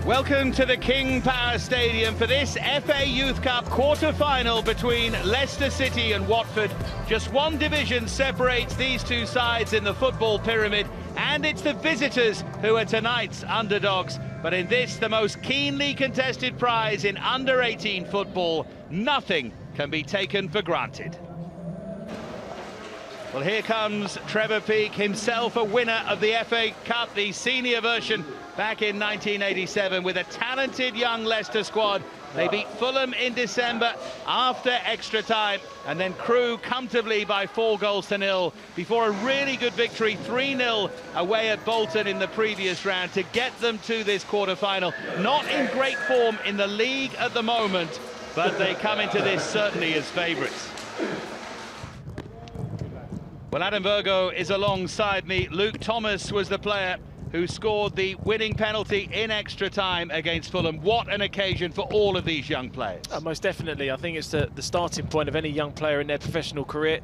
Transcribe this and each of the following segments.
Welcome to the King Power Stadium for this FA Youth Cup quarter-final between Leicester City and Watford. Just one division separates these two sides in the football pyramid, and it's the visitors who are tonight's underdogs. But in this, the most keenly contested prize in under-18 football, nothing can be taken for granted. Well, here comes Trevor Peake, himself a winner of the FA Cup, the senior version, back in 1987 with a talented young Leicester squad. They beat Fulham in December after extra time, and then Crewe comfortably by 4-0 before a really good victory 3-0 away at Bolton in the previous round to get them to this quarter-final. Not in great form in the league at the moment, but they come into this certainly as favourites. Well, Adam Virgo is alongside me. Luke Thomas was the player who scored the winning penalty in extra time against Fulham. What an occasion for all of these young players. Most definitely. I think it's the starting point of any young player in their professional career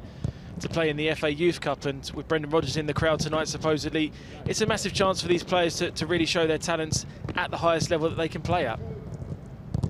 to play in the FA Youth Cup, and with Brendan Rodgers in the crowd tonight, supposedly, it's a massive chance for these players to really show their talents at the highest level that they can play at.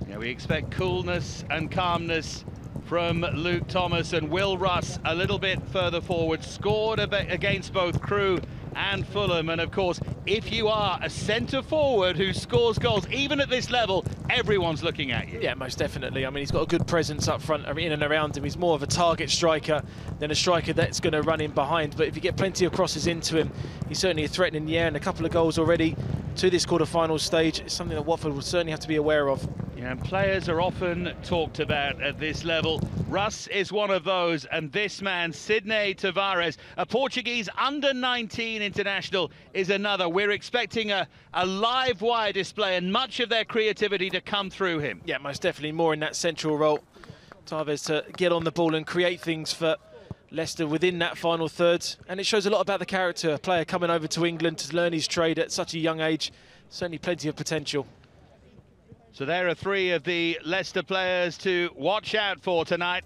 Yeah, we expect coolness and calmness from Luke Thomas, and Will Russ a little bit further forward, scored against both Crewe and Fulham. And of course, if you are a centre forward who scores goals, even at this level, everyone's looking at you. Yeah, most definitely. I mean, he's got a good presence up front, in and around him. He's more of a target striker than a striker that's going to run in behind. But if you get plenty of crosses into him, he's certainly a threat in the air, and a couple of goals already to this quarter-final stage. It's something that Watford will certainly have to be aware of. Yeah, and players are often talked about at this level. Russ is one of those, and this man, Sidney Tavares, a Portuguese under-19 international, is another. We're expecting a live wire display and much of their creativity to come through him. Yeah, most definitely more in that central role. Tavares to get on the ball and create things for Leicester within that final third, and it shows a lot about the character. A player coming over to England to learn his trade at such a young age, certainly plenty of potential. So there are three of the Leicester players to watch out for tonight.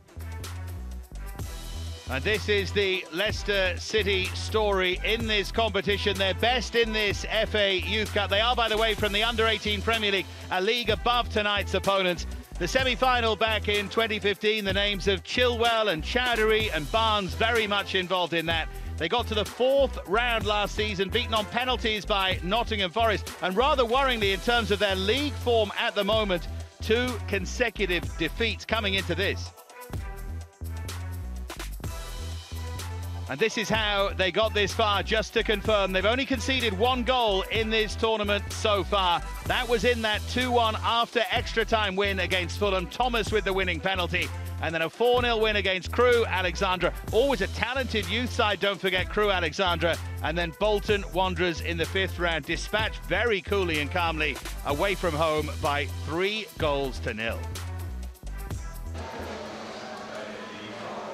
And this is the Leicester City story in this competition. They're best in this FA Youth Cup. They are, by the way, from the Under-18 Premier League, a league above tonight's opponents. The semi-final back in 2015, the names of Chilwell and Chowdhury and Barnes very much involved in that. They got to the fourth round last season, beaten on penalties by Nottingham Forest, and rather worryingly in terms of their league form at the moment, 2 consecutive defeats coming into this. And this is how they got this far, just to confirm. They've only conceded 1 goal in this tournament so far. That was in that 2-1 after extra time win against Fulham. Thomas with the winning penalty. And then a 4-0 win against Crewe Alexandra. Always a talented youth side, don't forget Crewe Alexandra. And then Bolton Wanderers in the 5th round, dispatched very coolly and calmly away from home by 3-0.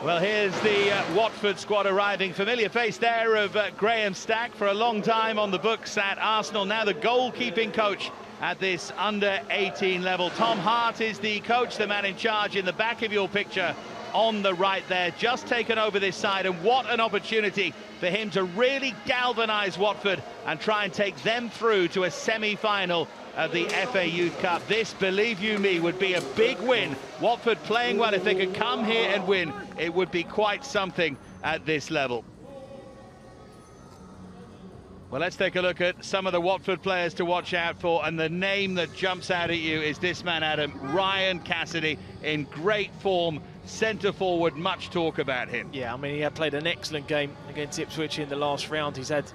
Well, here's the Watford squad arriving. Familiar face there of Graham Stack, for a long time on the books at Arsenal. Now the goalkeeping coach at this under-18 level. Tom Hart is the coach, the man in charge in the back of your picture on the right there. Just taken over this side, and what an opportunity for him to really galvanise Watford and try and take them through to a semi-final of the FA Youth Cup. This, believe you me, would be a big win. Watford playing well. If they could come here and win, it would be quite something at this level. Well, let's take a look at some of the Watford players to watch out for, and the name that jumps out at you is this man, Adam, Ryan Cassidy, in great form, centre forward, much talk about him. Yeah, I mean, he had played an excellent game against Ipswich in the last round. He's had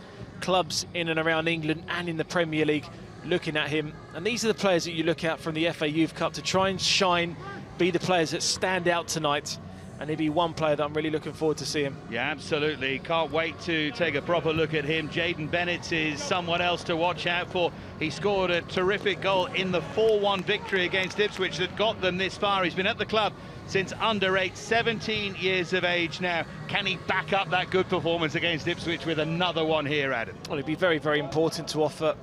clubs in and around England and in the Premier League looking at him, and these are the players that you look at from the FA Youth Cup to try and shine, be the players that stand out tonight. And he'd be one player that I'm really looking forward to seeing. Yeah, absolutely. Can't wait to take a proper look at him. Jayden Bennett is someone else to watch out for. He scored a terrific goal in the 4-1 victory against Ipswich that got them this far. He's been at the club since under-8, 17 years of age now. Can he back up that good performance against Ipswich with another one here, Adam? Well, it'd be very, very important to offer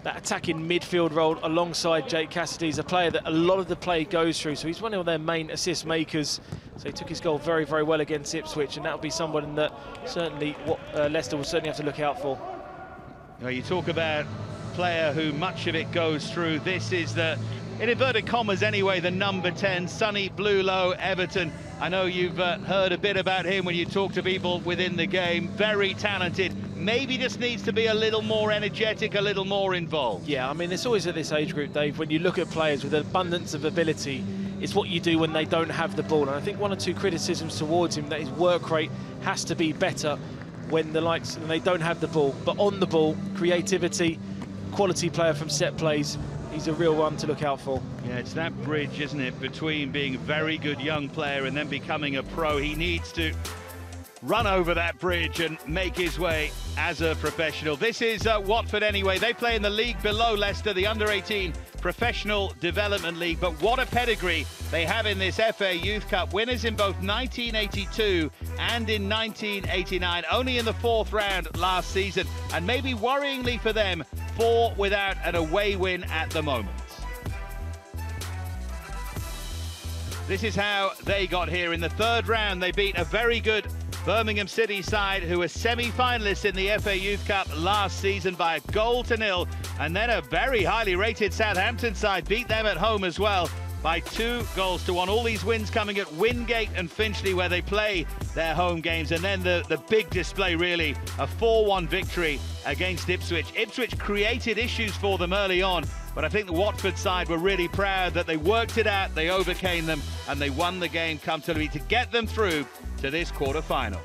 that attacking midfield role alongside Jake Cassidy. He's a player that a lot of the play goes through, so he's one of their main assist makers. So he took his goal very, very well against Ipswich, and that'll be someone that certainly Leicester will certainly have to look out for. You know, you talk about player who much of it goes through. This is the, in inverted commas anyway, the number 10, Sonny Bluelow, Everton. I know you've heard a bit about him when you talk to people within the game. Very talented. Maybe just needs to be a little more energetic, a little more involved. Yeah, I mean, it's always at this age group, Dave, when you look at players with an abundance of ability, it's what you do when they don't have the ball. And I think one or two criticisms towards him, that his work rate has to be better when they don't have the ball. But on the ball, creativity, quality player from set plays, he's a real one to look out for. Yeah, it's that bridge, isn't it, between being a very good young player and then becoming a pro. He needs to run over that bridge and make his way as a professional. This is Watford anyway. They play in the league below Leicester, the under-18 Professional Development League. But what a pedigree they have in this FA Youth Cup. Winners in both 1982 and in 1989. Only in the 4th round last season. And maybe worryingly for them, 4 without an away win at the moment. This is how they got here. In the 3rd round, they beat a very good Birmingham City side who were semi-finalists in the FA Youth Cup last season by 1-0, and then a very highly rated Southampton side beat them at home as well by 2-1. All these wins coming at Wingate and Finchley, where they play their home games, and then the big display really, a 4-1 victory against Ipswich. Ipswich created issues for them early on, but I think the Watford side were really proud that they worked it out, they overcame them, and they won the game comfortably to get them through to this quarter-final.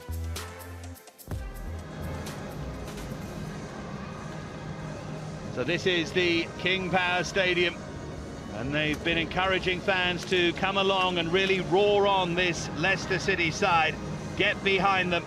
So this is the King Power Stadium, and they've been encouraging fans to come along and really roar on this Leicester City side, get behind them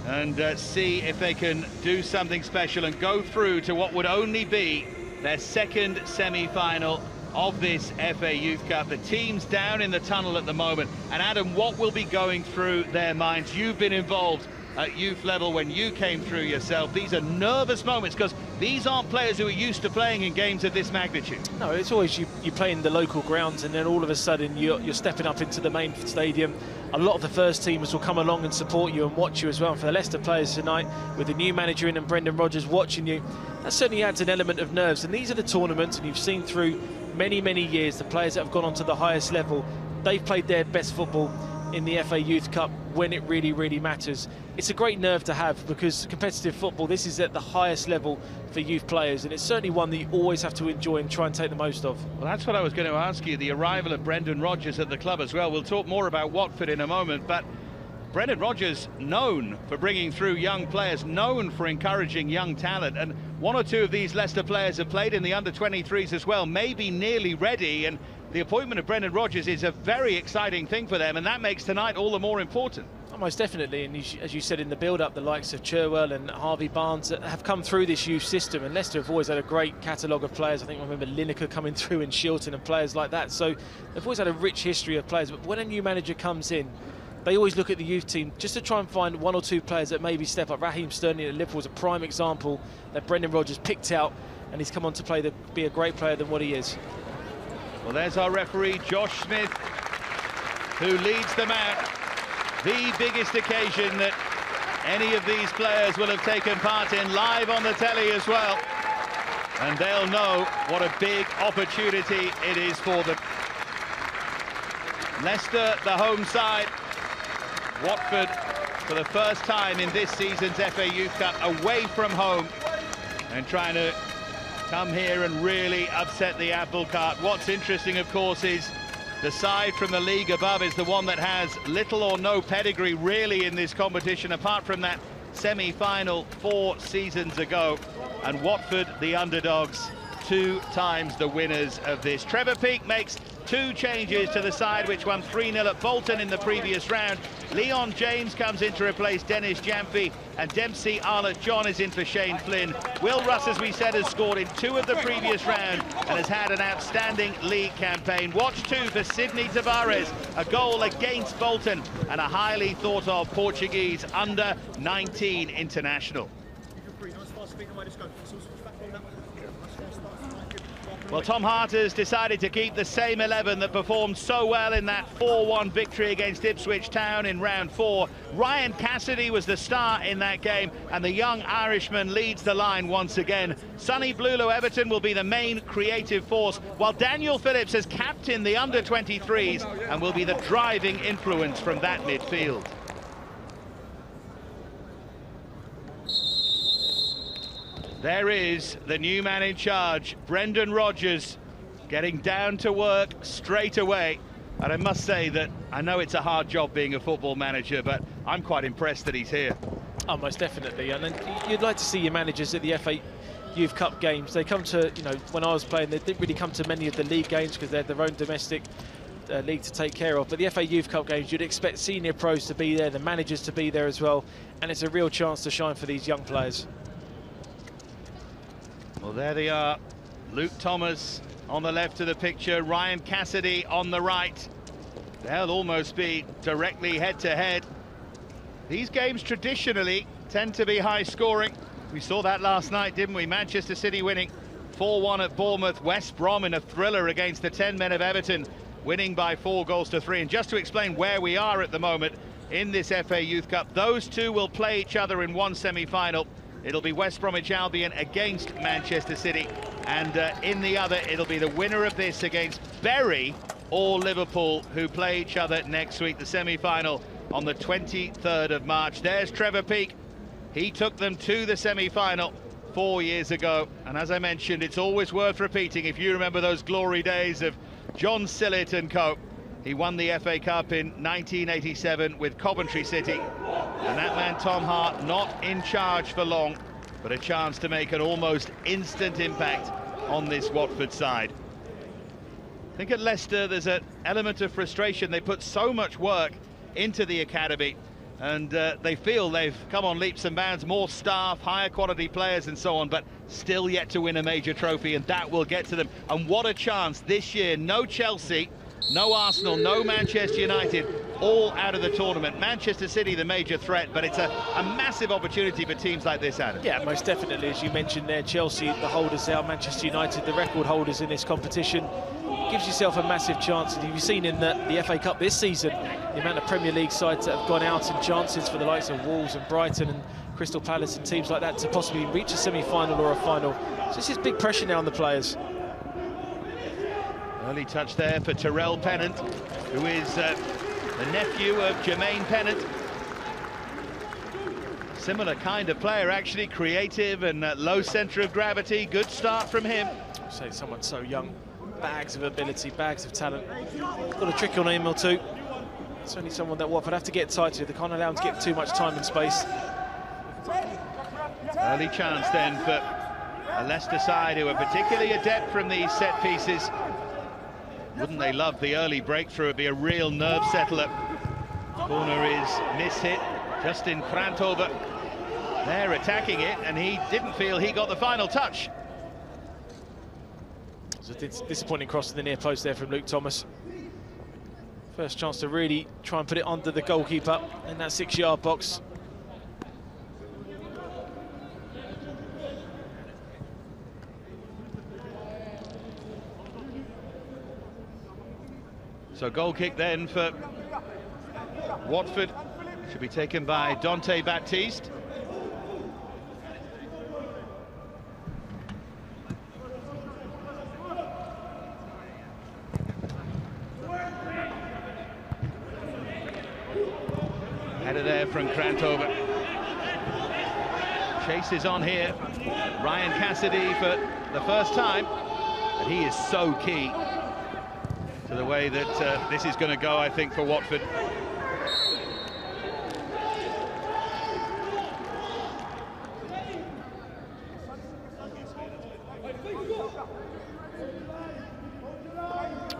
and see if they can do something special and go through to what would only be their 2nd semi-final of this FA Youth Cup. The team's down in the tunnel at the moment. And Adam, what will be going through their minds? You've been involved at youth level when you came through yourself. These are nervous moments because these aren't players who are used to playing in games of this magnitude. No, it's always you play in the local grounds and then all of a sudden you're stepping up into the main stadium. A lot of the first teamers will come along and support you and watch you as well. And for the Leicester players tonight, with the new manager in and Brendan Rodgers watching you, that certainly adds an element of nerves. And these are the tournaments, and you've seen through many years the players that have gone on to the highest level, they've played their best football in the FA Youth Cup when it really matters. It's a great nerve to have because competitive football, this is at the highest level for youth players, and it's certainly one that you always have to enjoy and try and take the most of. Well, that's what I was going to ask you, the arrival of Brendan Rodgers at the club as well. We'll talk more about Watford in a moment, but Brendan Rodgers, known for bringing through young players, known for encouraging young talent, and 1 or 2 of these Leicester players have played in the under-23s as well, maybe nearly ready, and the appointment of Brendan Rodgers is a very exciting thing for them, and that makes tonight all the more important. Oh, most definitely, and as you said in the build-up, the likes of Chilwell and Harvey Barnes have come through this youth system, and Leicester have always had a great catalogue of players. I think I remember Lineker coming through and Shilton and players like that, so they've always had a rich history of players, but when a new manager comes in, they always look at the youth team just to try and find 1 or 2 players that maybe step up. Raheem Sterling at Liverpool is a prime example that Brendan Rodgers picked out, and he's come on to be a great player than what he is. Well, there's our referee, Josh Smith, who leads them out. The biggest occasion that any of these players will have taken part in, live on the telly as well. And they'll know what a big opportunity it is for them. Leicester, the home side. Watford, for the first time in this season's FA Youth Cup, away from home and trying to come here and really upset the apple cart. What's interesting, of course, is the side from the league above is the one that has little or no pedigree really in this competition, apart from that semi-final 4 seasons ago. And Watford, the underdogs, 2 times the winners of this. Trevor Peake makes 2 changes to the side, which won 3-0 at Bolton in the previous round. Leon James comes in to replace Dennis Jamfi, and Dempsey Arlott-John is in for Shane Flynn. Will Russ, as we said, has scored in 2 of the previous round and has had an outstanding league campaign. Watch 2 for Sidney Tavares, a goal against Bolton, and a highly thought of Portuguese under-19 international. Well, Tom Hart has decided to keep the same 11 that performed so well in that 4-1 victory against Ipswich Town in round 4. Ryan Cassidy was the star in that game, and the young Irishman leads the line once again. Sonny Blulo Everton will be the main creative force, while Daniel Phillips has captained the under-23s and will be the driving influence from that midfield. There is the new man in charge, Brendan Rodgers, getting down to work straight away. And I must say that I know it's a hard job being a football manager, but I'm quite impressed that he's here. Oh, most definitely. And then you'd like to see your managers at the FA Youth Cup games. They come to, you know, when I was playing, they didn't really come to many of the league games because they had their own domestic league to take care of. But the FA Youth Cup games, you'd expect senior pros to be there, the managers to be there as well. And it's a real chance to shine for these young players. Well, there they are. Luke Thomas on the left of the picture, Ryan Cassidy on the right. They'll almost be directly head-to-head. These games traditionally tend to be high-scoring. We saw that last night, didn't we? Manchester City winning 4-1 at Bournemouth. West Brom in a thriller against the 10 men of Everton, winning by 4-3. And just to explain where we are at the moment in this FA Youth Cup, those two will play each other in one semi-final. It'll be West Bromwich Albion against Manchester City, and in the other it'll be the winner of this against Bury or Liverpool, who play each other next week, the semi-final on the 23rd of March. There's Trevor Peake. He took them to the semi-final 4 years ago, and as I mentioned, it's always worth repeating. If you remember those glory days of John Sillett and co, he won the FA Cup in 1987 with Coventry City. And that man, Tom Hart, not in charge for long, but a chance to make an almost instant impact on this Watford side. I think at Leicester there's an element of frustration. They put so much work into the academy, and they feel they've come on leaps and bounds, more staff, higher quality players and so on, but still yet to win a major trophy, and that will get to them. And what a chance this year. No Chelsea, no Arsenal, no Manchester United, all out of the tournament. Manchester City the major threat, but it's a massive opportunity for teams like this, Adam. Yeah, most definitely. As you mentioned there, Chelsea, the holders out, Manchester United, the record holders in this competition. Gives yourself a massive chance. And you've seen in the FA Cup this season, the amount of Premier League sides that have gone out and chances for the likes of Wolves and Brighton and Crystal Palace and teams like that to possibly reach a semi-final or a final. So this is big pressure now on the players. Early touch there for Terrell Pennant, who is the nephew of Jermaine Pennant. Similar kind of player, actually, creative and low centre of gravity. Good start from him. I'd say someone so young, bags of ability, bags of talent. Got a trick on him or two. Certainly someone that Watford have to get tight to. They can't allow him to get too much time and space. Early chance then for a Leicester side who are particularly adept from these set pieces. Wouldn't they love the early breakthrough? It'd be a real nerve settler. Corner is miss-hit. Justin Kranthover there attacking it, and he didn't feel he got the final touch. It was a disappointing cross to the near post there from Luke Thomas. First chance to really try and put it under the goalkeeper in that 6-yard box. So goal kick then for Watford. Should be taken by Dante Baptiste. Header there from Kranthover. Chase is on here. Ryan Cassidy for the first time. And he is so key to the way that this is going to go, I think, for Watford.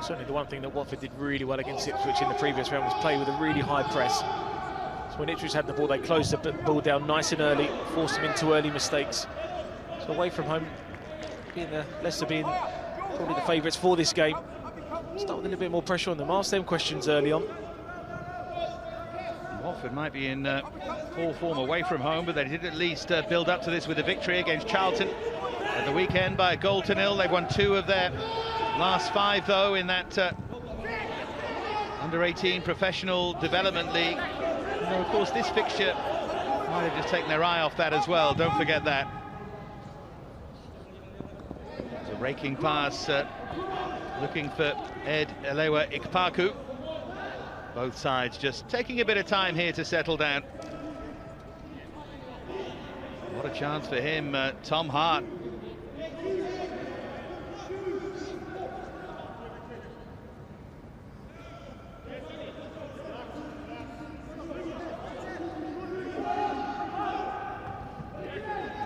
Certainly the one thing that Watford did really well against Ipswich in the previous round was play with a really high press. So when Ipswich had the ball, they closed the ball down nice and early, forced them into early mistakes. So away from home, Leicester being probably the favourites for this game. Start with a little bit more pressure on them. Ask them questions early on. Watford might be in poor form away from home, but they did at least build up to this with a victory against Charlton. at the weekend by a 1-0. They've won 2 of their last 5, though, in that under-18 professional development league. And of course, this fixture might have just taken their eye off that as well. Don't forget that. It's a raking pass, looking for Ed Elewa Ikpaku. Both sides just taking a bit of time here to settle down. What a chance for him, Tom Hart.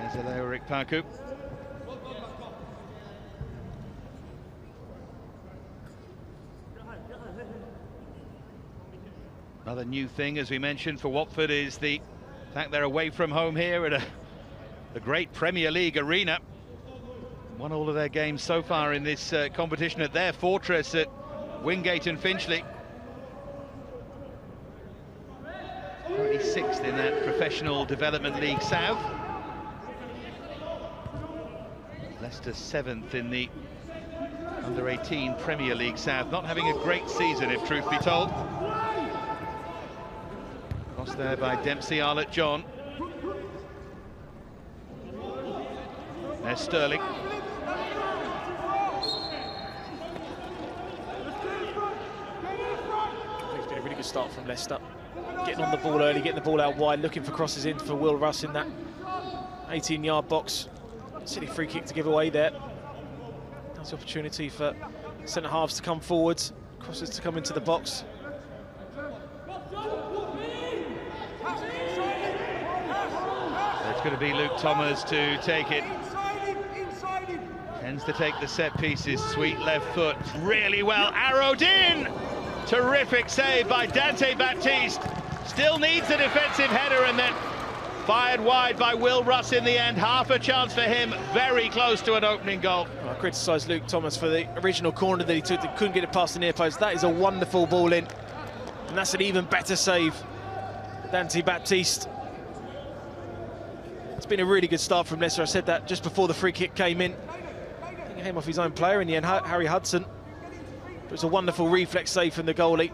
There's Elewa Ikpaku. Another new thing, as we mentioned, for Watford is the fact they're away from home here at the great Premier League arena. Won all of their games so far in this competition at their fortress at Wingate and Finchley. Currently 6th in that Professional Development League South. Leicester 7th in the Under-18 Premier League South. Not having a great season, if truth be told. Crossed there by Dempsey Arlott-John. There's Sterling. It's been a really good start from Leicester. Getting on the ball early, getting the ball out wide, looking for crosses in for Will Russ in that 18-yard box. Silly free kick to give away there. That's the opportunity for centre-halves to come forwards, crosses to come into the box. It's going to be Luke Thomas to take it. Tends to take the set pieces. Sweet left foot, really well arrowed in. Terrific save by Dante Baptiste. Still needs a defensive header and then fired wide by Will Russ in the end. Half a chance for him, very close to an opening goal. I criticise Luke Thomas for the original corner that he took, that couldn't get it past the near post. That is a wonderful ball in, and that's an even better save. Dante Baptiste. It's been a really good start from Leicester. I said that just before the free kick came in. I think it came off his own player in the end, Harry Hudson. But it's a wonderful reflex save from the goalie.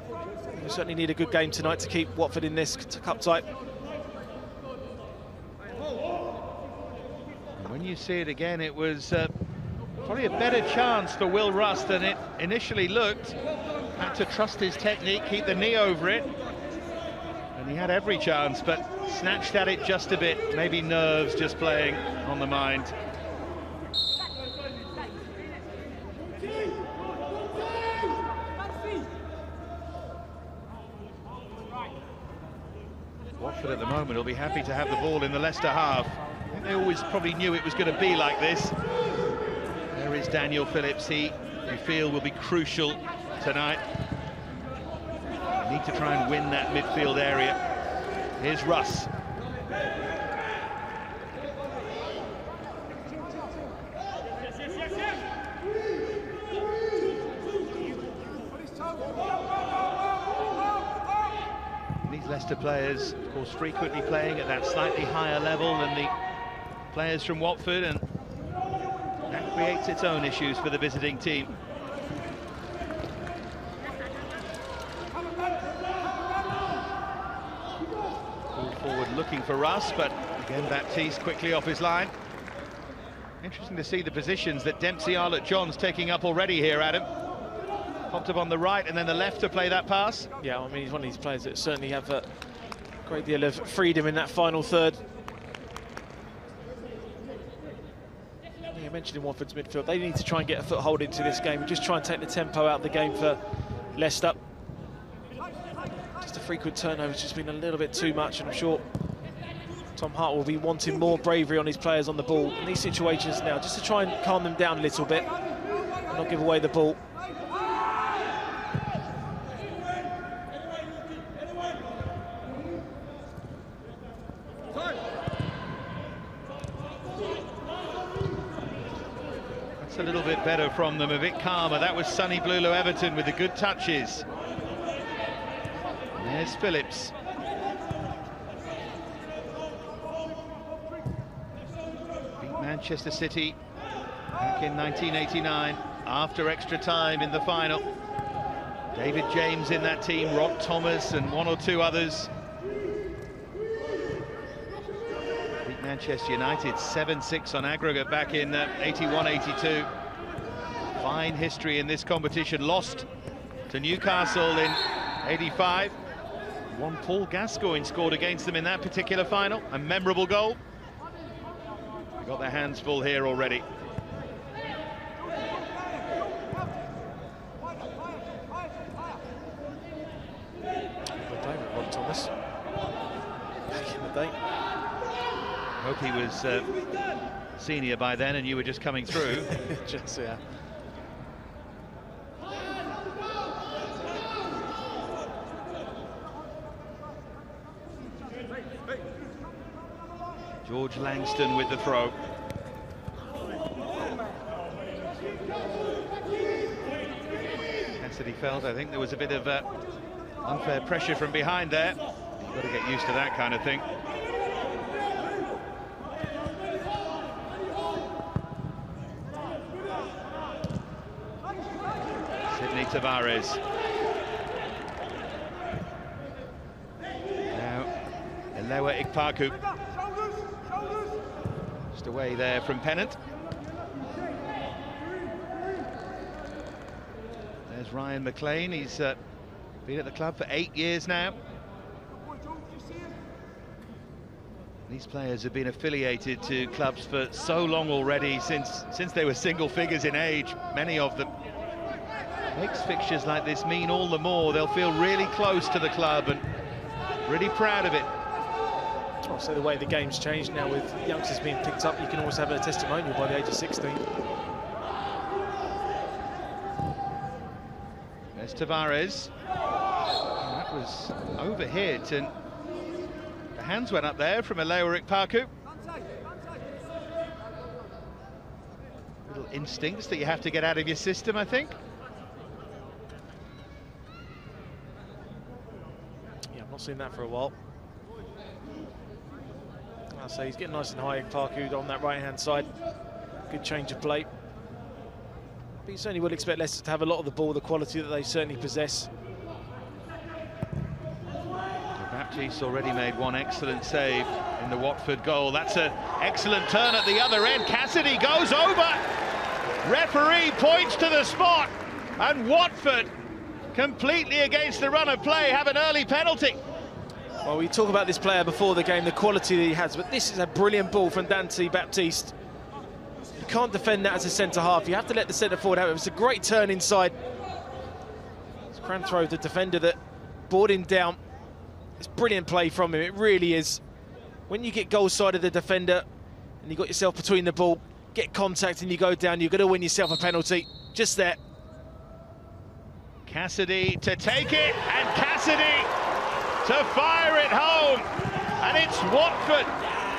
We certainly need a good game tonight to keep Watford in this cup tie. When you see it again, it was probably a better chance for Will Russ than it initially looked. Had to trust his technique, keep the knee over it. And he had every chance, but snatched at it just a bit. Maybe nerves just playing on the mind. Watford at the moment will be happy to have the ball in the Leicester half. I think they always probably knew it was going to be like this. There is Daniel Phillips. He, you feel, will be crucial tonight. They need to try and win that midfield area. Here's Russ. These Leicester players, of course, frequently playing at that slightly higher level than the players from Watford, and that creates its own issues for the visiting team. Forward looking for Russ, but again Baptiste quickly off his line. Interesting to see the positions that Dempsey Arlott-John's taking up already here, Adam. Popped up on the right and then the left to play that pass. Yeah, I mean, he's one of these players that certainly have a great deal of freedom in that final third. You mentioned in Watford's midfield, they need to try and get a foothold into this game and just try and take the tempo out of the game for Leicester. The frequent turnovers just been a little bit too much, and I'm sure Tom Hart will be wanting more bravery on his players on the ball in these situations now, just to try and calm them down a little bit and not give away the ball. That's a little bit better from them, a bit calmer. That was Sonny Blulo Everton with the good touches. There's Phillips. Beat Manchester City Back in 1989, after extra time in the final. David James in that team, Rod Thomas and one or two others. Beat Manchester United 7-6 on aggregate back in 81-82. Fine history in this competition. Lost to Newcastle in 85. One Paul Gascoigne scored against them in that particular final. A memorable goal. They've got their hands full here already. Rod Thomas. Back in the day. Hope he was senior by then and you were just coming through. Just, yeah. George Langston with the throw. Cassidy felt, I think there was a bit of unfair pressure from behind there. You've got to get used to that kind of thing. Sidney Tavares. Now, Elewa Ikpaku. Just away there from Pennant. There's Ryan McLean. He's been at the club for 8 years now. These players have been affiliated to clubs for so long already, since they were single figures in age, many of them. Makes fixtures like this mean all the more. They'll feel really close to the club and really proud of it. Also, the way the game's changed now with youngsters being picked up, you can always have a testimonial by the age of 16. There's Tavares. That was overhit, and the hands went up there from Elewa Ikpaku. Little instincts that you have to get out of your system, I think. Yeah, I've not seen that for a while. I'll say he's getting nice and high, Ikpaku, on that right-hand side. Good change of play. But you certainly would expect Leicester to have a lot of the ball, the quality that they certainly possess. Baptiste already made one excellent save in the Watford goal. That's an excellent turn at the other end. Cassidy goes over. Referee points to the spot. And Watford, completely against the run of play, have an early penalty. Well, we talk about this player before the game, the quality that he has, but this is a brilliant ball from Dante Baptiste. You can't defend that as a centre-half. You have to let the centre-forward out. It was a great turn inside. It's Cranthrow, the defender, that brought him down. It's brilliant play from him, it really is. When you get goal side of the defender and you got yourself between the ball, get contact and you go down, you're going to win yourself a penalty. Just there. Cassidy to take it, and Cassidy to fire it home. And it's Watford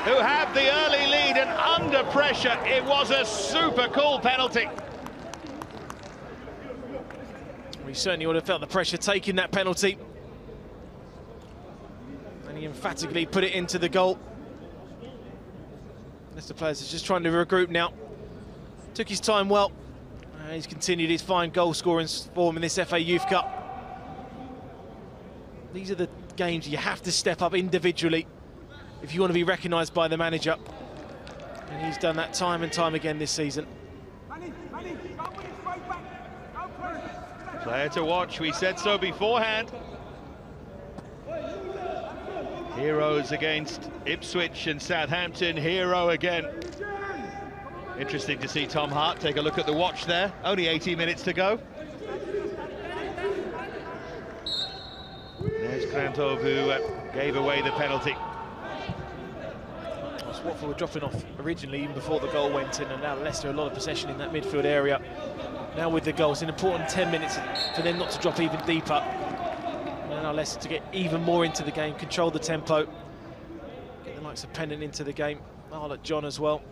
who have the early lead, and under pressure, it was a super cool penalty. We certainly would have felt the pressure taking that penalty. And he emphatically put it into the goal. Leicester players is just trying to regroup now. Took his time well. He's continued his fine goal scoring form in this FA Youth Cup. These are the games you have to step up individually if you want to be recognised by the manager. And he's done that time and time again this season. Player to watch, we said so beforehand. Heroes against Ipswich and Southampton, hero again. Interesting to see Tom Hart take a look at the watch there. Only 80 minutes to go. There's Krantov, who gave away the penalty. Watford were dropping off originally even before the goal went in, and now Leicester a lot of possession in that midfield area. Now with the goal, it's an important 10 minutes for them not to drop even deeper. And now Leicester to get even more into the game, control the tempo, get the likes of Pennant into the game, Arlott John as well.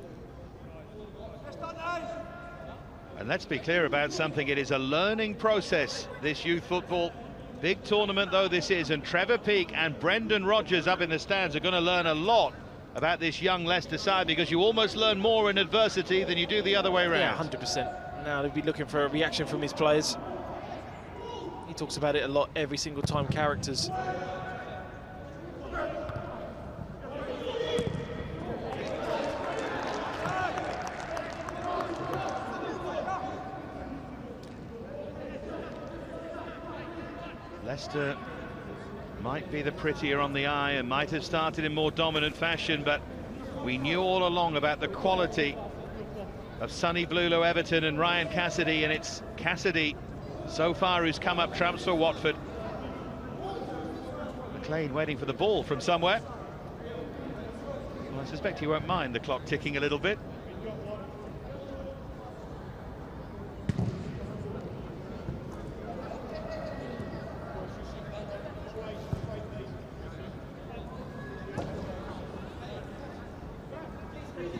And let's be clear about something, it is a learning process, this youth football. Big tournament though this is, and Trevor Peake and Brendan Rodgers up in the stands are going to learn a lot about this young Leicester side, because you almost learn more in adversity than you do the other way around. Yeah, 100%. Now they'll be looking for a reaction from his players. He talks about it a lot every single time, characters. Leicester might be the prettier on the eye and might have started in more dominant fashion, but we knew all along about the quality of Sonny Blulo Everton and Ryan Cassidy, and it's Cassidy so far who's come up trumps for Watford. McLean waiting for the ball from somewhere. Well, I suspect he won't mind the clock ticking a little bit.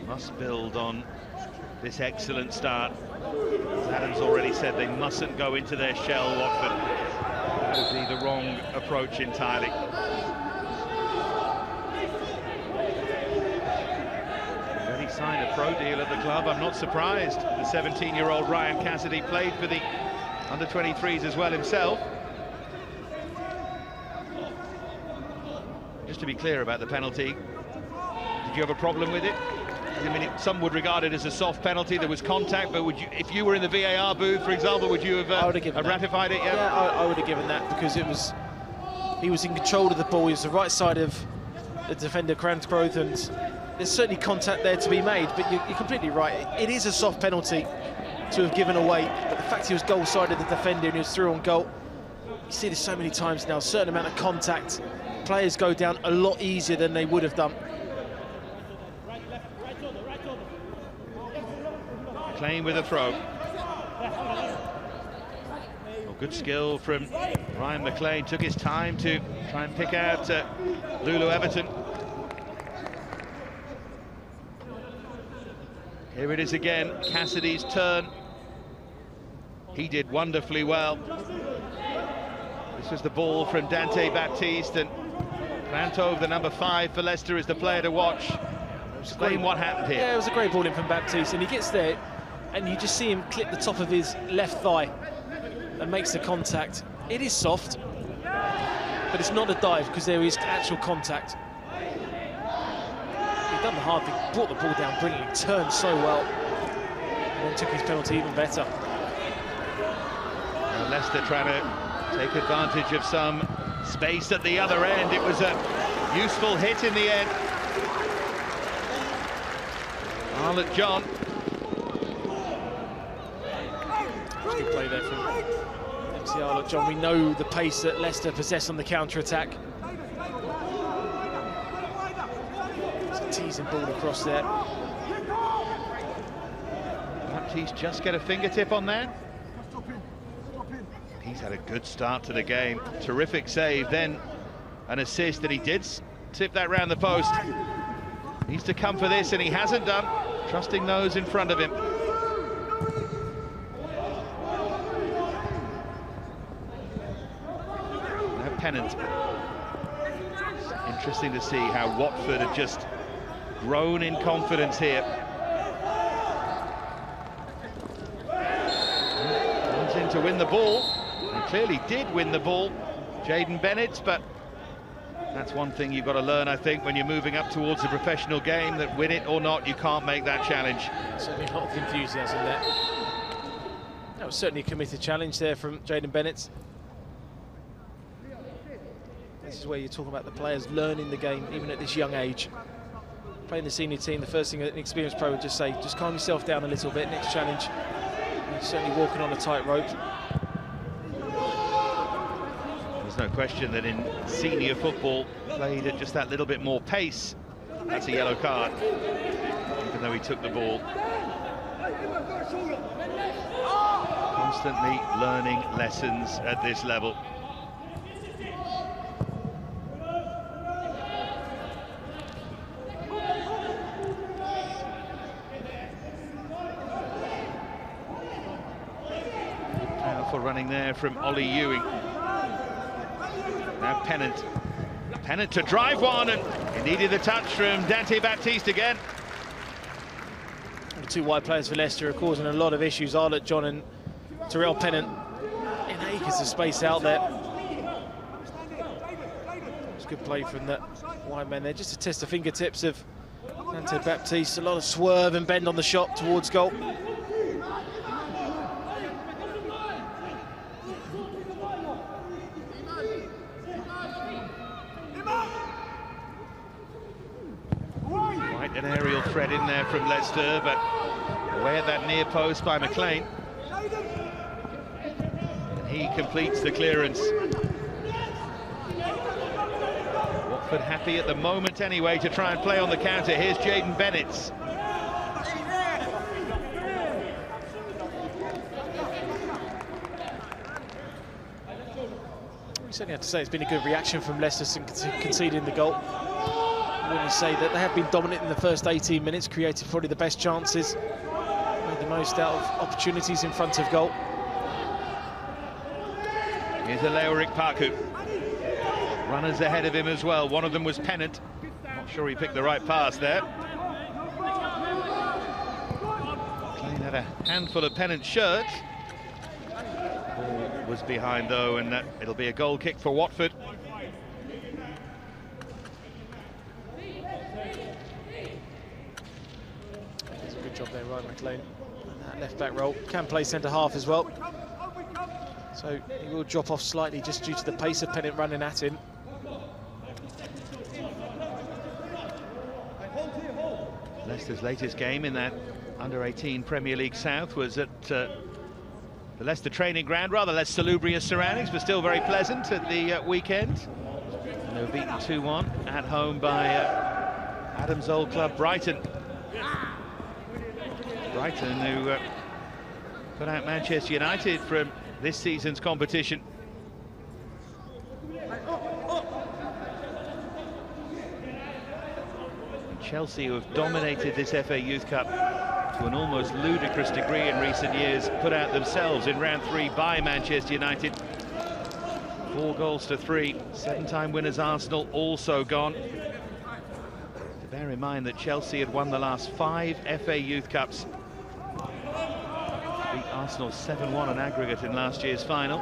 Must build on this excellent start. As Adam's already said, they mustn't go into their shell, Watford. That would be the wrong approach entirely. Already signed a pro deal at the club. I'm not surprised. The 17-year-old Ryan Cassidy played for the under-23s as well himself. Just to be clear about the penalty, did you have a problem with it? I mean, some would regard it as a soft penalty. There was contact, but would you, if you were in the VAR booth, for example, would you have ratified it? Yeah, I would have given that, because he was in control of the ball. He was the right side of the defender, Cransgrove, and there's certainly contact there to be made. But you're completely right. It is a soft penalty to have given away. But the fact he was goal side of the defender and he was through on goal, you see this so many times now. A certain amount of contact, players go down a lot easier than they would have done. McLean with a throw. Good skill from Ryan McLean. Took his time to try and pick out Lulu Everton. Here it is again, Cassidy's turn. He did wonderfully well. This was the ball from Dante Baptiste, and Plantov, the number 5 for Leicester, is the player to watch. Explain what happened here. Yeah, it was a great ball in from Baptiste, and he gets there, and you just see him clip the top of his left thigh and makes the contact. It is soft, but it's not a dive, because there is actual contact. He's done the hard thing, brought the ball down brilliantly, turned so well, and then took his penalty even better. Now Leicester trying to take advantage of some space at the other end. It was a useful hit in the end. Arlott John. Good play there from MC Arlott John. We know the pace that Leicester possess on the counter-attack. It's a teasing ball across there. Baptiste just get a fingertip on there. He's had a good start to the game. Terrific save, then an assist, and he did tip that round the post. Needs to come for this, and he hasn't done. Trusting those in front of him. Now Pennant. Interesting to see how Watford have just grown in confidence here. Comes in to win the ball, and clearly did win the ball, Jayden Bennett, but that's one thing you've got to learn, I think, when you're moving up towards a professional game, that win it or not, you can't make that challenge. Certainly a lot of enthusiasm there. That was certainly a committed challenge there from Jayden Bennett. This is where you're talking about the players learning the game, even at this young age. Playing the senior team, the first thing an experienced pro would just say, just calm yourself down a little bit, next challenge. You're certainly walking on a tightrope. There's no question that in senior football, played at just that little bit more pace, that's a yellow card, even though he took the ball. Constantly learning lessons at this level. Powerful running there from Ollie Ewing. Now Pennant. Pennant to drive one, and he needed the touch from Dante Baptiste again. The two wide players for Leicester are causing a lot of issues. Arlott John and Terrell Pennant in acres of space out there. It's good play from the wide men there, just to test the fingertips of Dante Baptiste. A lot of swerve and bend on the shot towards goal. An aerial threat in there from Leicester, but away at that near post by McLean. And he completes the clearance. Watford happy at the moment anyway to try and play on the counter. Here's Jaden Bennett. We certainly have to say it's been a good reaction from Leicester since conceding the goal. When you say that they have been dominant in the first 18 minutes, created probably the best chances, made the most out of opportunities in front of goal. Here's Leoric Parku. Runners ahead of him as well. One of them was Pennant. Not sure he picked the right pass there. McLean had a handful of Pennant shirts. Ball was behind though, and it'll be a goal kick for Watford. Job there, Ryan McLean. And that left back role can play centre half as well, so he will drop off slightly just due to the pace of Pennant running at him. Leicester's latest game in that under-18 Premier League South was at the Leicester training ground. Rather less salubrious surroundings, but still very pleasant at the weekend. And they were beaten 2-1 at home by Adam's old club Brighton. Brighton, who put out Manchester United from this season's competition. And Chelsea, who have dominated this FA Youth Cup to an almost ludicrous degree in recent years, put out themselves in round 3 by Manchester United. 4 goals to 3. 7-time winners Arsenal also gone. To bear in mind that Chelsea had won the last 5 FA Youth Cups. Beat Arsenal 7-1 on aggregate in last year's final.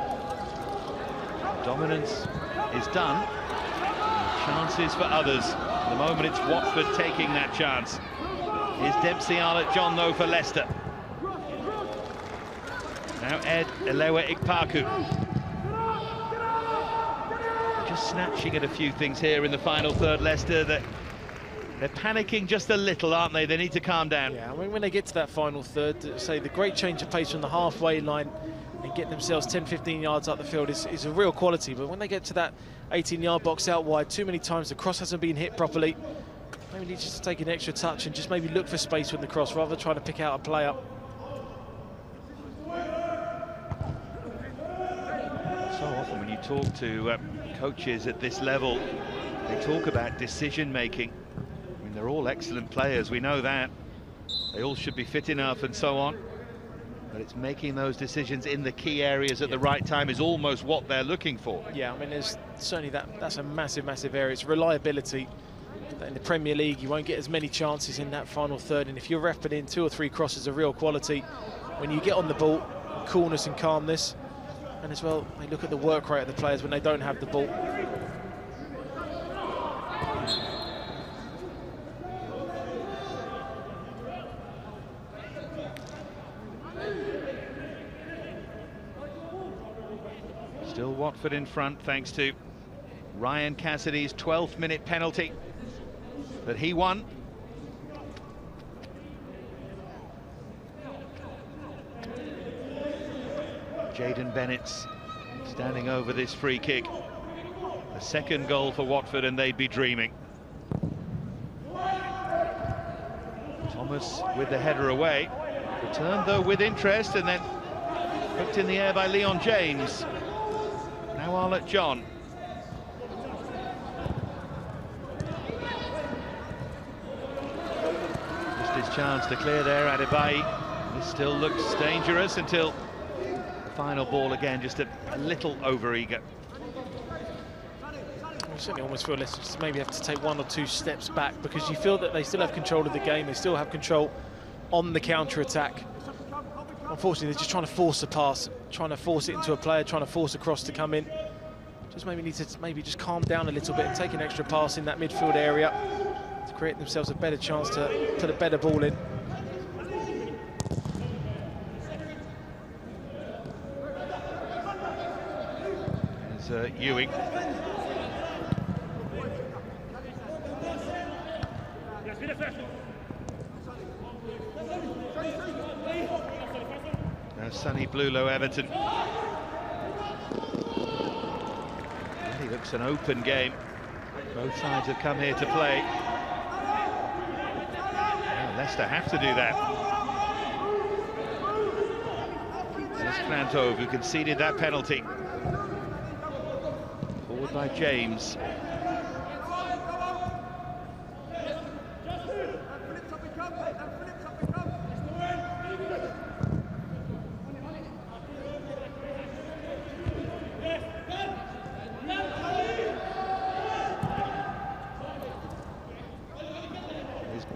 Dominance is done. Chances for others. At the moment it's Watford taking that chance. Here's Dempsey Arlott John though for Leicester. Now Ed Elewa Ikpaku. Just snatching at a few things here in the final third, Leicester. That they're panicking just a little, aren't they? They need to calm down. Yeah, I mean, when they get to that final third, say the great change of pace from the halfway line and getting themselves 10-15 yards up the field is a real quality. But when they get to that 18-yard box out wide, too many times the cross hasn't been hit properly. Maybe need just to take an extra touch and just maybe look for space with the cross rather than trying to pick out a player. So often when you talk to coaches at this level, they talk about decision making. I mean, they're all excellent players, we know that. They all should be fit enough and so on. But it's making those decisions in the key areas at the right time is almost what they're looking for. Yeah, I mean, there's certainly that's a massive area. It's reliability. In the Premier League, you won't get as many chances in that final third, and if you're repping in 2 or 3 crosses of real quality, when you get on the ball, coolness and calmness, and as well, they look at the work rate of the players when they don't have the ball. Still Watford in front thanks to Ryan Cassidy's 12th minute penalty that he won. Jaden Bennett standing over this free kick. The second goal for Watford and they'd be dreaming. Thomas with the header away. Returned though with interest and then hooked in the air by Leon James. Now Arlott John. Just his chance to clear there, Adebayi. This still looks dangerous until the final ball again, just a little over-eager. You certainly almost feel Leicester just maybe have to take 1 or 2 steps back, because you feel that they still have control of the game, they still have control on the counter-attack. Unfortunately, they're just trying to force a pass, trying to force it into a player, trying to force a cross to come in. Just maybe need to just calm down a little bit and take an extra pass in that midfield area to create themselves a better chance to put a better ball in. There's Ewing. Now Sonny Blulow, Everton. Really looks an open game. Both sides have come here to play. Well, Leicester have to do that. There's Krantov, who conceded that penalty. Forward by James.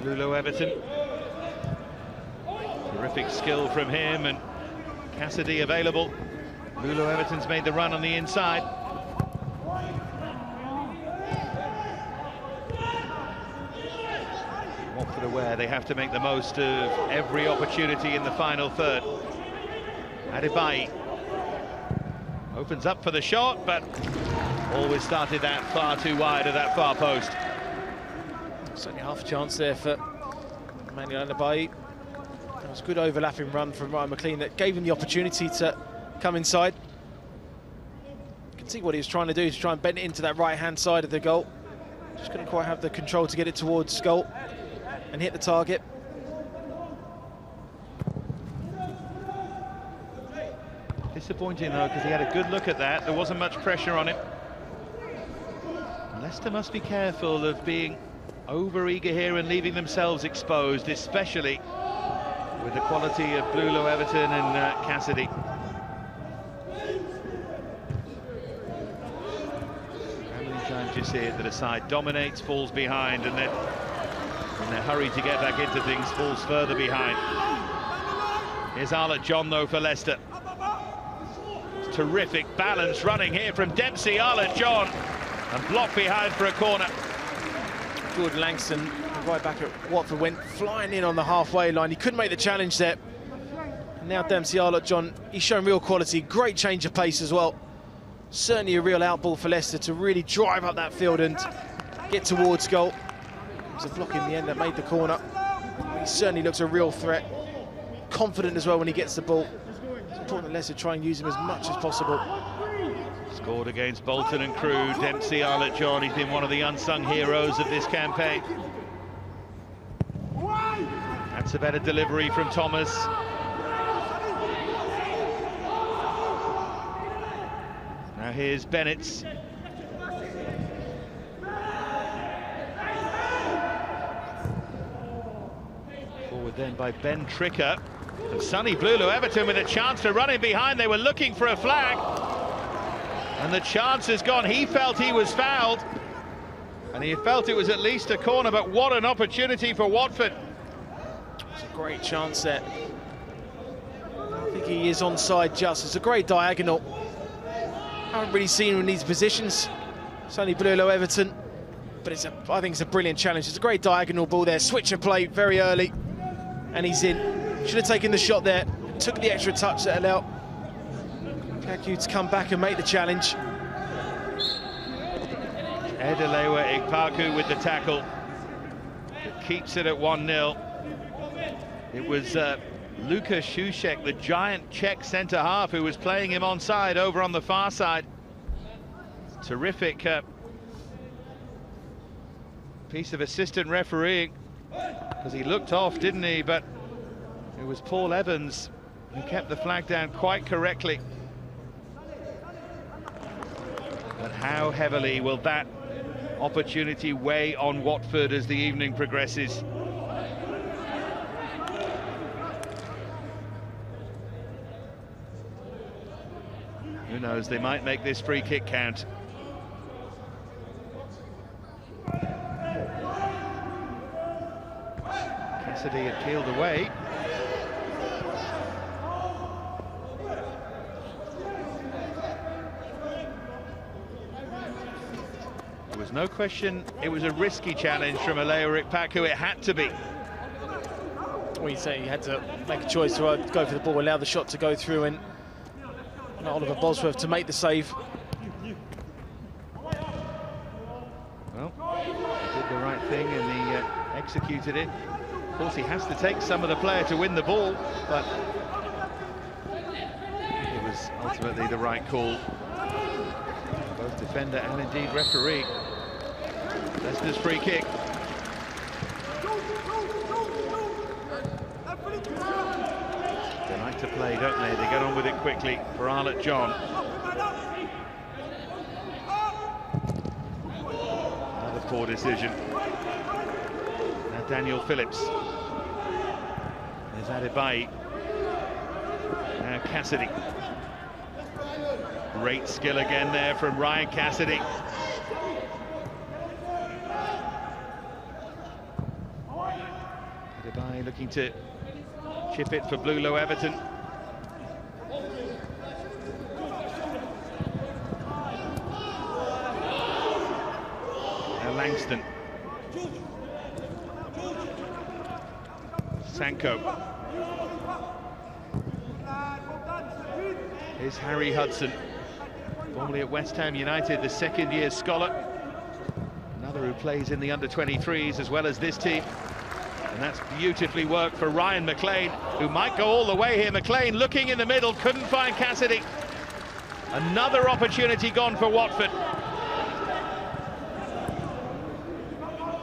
Blulow, Everton. Terrific skill from him, and Cassidy available. Blulow, Everton's made the run on the inside. Watford aware they have to make the most of every opportunity in the final third. Adebayi opens up for the shot, but always started that far too wide of that far post. Certainly half a chance there for Emmanuel Adebayi. That was a good overlapping run from Ryan McLean that gave him the opportunity to come inside. You can see what he was trying to do, to try and bend it into that right-hand side of the goal. Just couldn't quite have the control to get it towards goal and hit the target. Disappointing though, because he had a good look at that. There wasn't much pressure on him. Leicester must be careful of being over-eager here and leaving themselves exposed, especially with the quality of Blulow, Everton and Cassidy. How many times do you see it that a side dominates, falls behind, and then in their hurry to get back into things, falls further behind? Here's Arlott John though for Leicester. Terrific balance running here from Dempsey. Arlott John, and blocked behind for a corner. Jordan Langston, right back at Watford, went flying in on the halfway line. He couldn't make the challenge there. And now Dempsey, Arlott John, he's shown real quality, great change of pace as well. Certainly a real outball for Leicester to really drive up that field and get towards goal. It was a block in the end that made the corner. He certainly looks a real threat. Confident as well when he gets the ball. It's important that Leicester try and use him as much as possible. Scored against Bolton and Crewe. Dempsey, Arlott John, he's been one of the unsung heroes of this campaign. That's a better delivery from Thomas. Now here's Bennett's. Forward then by Ben Tricker. And Sonny Blulow, Everton with a chance to run in behind. They were looking for a flag. And the chance has gone. He felt he was fouled. And he felt it was at least a corner, but what an opportunity for Watford. It's a great chance there. I think he is onside just. It's a great diagonal. Haven't really seen him in these positions. Sonny Blulow, Everton. But I think it's a brilliant challenge. It's a great diagonal ball there. Switch of play very early. And he's in. Should have taken the shot there. Took the extra touch that allowed Kaku to come back and make the challenge. Edelewa Ikpaku with the tackle. It keeps it at 1-0. It was Luka Szuszek, the giant Czech centre-half, who was playing him onside over on the far side. Terrific piece of assistant refereeing, because he looked off, didn't he? But it was Paul Evans who kept the flag down quite correctly. But how heavily will that opportunity weigh on Watford as the evening progresses? Who knows, they might make this free kick count. Cassidy had peeled away. There was no question it was a risky challenge from Aleo Rikpaku. It had to be. Well, you say he had to make a choice to go for the ball, allow the shot to go through, and Oliver Bosworth to make the save. Well, he did the right thing and he executed it. Of course, he has to take some of the player to win the ball, but it was ultimately the right call. Both defender and indeed referee. Leicester's free kick. They like to play, don't they? They get on with it quickly for Arlott John. Another poor decision. Now Daniel Phillips. There's Adebayi. Now Cassidy. Great skill again there from Ryan Cassidy. Adebayi looking to chip it for Bluelo Everton. Now Langston. Sanko. Here's Harry Hudson, formerly at West Ham United, the second-year scholar. Another who plays in the under-23s as well as this team. And that's beautifully worked for Ryan McLean, who might go all the way here. McLean looking in the middle, couldn't find Cassidy. Another opportunity gone for Watford.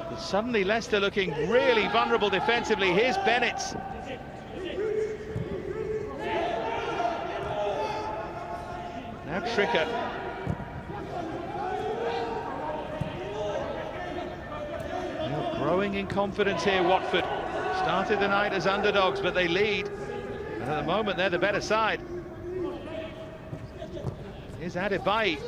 But suddenly Leicester looking really vulnerable defensively. Here's Bennett. Now Tricker. Now growing in confidence here, Watford. Started the night as underdogs, but they lead. And at the moment, they're the better side. Here's Adebayi.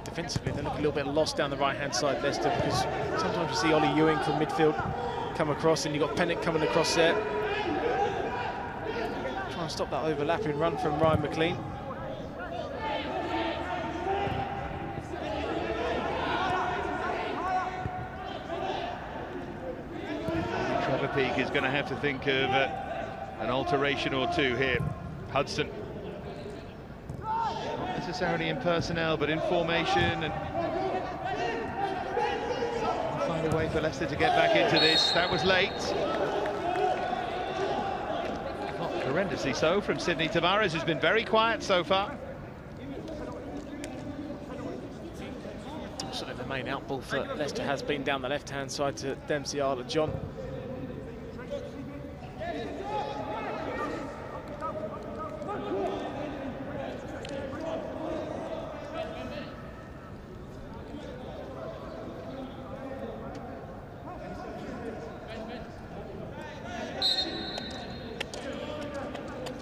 Defensively, they look a little bit lost down the right-hand side, Leicester, because sometimes you see Ollie Ewing from midfield come across, and you've got Pennant coming across there. Try and stop that overlapping run from Ryan McLean. Trevor Peake is going to have to think of an alteration or two here. Hudson. Not necessarily in personnel, but in formation, and find a way for Leicester to get back into this. That was late. Not horrendously so from Sydney Tavares, who's been very quiet so far. Sort of the main outball for Leicester has been down the left-hand side to Dempsey Arlott John.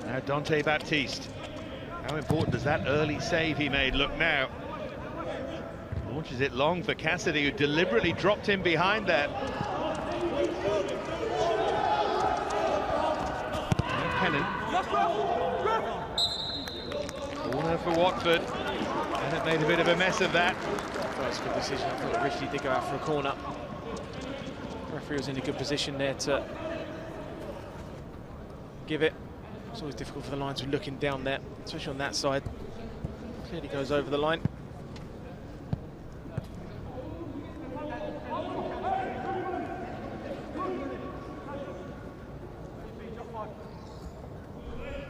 Now Dante Baptiste. How important does that early save he made look now? Launches it long for Cassidy, who deliberately dropped him behind there. Now Pennant. Corner for Watford. And it made a bit of a mess of that. That's a good decision. I thought Richie did go out for a corner. The referee was in a good position there to give it. It's always difficult for the linesman looking down there, especially on that side. Clearly goes over the line.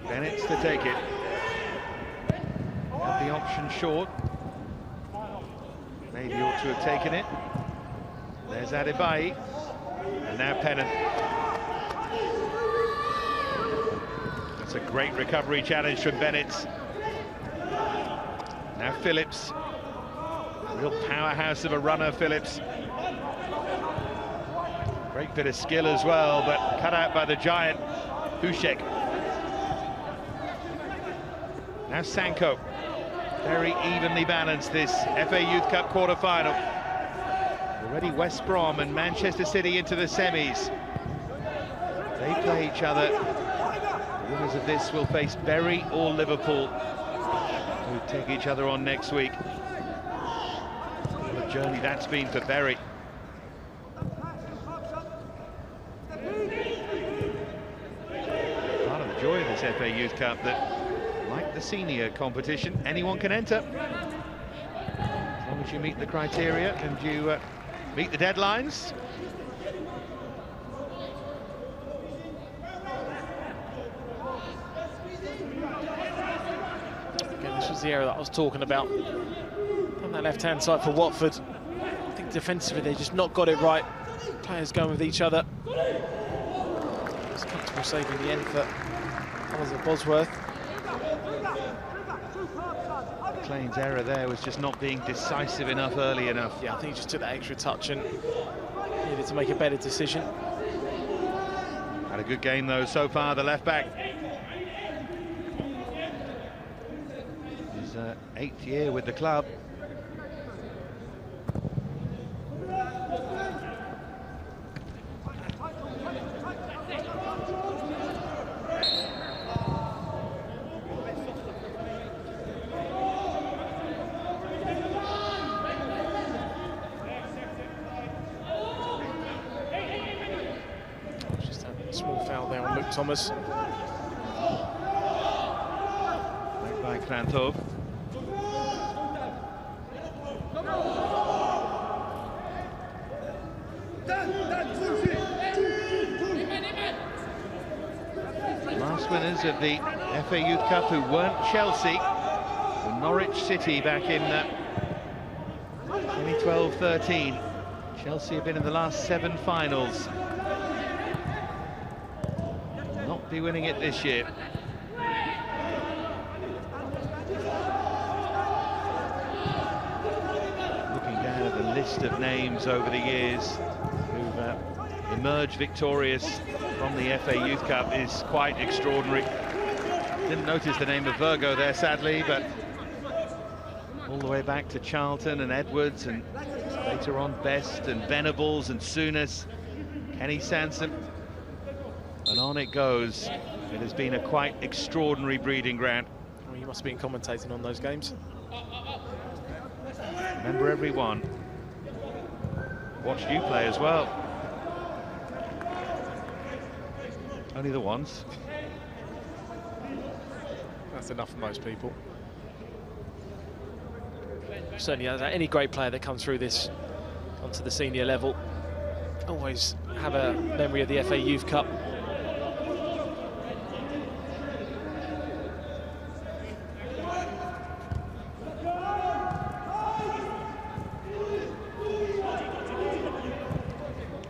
Bennett's to take it. Had the option short. Maybe ought to have taken it. There's Adebayi. And now Pennant. That's a great recovery challenge from Bennett. Now Phillips. Real powerhouse of a runner, Phillips. Great bit of skill as well, but cut out by the giant, Hušek. Now Sanko. Very evenly balanced, this FA Youth Cup quarter-final. Already West Brom and Manchester City into the semis. They play each other. The winners of this will face Bury or Liverpool, who take each other on next week. What a journey that's been for Bury. Part of the joy of this FA Youth Cup that, like the senior competition, anyone can enter. As long as you meet the criteria and you meet the deadlines. Again, this was the area that I was talking about. On that left-hand side for Watford. I think defensively they just not got it right. Players going with each other. It's comfortable save in the end for Thomas of Bosworth. McLean's error there was just not being decisive enough early enough. Yeah, I think he just took that extra touch and needed to make a better decision. Had a good game though so far, the left back. His 8th year with the club. Small foul there on Luke Thomas. Back by Krantov. Last winners of the FA Youth Cup who weren't Chelsea were Norwich City back in 2012-13. Chelsea have been in the last 7 finals. Not be winning it this year. Looking down at the list of names over the years who've emerged victorious from the FA Youth Cup is quite extraordinary. Didn't notice the name of Virgo there, sadly, but all the way back to Charlton and Edwards, and later on Best and Venables and Souness, Kenny Sansom. And on it goes. It has been a quite extraordinary breeding ground. Well, you must have been commentating on those games. Remember every one. Watched you play as well. Only the ones. That's enough for most people. Certainly, any great player that comes through this onto the senior level always have a memory of the FA Youth Cup.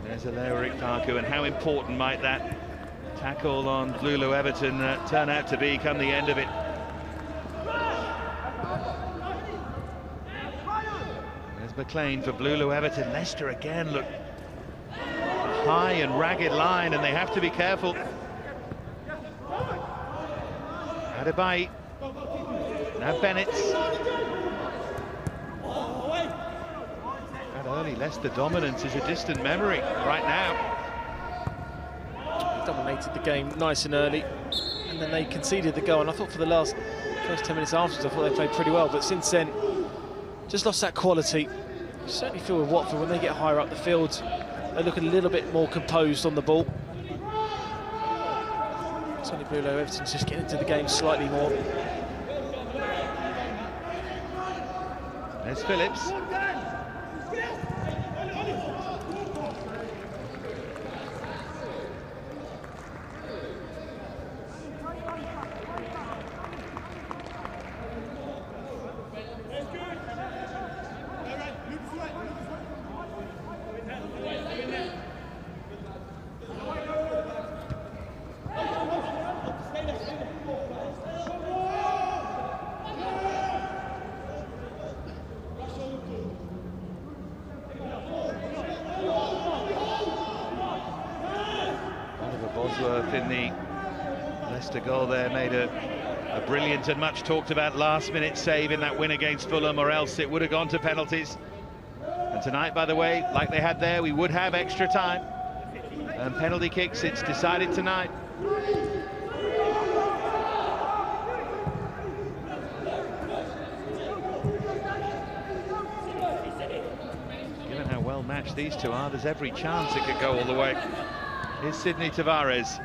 There's Alaric Parku, and how important might that tackle on Lulu Everton turn out to be come the end of it. There's McLean for Lulu Everton. Leicester again look high and ragged line, and they have to be careful. Adebayi. Now Bennett. That early Leicester dominance is a distant memory right now. Dominated the game nice and early, and then they conceded the goal, and I thought for the first 10 minutes afterwards I thought they played pretty well, but since then just lost that quality. You certainly feel with Watford when they get higher up the field they look a little bit more composed on the ball. Certainly Bruno Everton's just getting into the game slightly more. There's Phillips. Bosworth in the Leicester goal there made a A brilliant and much talked about last-minute save in that win against Fulham, or else it would have gone to penalties. And tonight, by the way, like they had there, we would have extra time. And penalty kicks, it's decided tonight. Given how well matched these two are, there's every chance it could go all the way. Here's Sidney Tavares.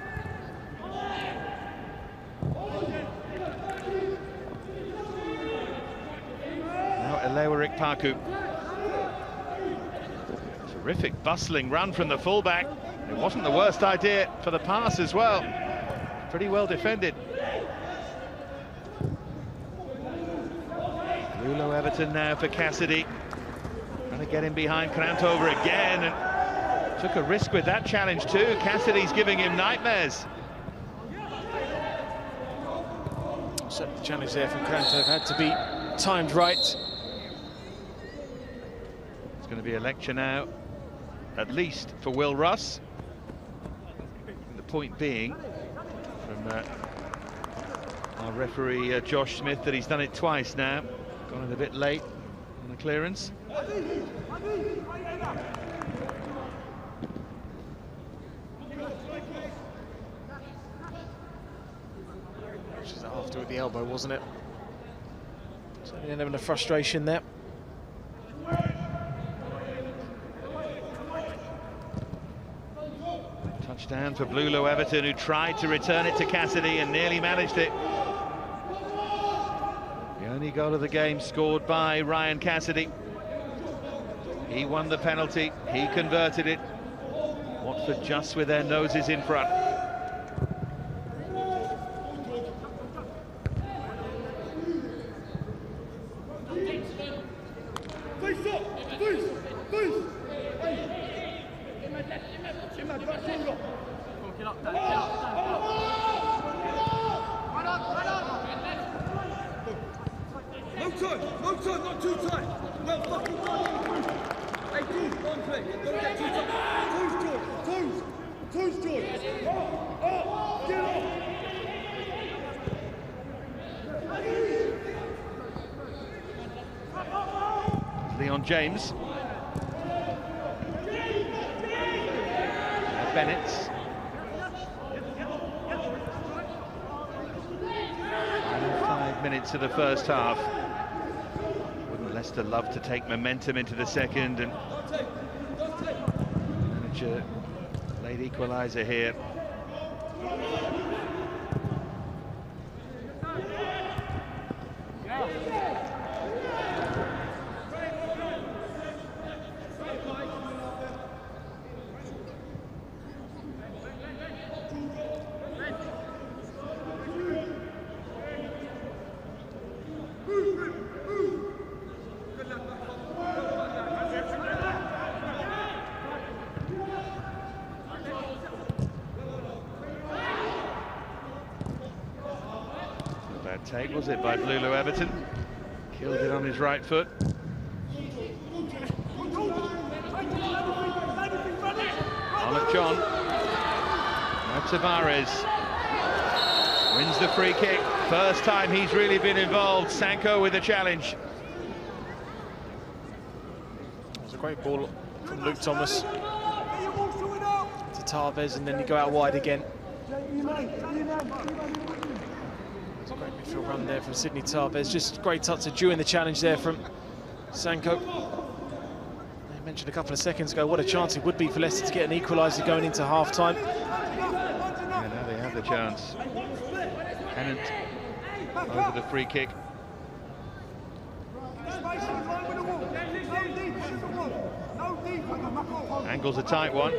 Now Leicester Parku. Terrific bustling run from the fullback. It wasn't the worst idea for the pass as well. Pretty well defended. Lulo Everton now for Cassidy. Trying to get him behind Krantover again, and took a risk with that challenge too. Cassidy's giving him nightmares. So the challenge there from Krantover had to be timed right. It's going to be a lecture now, at least for Will Russ. The point being, from our referee Josh Smith, that he's done it twice now. Gone in a bit late on the clearance. Which is after with the elbow, wasn't it? So the element of frustration there. Touchdown for Lulo Everton, who tried to return it to Cassidy and nearly managed it. The only goal of the game scored by Ryan Cassidy. He won the penalty, he converted it. Watford just with their noses in front. No time, not too tight. Well fucking done. Hey, George, one play. Don't get too tight. Toes, George. Get off. Leon James. Bennett. 5 minutes of the first half. Wouldn't Leicester love to take momentum into the second and manage a late equaliser here. Take, was it, by Lulo Everton? Killed it on his right foot. On at John. Now Tavares wins the free kick. First time he's really been involved. Sanko with the challenge. It was a great ball from Luke Thomas to Tavares, and then you go out wide again. Great midfield run there from Sidney Tavares. Just great touch of during the challenge there from Sanko. I mentioned a couple of seconds ago what a chance it would be for Leicester to get an equaliser going into half-time. Yeah, now they have the chance. Pennant over the free kick. Angle's a tight one.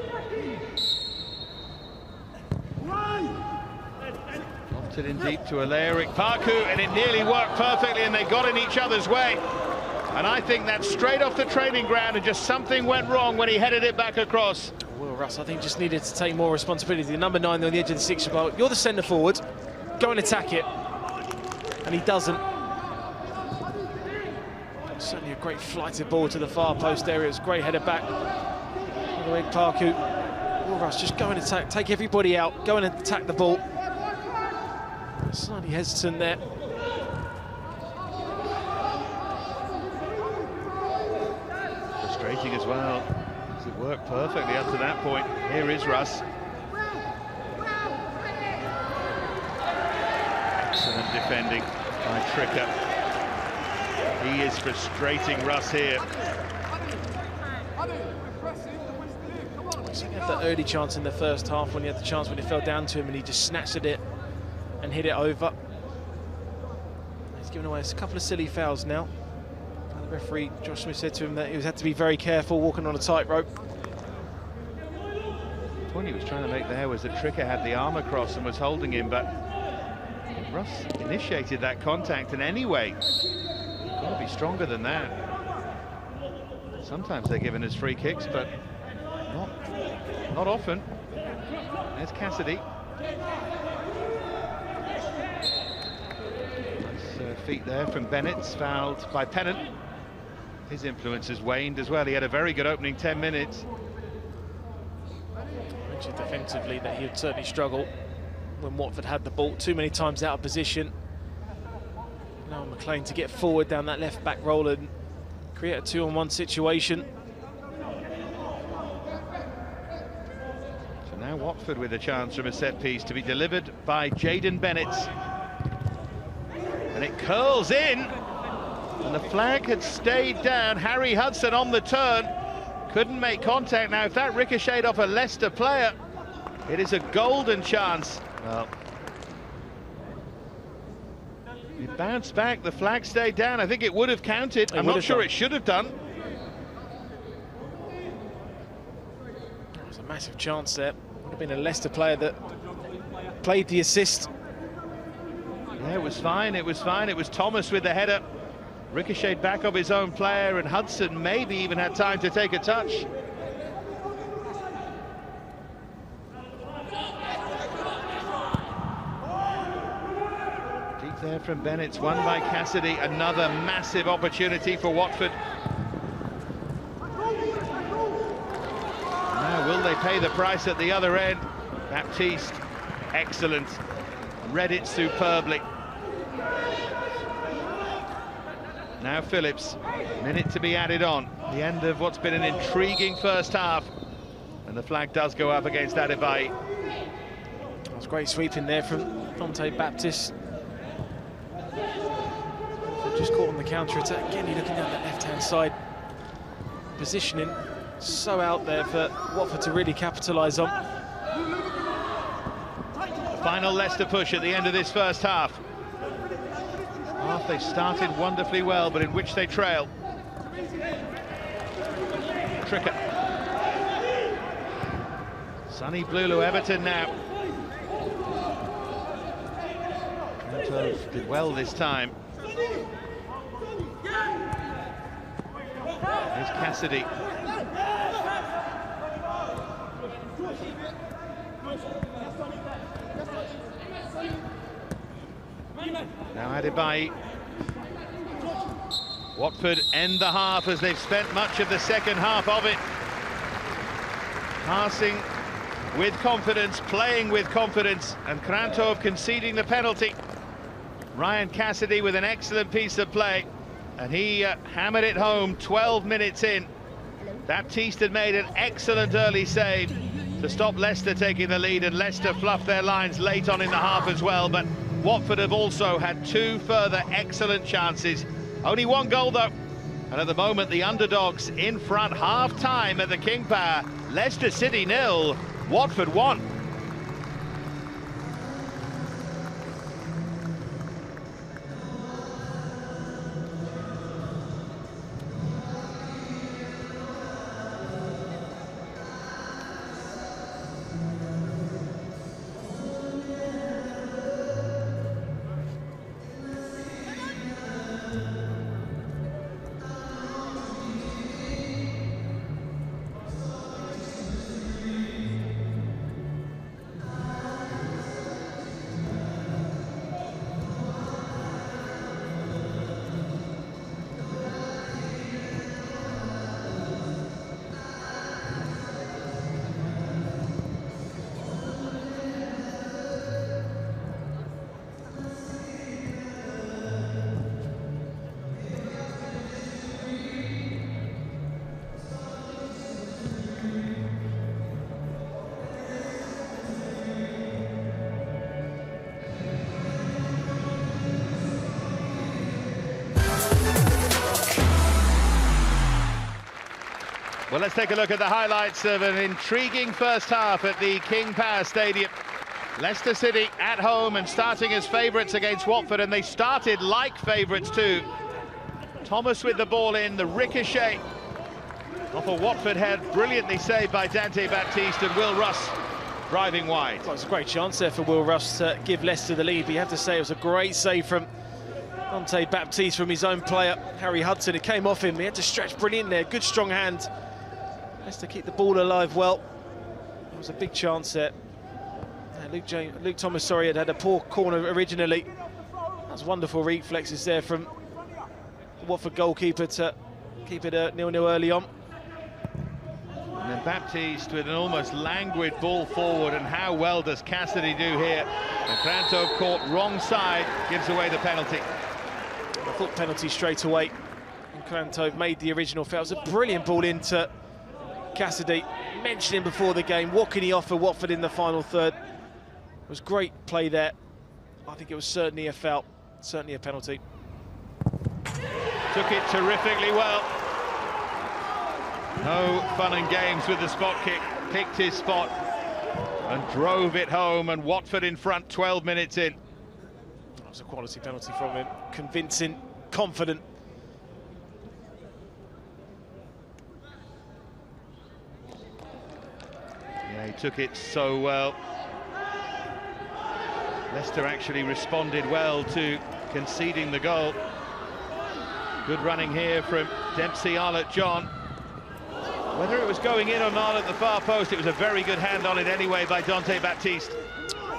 Lofted in deep to Leicester Parku, and it nearly worked perfectly, and they got in each other's way. And I think that's straight off the training ground, and just something went wrong when he headed it back across. Will Russ, I think, just needed to take more responsibility. The number 9 on the edge of the 6-yard box. You're the centre forward. Go and attack it. And he doesn't. Certainly a great flighted ball to the far post area. It was great header back. All the way Parku. Will Russ, just go and attack. Take everybody out. Go and attack the ball. Slightly hesitant there. Frustrating as well. It worked perfectly up to that point. Here is Russ. Excellent defending by Tricker. He is frustrating Russ here. He had that early chance in the first half when he had the chance when it fell down to him and he just snatched at it and hit it over. He's given away a couple of silly fouls now. And the referee, Josh Smith, said to him that he had to be very careful walking on a tightrope. The point he was trying to make there was that Tricker had the arm across and was holding him, but Russ initiated that contact, and anyway, you've got to be stronger than that. Sometimes they're given us free kicks, but not often. There's Cassidy. Nice feet there from Bennett's, fouled by Pennant. His influence has waned as well. He had a very good opening 10 minutes. I mentioned defensively that he would certainly struggle when Watford had the ball too many times out of position. Now McLean to get forward down that left back roll and create a 2-on-1 situation. So now Watford with a chance from a set piece to be delivered by Jayden Bennett. And it curls in, and the flag had stayed down. Harry Hudson on the turn, couldn't make contact. Now if that ricocheted off a Leicester player, it is a golden chance. Well, it bounced back, the flag stayed down. I think it would have counted. I'm not sure it should have done. That was a massive chance there. Would have been a Leicester player that played the assist. Yeah, it was fine, it was fine. It was Thomas with the header. Ricocheted back of his own player, and Hudson maybe even had time to take a touch. Deep there from Bennett, won by Cassidy. Another massive opportunity for Watford. Now will they pay the price at the other end? Baptiste, excellent. Read it superbly. Now Phillips, minute to be added on. The end of what's been an intriguing first half. And the flag does go up against Adebayo. That was great sweeping there from Dante Baptiste. Just caught on the counter-attack. Again, you're looking down that left-hand side. Positioning so out there for Watford to really capitalise on. Final Leicester push at the end of this first half. They started wonderfully well, but in which they trail. Tricker. Sonny Blulu, Everton now. Canto did well this time. Here's Cassidy. Now Adebayo. Watford end the half as they've spent much of the second half of it. Passing with confidence, playing with confidence, and Krantov conceding the penalty. Ryan Cassidy with an excellent piece of play, and he hammered it home 12 minutes in. Baptiste had made an excellent early save to stop Leicester taking the lead, and Leicester fluffed their lines late on in the half as well, but Watford have also had two further excellent chances. Only one goal though, and at the moment the underdogs in front, half-time at the King Power. Leicester City 0, Watford 1. Well, let's take a look at the highlights of an intriguing first half at the King Power Stadium. Leicester City at home and starting as favourites against Watford, and they started like favourites too. Thomas with the ball in, the ricochet off a Watford head, brilliantly saved by Dante Baptiste, and Will Russ driving wide. Well, it was a great chance there for Will Russ to give Leicester the lead, but you have to say it was a great save from Dante Baptiste from his own player, Harry Hudson. It came off him, he had to stretch brilliant there, good strong hand. Leicester keep the ball alive well. It was a big chance there. Luke Thomas, sorry, had a poor corner originally. That's wonderful reflexes there from the Watford goalkeeper to keep it 0-0 early on. And then Baptiste with an almost languid ball forward, and how well does Cassidy do here? And Krantov caught wrong side, gives away the penalty. I thought penalty straight away, and Krantov made the original foul. It was a brilliant ball into Cassidy. Mentioned him before the game, what can he offer Watford in the final third? It was great play there. I think it was certainly a foul, certainly a penalty. Took it terrifically well. No fun and games with the spot kick. Picked his spot and drove it home, and Watford in front 12 minutes in. That was a quality penalty from him. Convincing, confident. Yeah, he took it so well. Leicester actually responded well to conceding the goal. Good running here from Dempsey Arlott-John. Whether it was going in or not at the far post, it was a very good hand on it anyway by Dante Baptiste.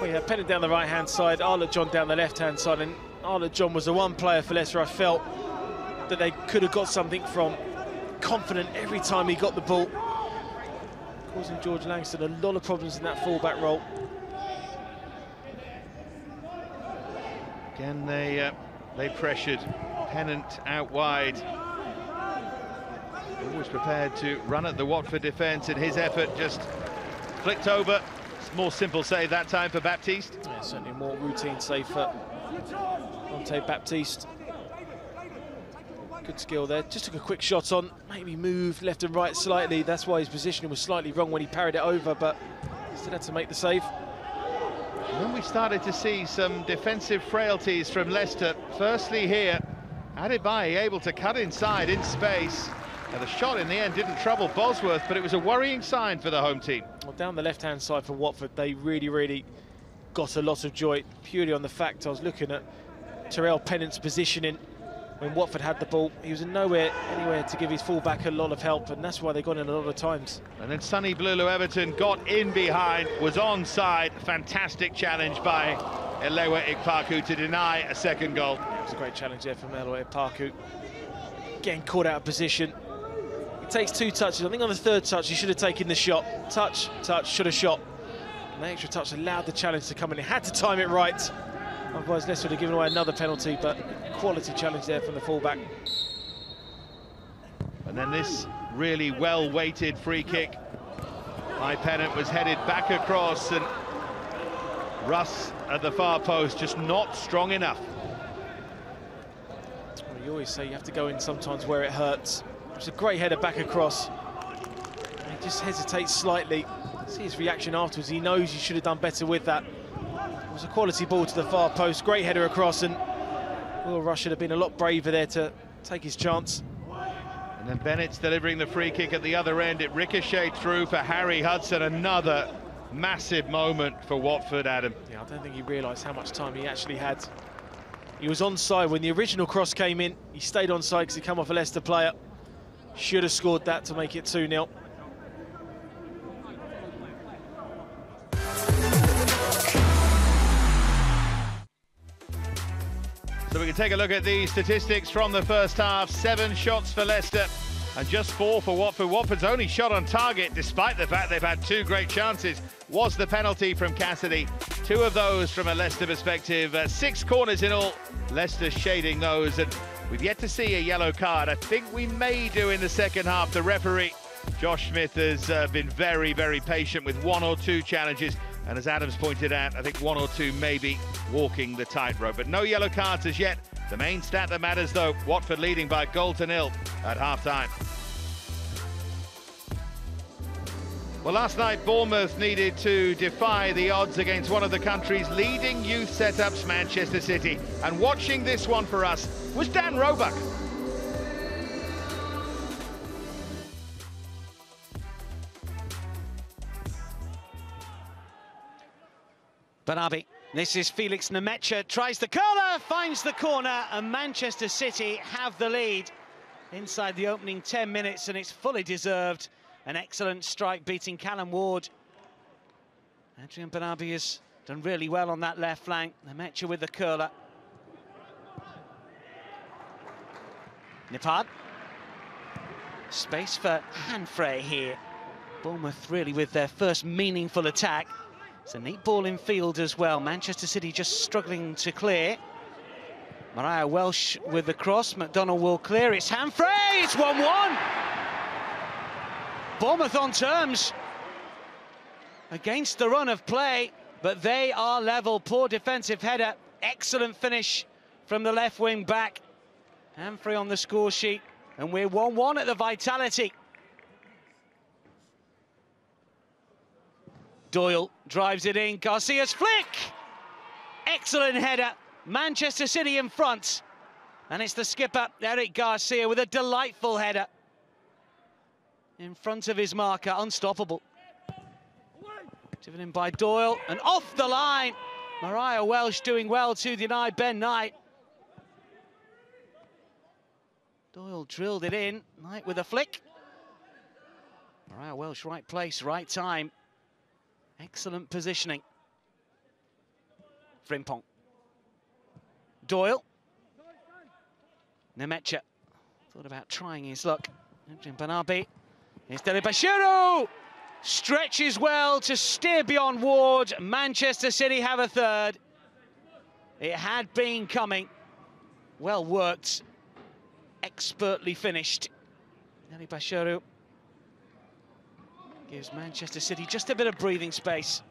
Well, yeah, Pennant down the right-hand side, Arlott-John down the left-hand side, and Arlott-John was the one player for Leicester I felt that they could have got something from. Confident every time he got the ball. Causing George Langston a lot of problems in that full-back role. Again, they pressured. Pennant out wide. Always prepared to run at the Watford defence, and his effort just flicked over. It's a more simple save that time for Baptiste. Yeah, certainly a more routine save for Dante Baptiste. Good skill there. Just took a quick shot on, maybe moved left and right slightly. That's why his positioning was slightly wrong when he parried it over, but still had to make the save. And then we started to see some defensive frailties from Leicester. Firstly here, Adebayo able to cut inside in space. Now the shot in the end didn't trouble Bosworth, but it was a worrying sign for the home team. Well, down the left-hand side for Watford, they really got a lot of joy, purely on the fact I was looking at Terrell Pennant's positioning when Watford had the ball. He was anywhere to give his full-back a lot of help, and that's why they got in a lot of times. And then Sonny Blulu Everton got in behind, was onside. Fantastic challenge by Elewa Ikpaku to deny a second goal. It was a great challenge there from Elewa Ikpaku. Getting caught out of position. It takes two touches. I think on the third touch he should have taken the shot. Touch, should have shot. And the extra touch allowed the challenge to come in. He had to time it right. Otherwise Leicester would have given away another penalty, but quality challenge there from the fullback. And then this really well-weighted free kick by Pennant was headed back across, and Russ at the far post just not strong enough. Well, you always say you have to go in sometimes where it hurts. It's a great header back across. He just hesitates slightly. See his reaction afterwards. He knows he should have done better with that. It was a quality ball to the far post. Great header across, and Will Rush should have been a lot braver there to take his chance. And then Bennett's delivering the free kick at the other end. It ricocheted through for Harry Hudson. Another massive moment for Watford, Adam. Yeah, I don't think he realised how much time he actually had. He was onside when the original cross came in. He stayed onside because he came off a Leicester player. Should have scored that to make it 2-0. So we can take a look at the statistics from the first half. 7 shots for Leicester and just 4 for Watford. Watford's only shot on target, despite the fact they've had 2 great chances, was the penalty from Cassidy. 2 of those from a Leicester perspective. 6 corners in all. Leicester shading those, and we've yet to see a yellow card. I think we may do in the second half. The referee, Josh Smith, has been very patient with 1 or 2 challenges. And as Adams pointed out, I think 1 or 2 maybe walking the tightrope. But no yellow cards as yet. The main stat that matters, though, Watford leading by 1-0 at half-time. Well, last night Bournemouth needed to defy the odds against one of the country's leading youth setups, Manchester City. And watching this one for us was Dan Roebuck. Banabi, this is Felix Nemecha, tries the curler, finds the corner, and Manchester City have the lead inside the opening 10 minutes, and it's fully deserved. An excellent strike beating Callum Ward. Adrian Banabi has done really well on that left flank. Nemecha with the curler. Nipard. Space for Hanfrey here. Bournemouth really with their first meaningful attack. It's a neat ball in field as well. Manchester City just struggling to clear. Mariah Welsh with the cross. McDonald will clear. It's Hanfrey. It's 1-1. Bournemouth on terms against the run of play, but they are level. Poor defensive header. Excellent finish from the left wing back. Hanfrey on the score sheet, and we're 1-1 at the Vitality. Doyle drives it in. Garcia's flick. Excellent header. Manchester City in front. And it's the skipper, Eric Garcia, with a delightful header. In front of his marker, unstoppable. Driven in by Doyle, and off the line. Mariah Welsh doing well to deny Ben Knight. Doyle drilled it in, Knight with a flick. Mariah Welsh, right place, right time. Excellent positioning. Frimpong. Doyle. Nemecha. Thought about trying his luck. Banabi. Instead of Bashiru. Stretches well to steer beyond Ward. Manchester City have a third. It had been coming. Well worked. Expertly finished. Nelly Bashiru gives Manchester City just a bit of breathing space.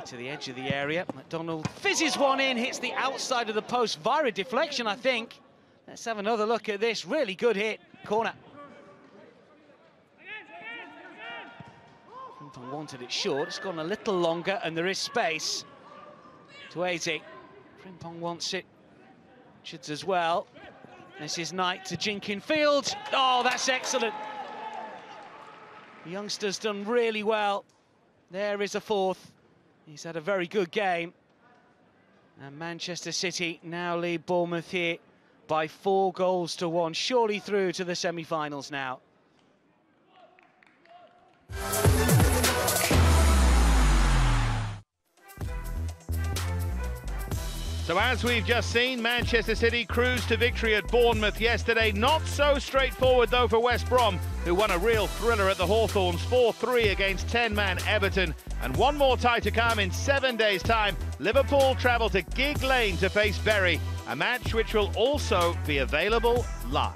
To the edge of the area. McDonald fizzes one in, hits the outside of the post via a deflection, I think. Let's have another look at this. Really good hit. Corner. Frimpong wanted it short. It's gone a little longer, and there is space to 80. Frimpong wants it. Richards as well. This is Knight to Jenkinfield. Oh, that's excellent. The youngster's done really well. There is a fourth. He's had a very good game. And Manchester City now lead Bournemouth here by 4-1, surely through to the semi-finals now. So as we've just seen, Manchester City cruised to victory at Bournemouth yesterday. Not so straightforward, though, for West Brom, who won a real thriller at the Hawthorns, 4-3 against 10-man Everton. And one more tie to come in 7 days' time. Liverpool travel to Gig Lane to face Bury, a match which will also be available live.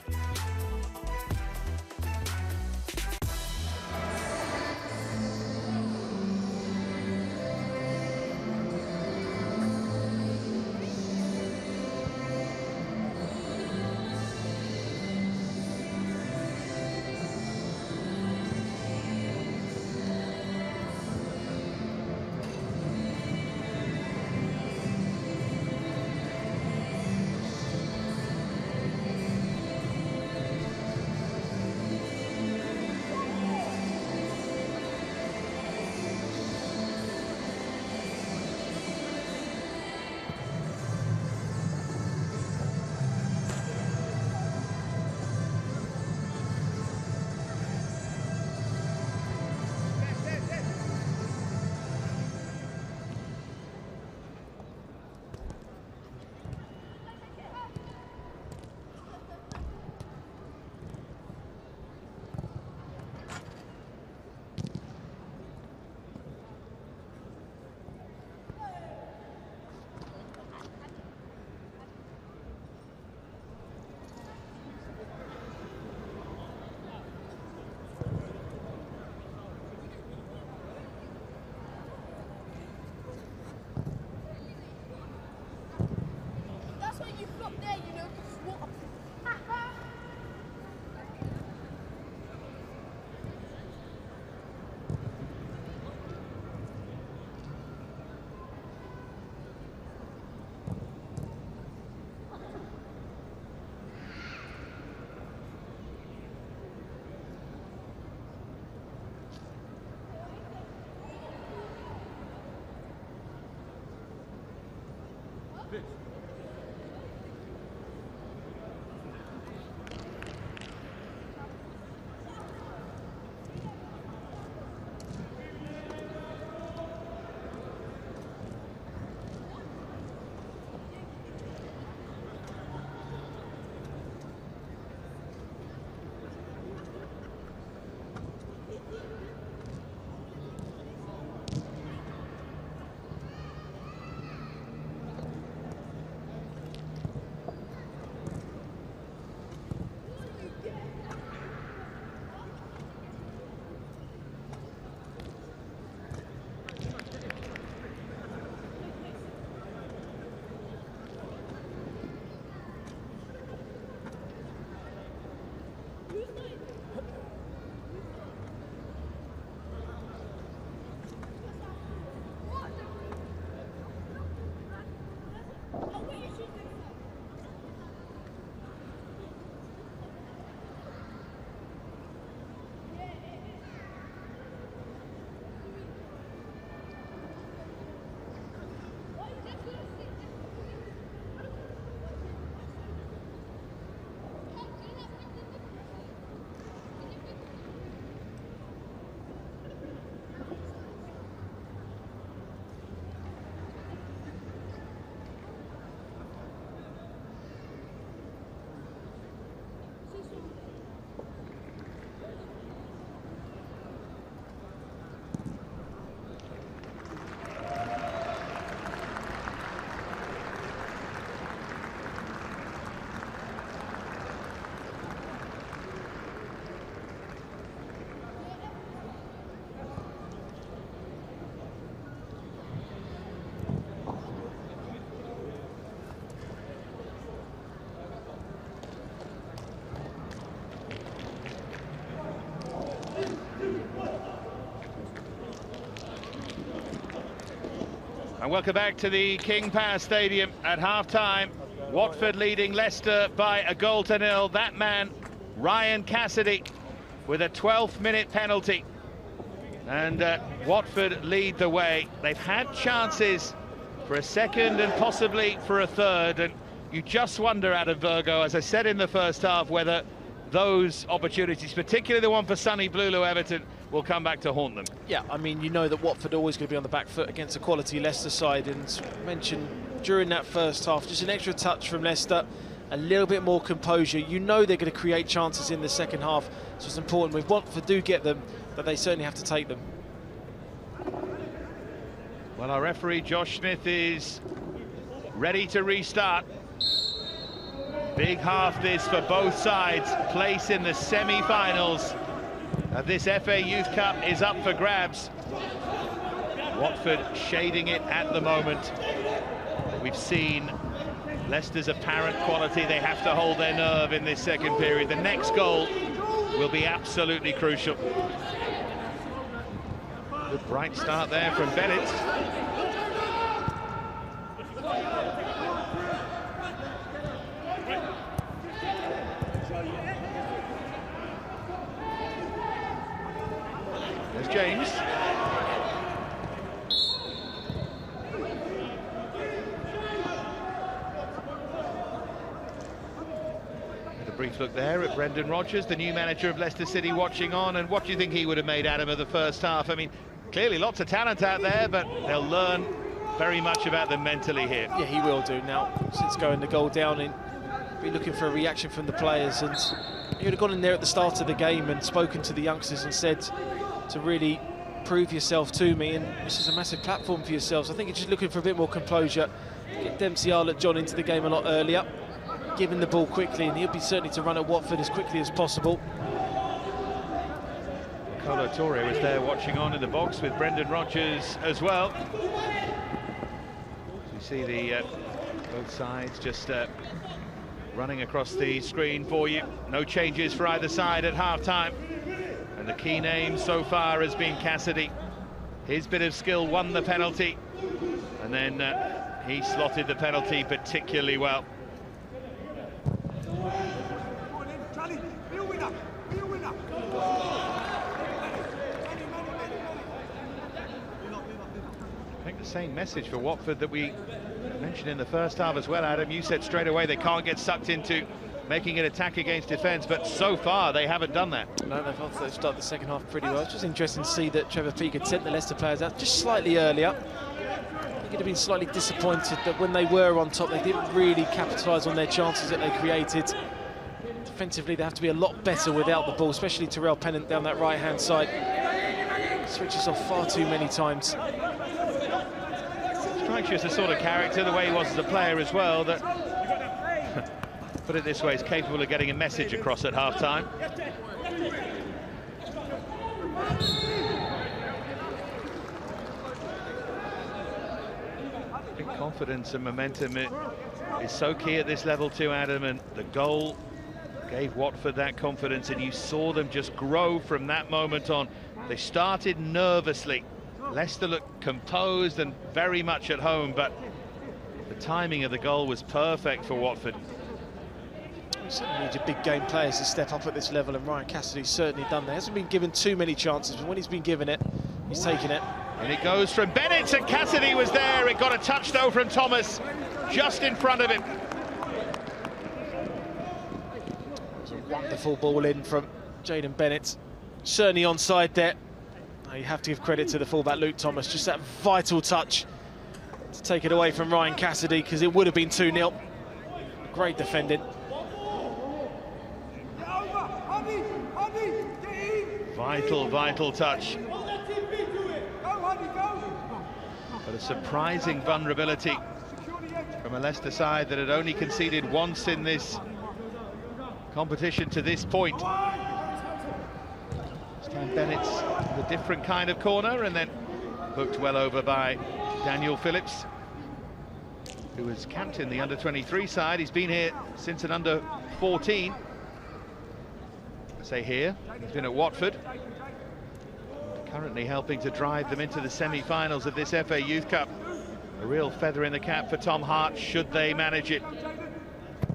And welcome back to the King Power Stadium at half-time. Watford leading Leicester by a goal to nil. That man, Ryan Cassidy, with a 12th minute penalty. And Watford lead the way. They've had chances for a second and possibly for a third. And you just wonder, Adam Virgo, as I said in the first half, whether those opportunities, particularly the one for Sonny Blulu Everton, will come back to haunt them. Yeah, I mean, you know that Watford are always going to be on the back foot against a quality Leicester side, and mentioned during that first half, just an extra touch from Leicester, a little bit more composure. You know they're going to create chances in the second half, so it's important if Watford do get them, that they certainly have to take them. Well, our referee Josh Smith is ready to restart. Big half this for both sides. Place in the semi-finals of this FA Youth Cup is up for grabs. Watford shading it at the moment. We've seen Leicester's apparent quality. They have to hold their nerve in this second period. The next goal will be absolutely crucial. Good bright start there from Bennett. There's James. A brief look there at Brendan Rodgers, the new manager of Leicester City, watching on. And what do you think he would have made, Adam, of the first half? I mean, clearly lots of talent out there, but they'll learn very much about them mentally here. Yeah, he will do. Now, since going the goal down, and be looking for a reaction from the players, and he would have gone in there at the start of the game and spoken to the youngsters and said to really prove yourself to me, and this is a massive platform for yourselves. I think you're just looking for a bit more composure, get Dempsey, Arlott, John into the game a lot earlier, give him the ball quickly, and he'll be certainly to run at Watford as quickly as possible. Colo Torre was there watching on in the box with Brendan Rodgers as well. You see the both sides just running across the screen for you. No changes for either side at half-time. And the key name so far has been Cassidy. His bit of skill won the penalty. And then he slotted the penalty particularly well. I think the same message for Watford that we mentioned in the first half as well, Adam, you said straight away they can't get sucked into making an attack against defence, but so far they haven't done that. No, they've started the second half pretty well. It's just interesting to see that Trevor Peake had sent the Leicester players out just slightly earlier. I think he'd have been slightly disappointed that when they were on top, they didn't really capitalise on their chances that they created. Defensively, they have to be a lot better without the ball, especially Terrell Pennant down that right-hand side. Switches off far too many times. Strikes you as the sort of character, the way he was as a player as well, that, put it this way, is capable of getting a message across at half-time. I think confidence and momentum is so key at this level too, Adam, and the goal gave Watford that confidence, and you saw them just grow from that moment on. They started nervously. Leicester looked composed and very much at home, but the timing of the goal was perfect for Watford. You certainly need your big game players to step up at this level, and Ryan Cassidy's certainly done that. He hasn't been given too many chances, but when he's been given it, he's taken it. And it goes from Bennett, and Cassidy was there. It got a touch though from Thomas, just in front of him. Wonderful ball in from Jaden Bennett. Certainly onside there. You have to give credit to the fullback Luke Thomas. Just that vital touch to take it away from Ryan Cassidy, because it would have been 2-0. Great defending. Vital touch. But a surprising vulnerability from a Leicester side that had only conceded once in this competition to this point. This time Bennett's a different kind of corner, and then hooked well over by Daniel Phillips, who was captain the under-23 side. He's been here since an under-14. I say here, he's been at Watford, currently helping to drive them into the semi-finals of this FA Youth Cup. A real feather in the cap for Tom Hart, should they manage it.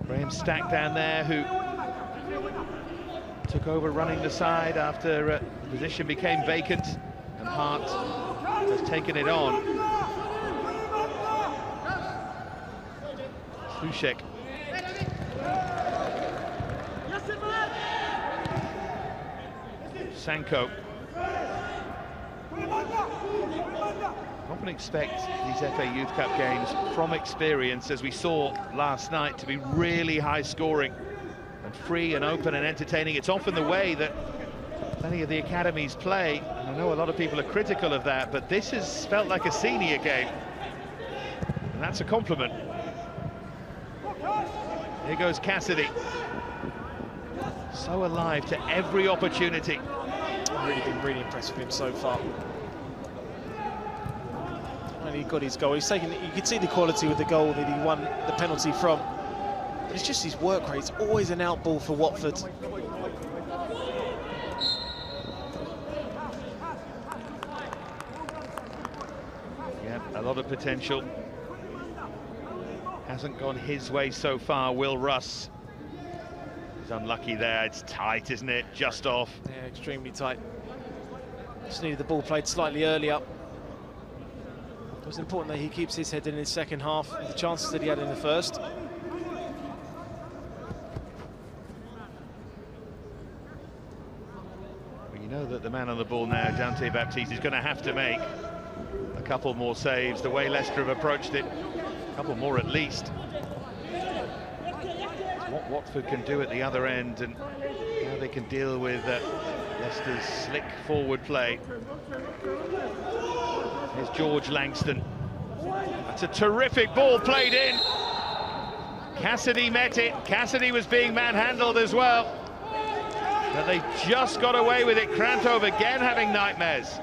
Graham Stack down there, who took over running the side after the position became vacant, and Hart has taken it on. Sushek. Sanko. Often expect these FA Youth Cup games from experience, as we saw last night, to be really high scoring and free and open and entertaining. It's often the way that many of the academies play, and I know a lot of people are critical of that, but this has felt like a senior game, and that's a compliment. Here goes Cassidy, so alive to every opportunity. I've really been really impressed with him so far. When he got his goal, he's taken, you could see the quality with the goal that he won the penalty from. But it's just his work rate. It's always an out ball for Watford. Yeah, a lot of potential. Hasn't gone his way so far. Will Russ is unlucky there. It's tight, isn't it? Just off. Yeah, extremely tight. Just needed the ball played slightly earlier. It was important that he keeps his head in his second half, with the chances that he had in the first. Well, you know that the man on the ball now, Dante Baptiste, is going to have to make a couple more saves. The way Leicester have approached it, a couple more at least. It's what Watford can do at the other end, and how they can deal with Leicester's slick forward play. Here's George Langston. That's a terrific ball played in. Cassidy met it. Cassidy was being manhandled as well, but they just got away with it. Krantov again having nightmares.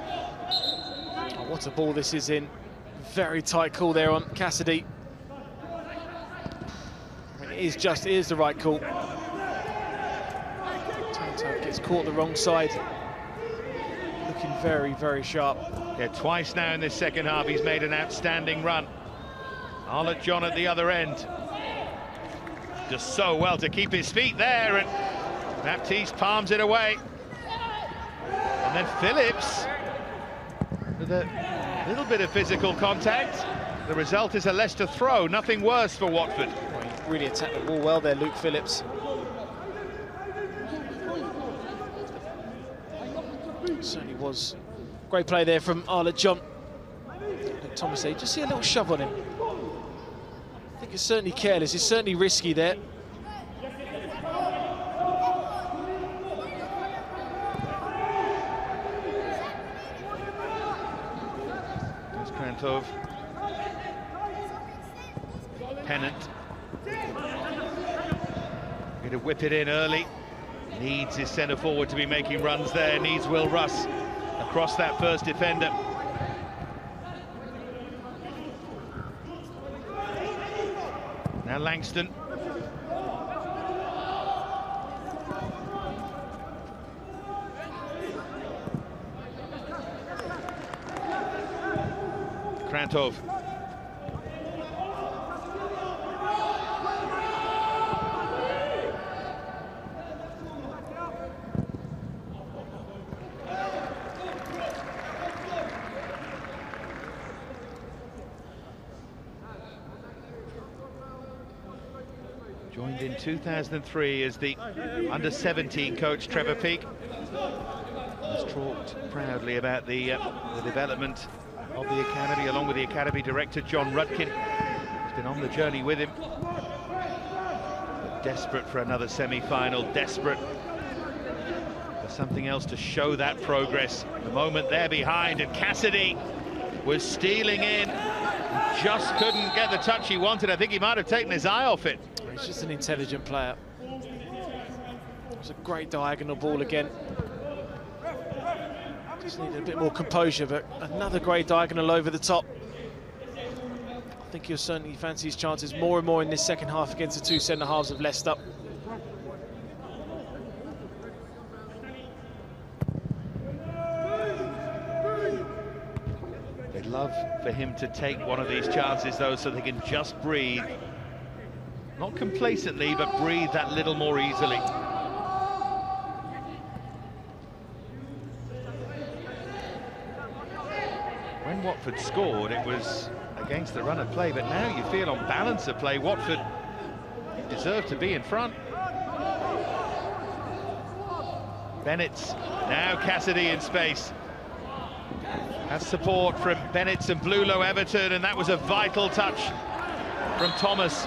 Oh, what a ball this is in. Very tight call there on Cassidy. It is the right call. Toto gets caught the wrong side. Looking very, very sharp. Yeah, twice now in this second half he's made an outstanding run. Arlott John at the other end. Just so well to keep his feet there, and Baptiste palms it away. And then Phillips with a little bit of physical contact. The result is a Leicester throw, nothing worse for Watford. Well, he really attacked the ball well there, Luke Phillips. Certainly was great play there from Arlott John. Luke Thomas there, just see a little shove on him. I think it's certainly careless, it's certainly risky there. There's Krantov. Pennant. Going to whip it in early. Needs his centre forward to be making runs there. Needs Will Russ across that first defender. Now Langston. Krantov. Joined in 2003 as the under-17 coach, Trevor Peake. Has talked proudly about the development of the academy, along with the academy director, John Rudkin. He's been on the journey with him. Desperate for another semi-final, desperate for something else to show that progress. The moment they're behind, and Cassidy was stealing in. Just couldn't get the touch he wanted. I think he might have taken his eye off it. He's just an intelligent player. It was a great diagonal ball again. Just needed a bit more composure, but another great diagonal over the top. I think he'll certainly fancy his chances more and more in this second half against the two centre-halves of Leicester. They'd love for him to take one of these chances, though, so they can just breathe. Not complacently, but breathe that little more easily. When Watford scored, it was against the run of play, but now you feel on balance of play, Watford deserve to be in front. Bennett's, now Cassidy in space. Has support from Bennett's and Blulow Everton, and that was a vital touch from Thomas.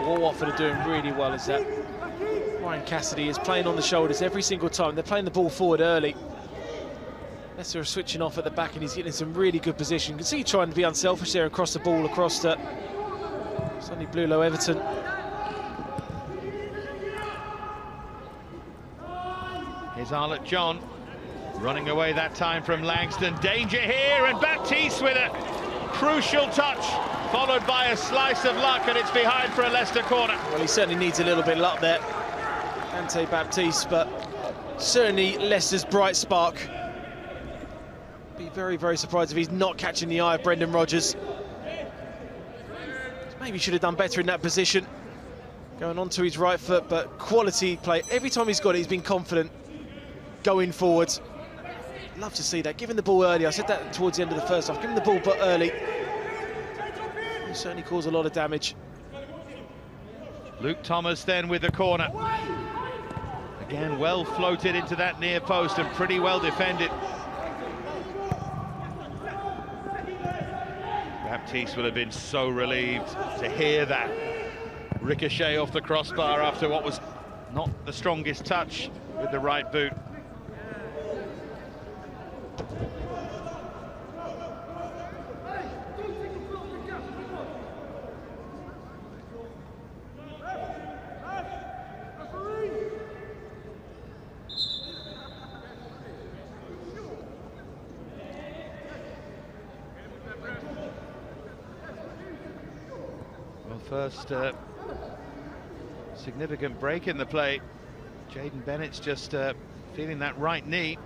What Watford are doing really well is that Ryan Cassidy is playing on the shoulders every single time. They're playing the ball forward early. Leicester are switching off at the back, and he's getting some really good position. You can see trying to be unselfish there and cross the ball across to Sonny Blulow Everton. Here's Arlott John running away that time from Langston. Danger here, and Baptiste with a crucial touch, followed by a slice of luck, and it's behind for a Leicester corner. Well, he certainly needs a little bit of luck there, Ante Baptiste, but certainly Leicester's bright spark. Be very, very surprised if he's not catching the eye of Brendan Rodgers. Maybe should have done better in that position, going onto his right foot, but quality play. Every time he's got it, he's been confident going forwards. Love to see that. Giving the ball early, I said that towards the end of the first half, giving the ball but early. He certainly caused a lot of damage. Luke Thomas then with the corner. Again, well floated into that near post and pretty well defended. Baptiste will have been so relieved to hear that ricochet off the crossbar after what was not the strongest touch with the right boot. First significant break in the play. Jaden Bennett's just feeling that right knee.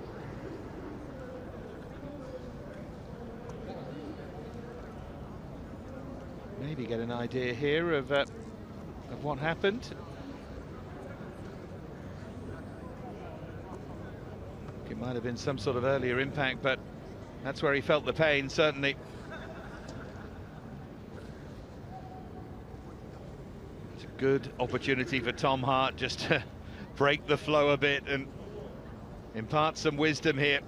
Maybe get an idea here of what happened. It might have been some sort of earlier impact, but That's where he felt the pain, certainly. It's a good opportunity for Tom Hart just to break the flow a bit and impart some wisdom here.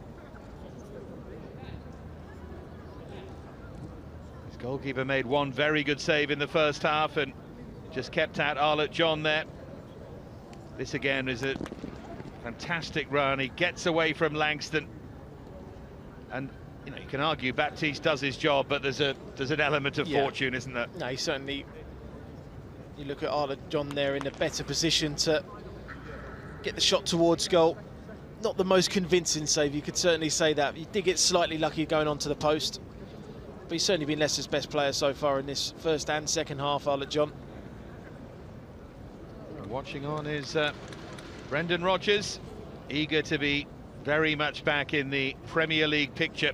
His goalkeeper made one very good save in the first half and just kept out Arlott John there. This again is a fantastic run. He gets away from Langston, and you know, you can argue Baptiste does his job, but there's an element of fortune, isn't there? No, he certainly. You look at Arlott John there in a better position to get the shot towards goal. Not the most convincing save, you could certainly say that. You did get slightly lucky going onto the post, but he's certainly been Leicester's best player so far in this first and second half, Arlott John. Watching on is Brendan Rodgers, eager to be very much back in the Premier League picture.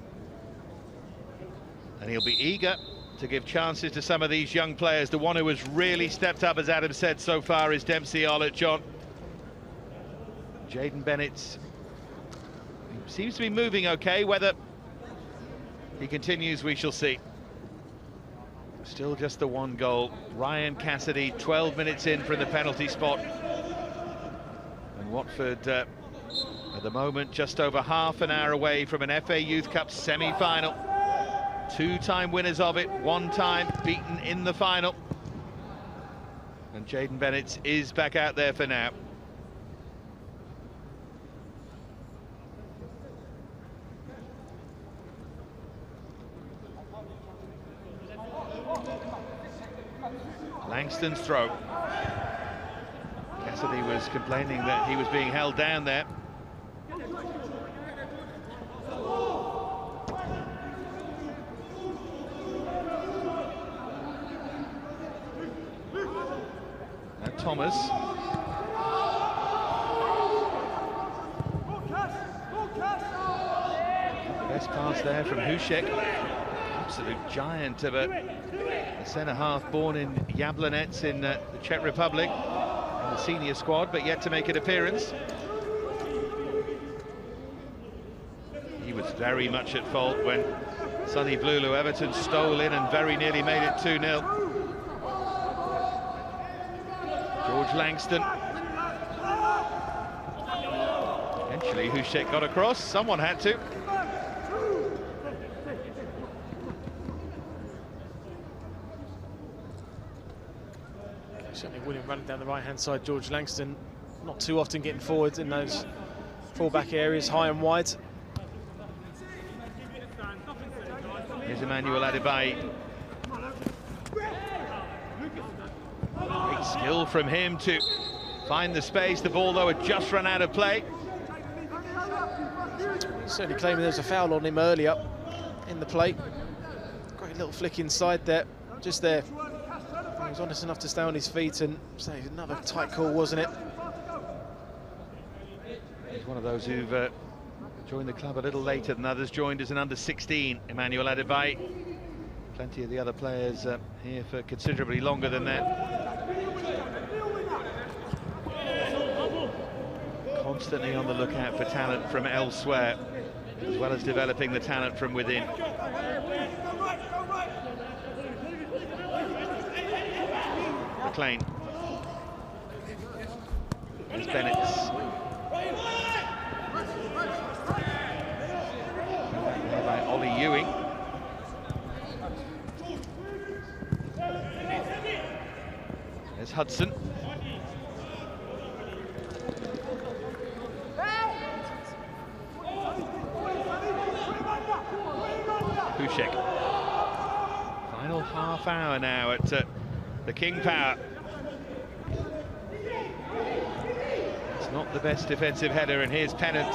And he'll be eager to give chances to some of these young players. The one who has really stepped up, as Adam said, so far is Dempsey Arlott John. Jayden Bennett seems to be moving okay. Whether he continues, we shall see. Still just the one goal. Ryan Cassidy, 12 minutes in from the penalty spot. And Watford, at the moment, just over half an hour away from an FA Youth Cup semi-final. Two-time winners of it, one time beaten in the final. And Jayden Bennett is back out there for now. Langston's throw. Cassidy was complaining that he was being held down there. Now Thomas. Best pass there from Hušek. Absolute giant of a centre-half born in Jablonec in the Czech Republic, in the senior squad, but yet to make an appearance. He was very much at fault when Sonny Blulu Everton stole in and very nearly made it 2-0. George Langston. Eventually Hušek got across, someone had to. Certainly winning running down the right-hand side, George Langston. Not too often getting forward in those full-back areas, high and wide. Here's Emmanuel Adebayo. Great skill from him to find the space. The ball, though, had just run out of play. Certainly claiming there was a foul on him earlier in the play. Great little flick inside there, just there. He was honest enough to stay on his feet, and say another tight call, wasn't it? He's one of those who've joined the club a little later than others. Joined as an under-16, Emmanuel Adebayo. Plenty of the other players here for considerably longer than that. Constantly on the lookout for talent from elsewhere, as well as developing the talent from within. McLean. There's Bennett's. There by Ollie Ewing. There's Hudson. Hušek. Final half hour now at the King Power. It's not the best defensive header, and here's Pennant.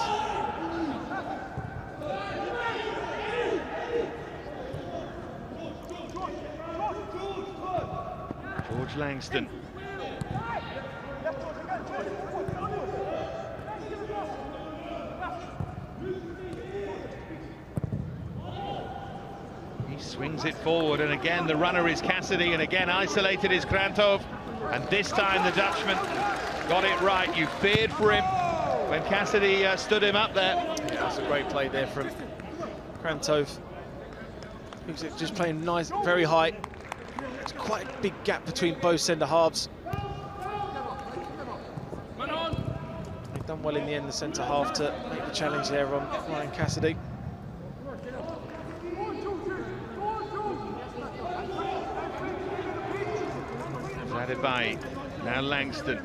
George Langston. He swings it forward, and again the runner is Cassidy, and again isolated is Krantov, and this time the Dutchman got it right. You feared for him when Cassidy stood him up there. Yeah, that's a great play there from Krantov, who's just playing nice, very high. There's quite a big gap between both centre halves. They've done well in the end, the centre half, to make the challenge there on Ryan Cassidy. Added by now Langston.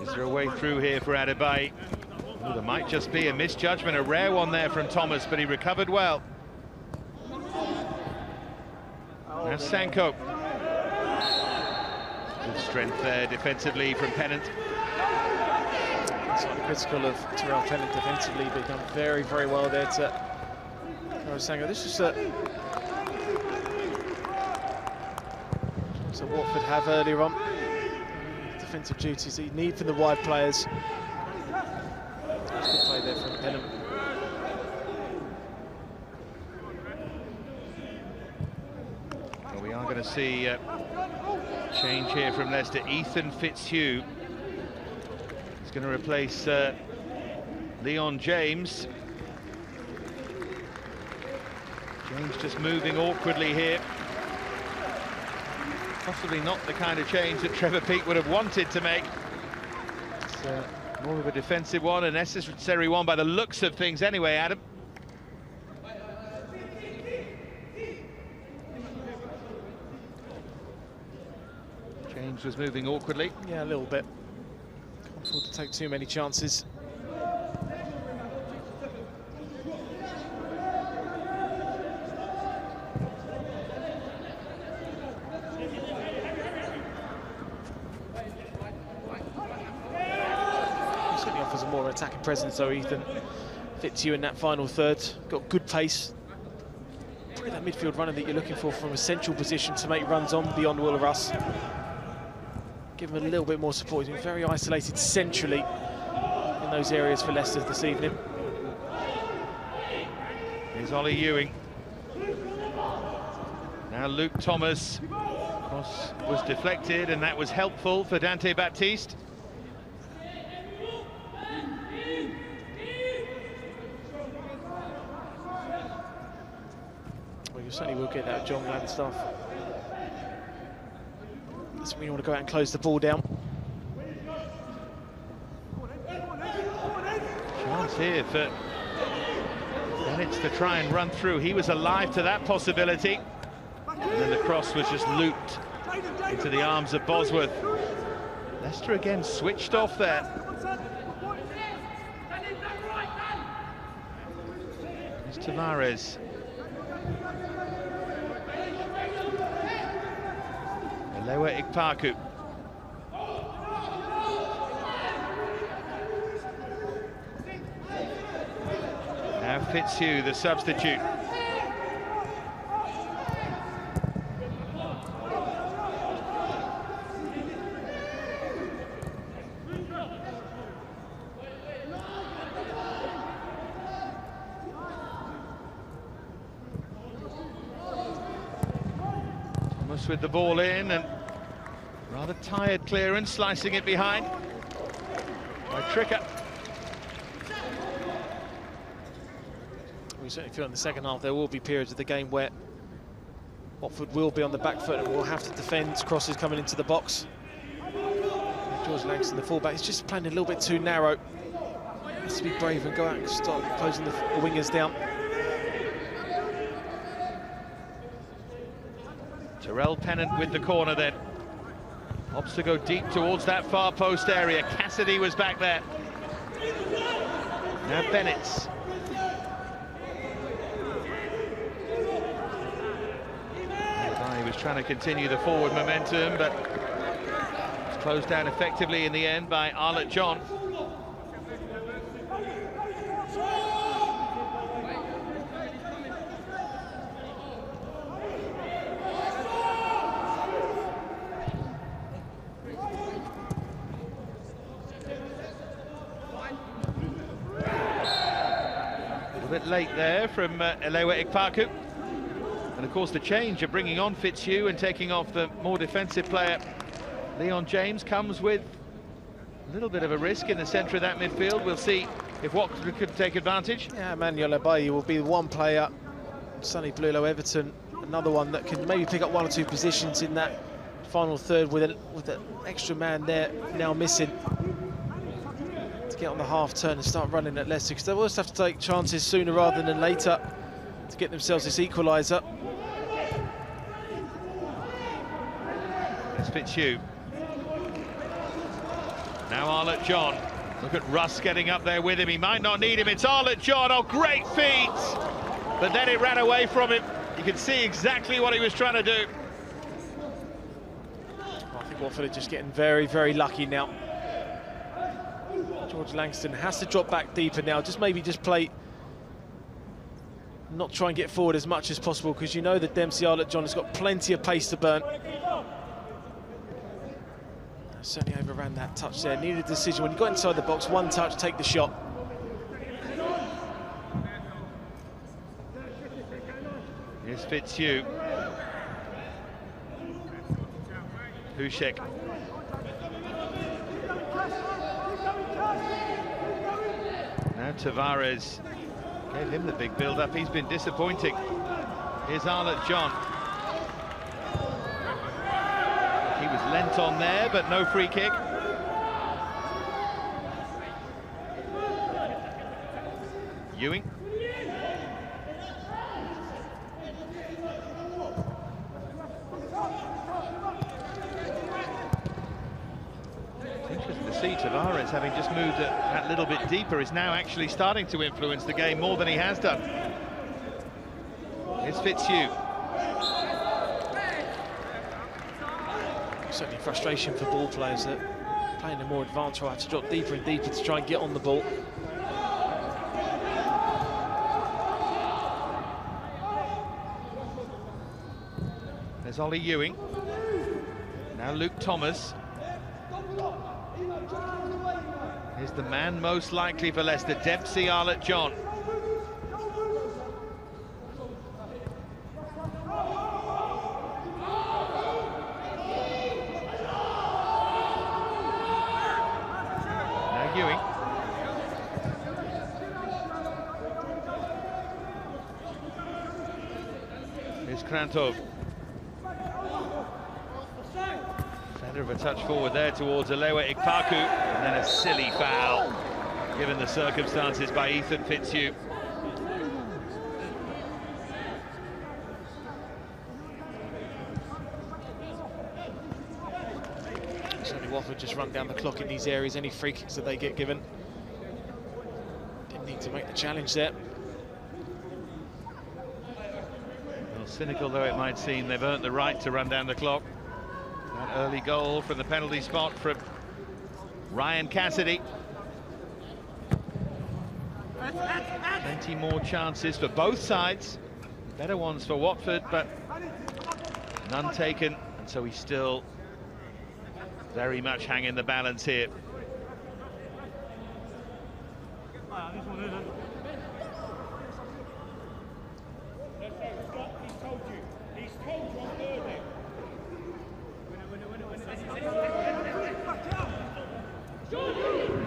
Is there a way through here for Adebayo? Oh, there might just be a misjudgment, a rare one there from Thomas, but he recovered well. Now Sanko. Good strength there defensively from Pennant. Slightly critical of Terrell Pennant defensively, but done very, very well there to Sanko. This is so Watford have earlier on. Defensive duties that you need from the wide players. Good play there from Pennant. Well, we are going to see change here from Leicester. Ethan Fitzhugh is going to replace Leon James. James just moving awkwardly here. Possibly not the kind of change that Trevor Peake would have wanted to make. It's more of a defensive one, a necessary one by the looks of things anyway, Adam. James was moving awkwardly. Yeah, a little bit. Can't afford to take too many chances. More attacking presence though, Ethan Fitzhugh in that final third. Got good pace. Probably that midfield runner that you're looking for from a central position to make runs on beyond Will Russ. Give him a little bit more support. He's been very isolated centrally in those areas for Leicester this evening. Here's Ollie Ewing. Now Luke Thomas. Cross was deflected and that was helpful for Dante Baptiste. Certainly will get that John Landstaff. That's when you want to go out and close the ball down. Chance here for Bennett to try and run through. He was alive to that possibility. And then the cross was just looped into the arms of Bosworth. Leicester again switched off there. There's Tavares. Lewa Ikpaku. Now Fitzhugh, the substitute. Thomas with the ball in and rather tired clearance, slicing it behind by Tricker. We certainly feel in the second half there will be periods of the game where Watford will be on the back foot and will have to defend crosses coming into the box. George Langston, the fullback, he's just playing a little bit too narrow. He has to be brave and go out and start closing the wingers down. Terrell Pennant with the corner then. Opts to go deep towards that far post area. Cassidy was back there. Now Bennett. He was trying to continue the forward momentum, but it's closed down effectively in the end by Arlott John. Bit late there from Lewa Ikpaku. And of course the change of bringing on Fitzhugh and taking off the more defensive player Leon James comes with a little bit of a risk in the centre of that midfield. We'll see if Watford could take advantage. Yeah, Emmanuel Abayi will be the one player, Sonny Blulow Everton, another one that can maybe pick up 1 or 2 positions in that final third with an extra man there now missing to get on the half turn and start running at Leicester, because they'll always have to take chances sooner rather than later to get themselves this equaliser. There's Fitzhugh. Now Arlott John. Look at Russ getting up there with him. He might not need him. It's Arlott John. Oh, great feet! But then it ran away from him. You can see exactly what he was trying to do. I think Watford are just getting very, very lucky now. George Langston has to drop back deeper now. Maybe play, not try and get forward as much as possible, because you know that Dempsey Arlott John has got plenty of pace to burn. Certainly overran that touch there. Needed a decision when you got inside the box. 1 touch, take the shot. Here's Fitzhugh. Hušek. Now Tavares gave him the big build-up. He's been disappointing. Here's Arlott John. He was lent on there, but no free kick. Ewing. It's interesting to see Tavares, having just moved that little bit deeper, is now actually starting to influence the game more than he has done. Here's Fitzhugh. Certainly frustration for ball players that playing a more advanced role have to drop deeper and deeper to try and get on the ball. There's Ollie Ewing. Now Luke Thomas. Here's the man most likely for Leicester, Dempsey Arlott John. Ewing. Here's Krantov. Feather of a touch forward there towards Alewa Ikpaku, and then a silly foul, given the circumstances, by Ethan Fitzhugh. Watford just run down the clock in these areas. Any free kicks that they get given, didn't need to make the challenge there. Well, cynical though it might seem, they've earned the right to run down the clock. That early goal from the penalty spot from Ryan Cassidy. Plenty more chances for both sides. Better ones for Watford, but none taken, and so he's still very much hanging the balance here.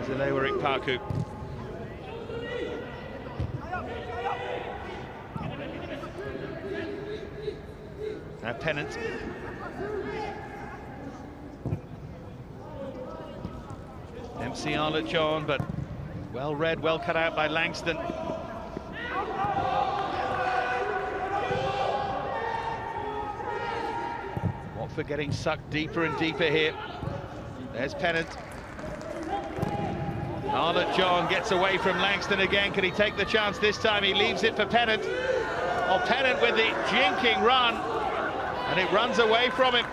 Alewa Ikpaku. Now Pennant. Dempsey Arlott John, but well read, well cut out by Langston. Watford getting sucked deeper and deeper here. There's Pennant. Arlott John gets away from Langston again. Can he take the chance this time? He leaves it for Pennant. Oh, Pennant with the jinking run, and it runs away from him.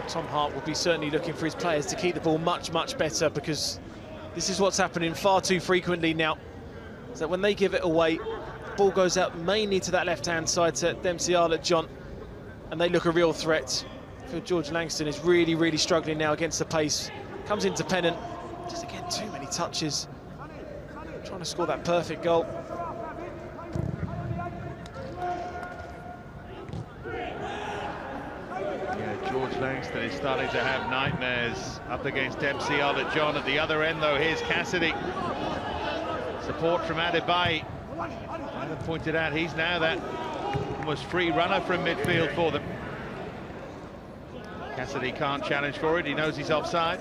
Tom Hart will be certainly looking for his players to keep the ball much, much better, because this is what's happening far too frequently now. Is that when they give it away, the ball goes out mainly to that left-hand side to Dempsey Arlott John, and they look a real threat. I feel George Langston is really, really struggling now against the pace. Comes into Pennant, just again too many touches. trying to score that perfect goal. Yeah, George Langston is starting to have nightmares up against MC John. At the other end, though, here's Cassidy. Support from Adebayi. Adam pointed out he's now that almost free runner from midfield for them. Cassidy can't challenge for it. He knows he's offside.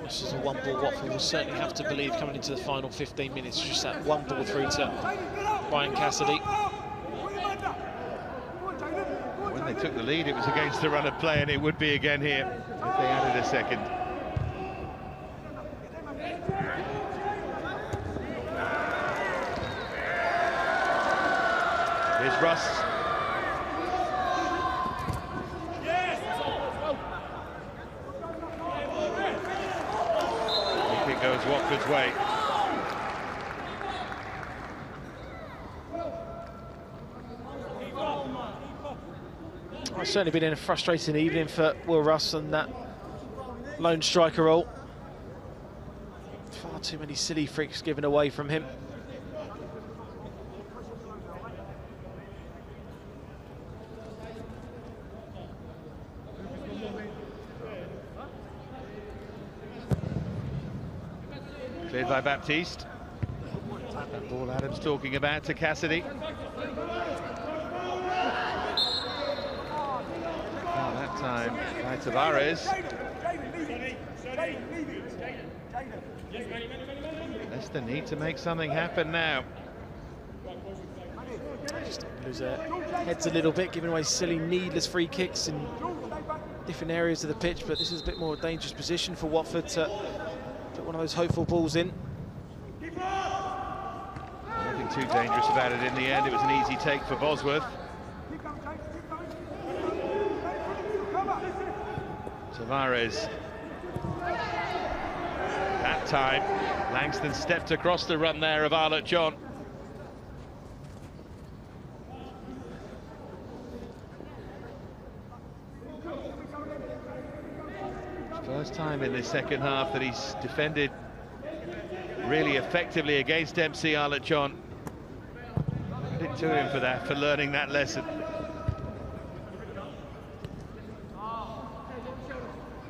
This is a one-ball Watford will certainly have to believe coming into the final 15 minutes. Just that one ball through to Ryan Cassidy. When they took the lead, it was against the run of play, and it would be again here if they added a second. Here's Russ. It goes Watford's way. It's certainly been in a frustrating evening for Will Russ and that lone striker role. Far too many silly freaks given away from him. Cleared by Baptiste. That ball Adam's talking about to Cassidy. Oh, that time by Tavares. Leicester need to make something happen now. Just lose their heads a little bit, giving away silly, needless free kicks in different areas of the pitch, but this is a bit more dangerous position for Watford to put one of those hopeful balls in. Nothing too dangerous about it in the end. It was an easy take for Bosworth. Tavares. That time, Langston stepped across the run there of Arlott John. First time in this second half that he's defended really effectively against MC Arlott John. Credit to him for that, for learning that lesson.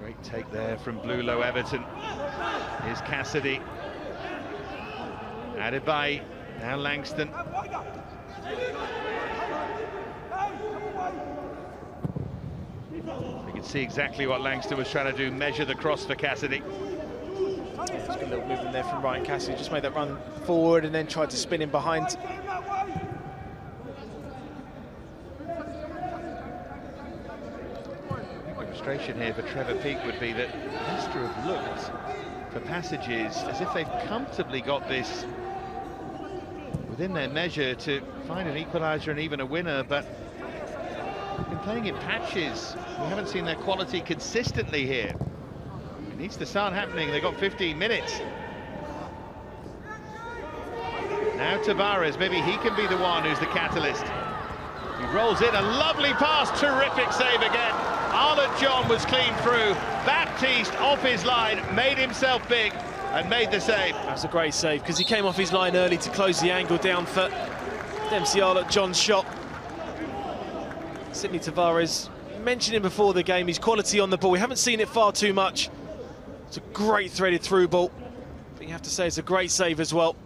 Great take there from Bluelow Everton. Here's Cassidy. Adebayi, now Langston. You can see exactly what Langston was trying to do, measure the cross for Cassidy. Just got a little movement there from Ryan Cassidy, just made that run forward and then tried to spin him behind. The frustration here for Trevor Peake would be that Leicester have looked for passages as if they've comfortably got this within their measure to find an equaliser and even a winner, but they've been playing in patches. We haven't seen their quality consistently here. It needs to start happening. They've got 15 minutes. Now Tavares, maybe he can be the one who's the catalyst. He rolls in, a lovely pass, terrific save again. Arlott John was clean through. Baptiste off his line, made himself big and made the save. That's a great save because he came off his line early to close the angle down for MC Arlott John's shot. Sidney Tavares, mentioned him before the game, his quality on the ball. We haven't seen it far too much. It's a great threaded through ball. But you have to say it's a great save as well.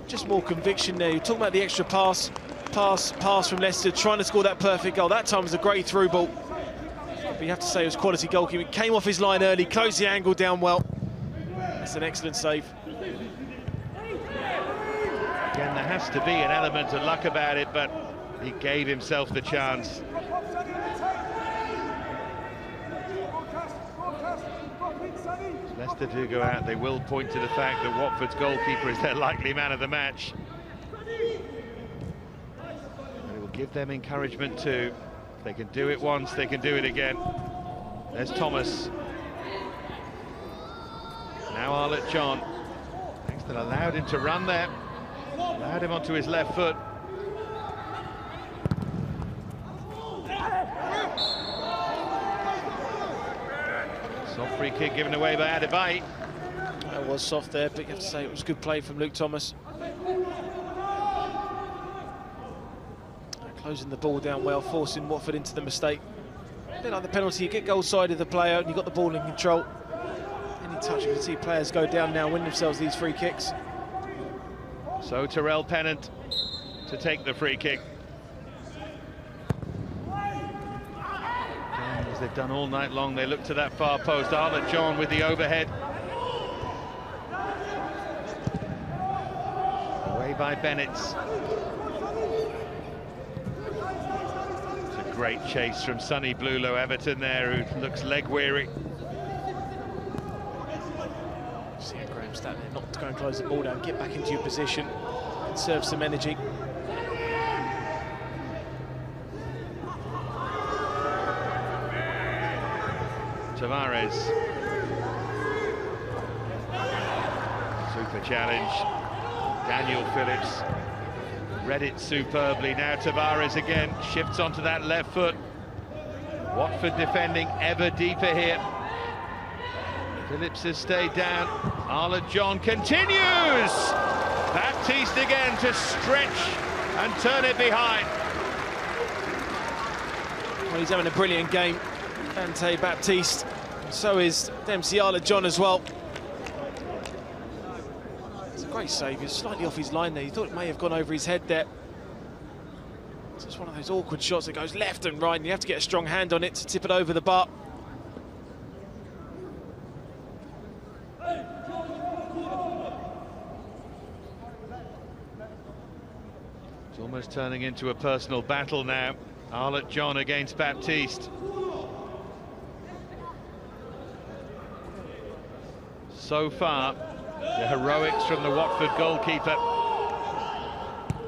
Just more conviction there. You're talking about the extra pass from Leicester, trying to score that perfect goal. That time was a great through ball. But you have to say it was quality goalkeeping. Came off his line early, closed the angle down well. That's an excellent save. Again, there has to be an element of luck about it, but he gave himself the chance. Leicester do go out, they will point to the fact that Watford's goalkeeper is their likely man of the match. And it will give them encouragement too. If they can do it once, they can do it again. There's Thomas. Now Arlott John. Langston allowed him to run there. Allowed him onto his left foot. Soft free kick given away by Adebayo. That was soft there, but you have to say it was good play from Luke Thomas. Closing the ball down well, forcing Watford into the mistake. A bit like the penalty, you get goal side of the player and you've got the ball in control. Any touch, you can see players go down now, win themselves these free kicks. So Terrell Pennant to take the free kick. And as they've done all night long, they look to that far post. Arlott John with the overhead. Away by Bennett. Great chase from Sonny Blulow, Everton there, who looks leg weary. See Graham Stack there, not to go and close the ball down, get back into your position, conserve some energy. Tavares. Super challenge. Daniel Phillips. Read it superbly. Now Tavares again shifts onto that left foot. Watford defending ever deeper here. Phillips has stayed down. Arlott John continues. Baptiste again to stretch and turn it behind. Well, he's having a brilliant game, Dante Baptiste. So is Dempsey Arlott John as well. Great save, he's slightly off his line there. You thought it may have gone over his head there. It's just one of those awkward shots that goes left and right, and you have to get a strong hand on it to tip it over the bar. It's almost turning into a personal battle now. Arlott John against Baptiste. So far, the heroics from the Watford goalkeeper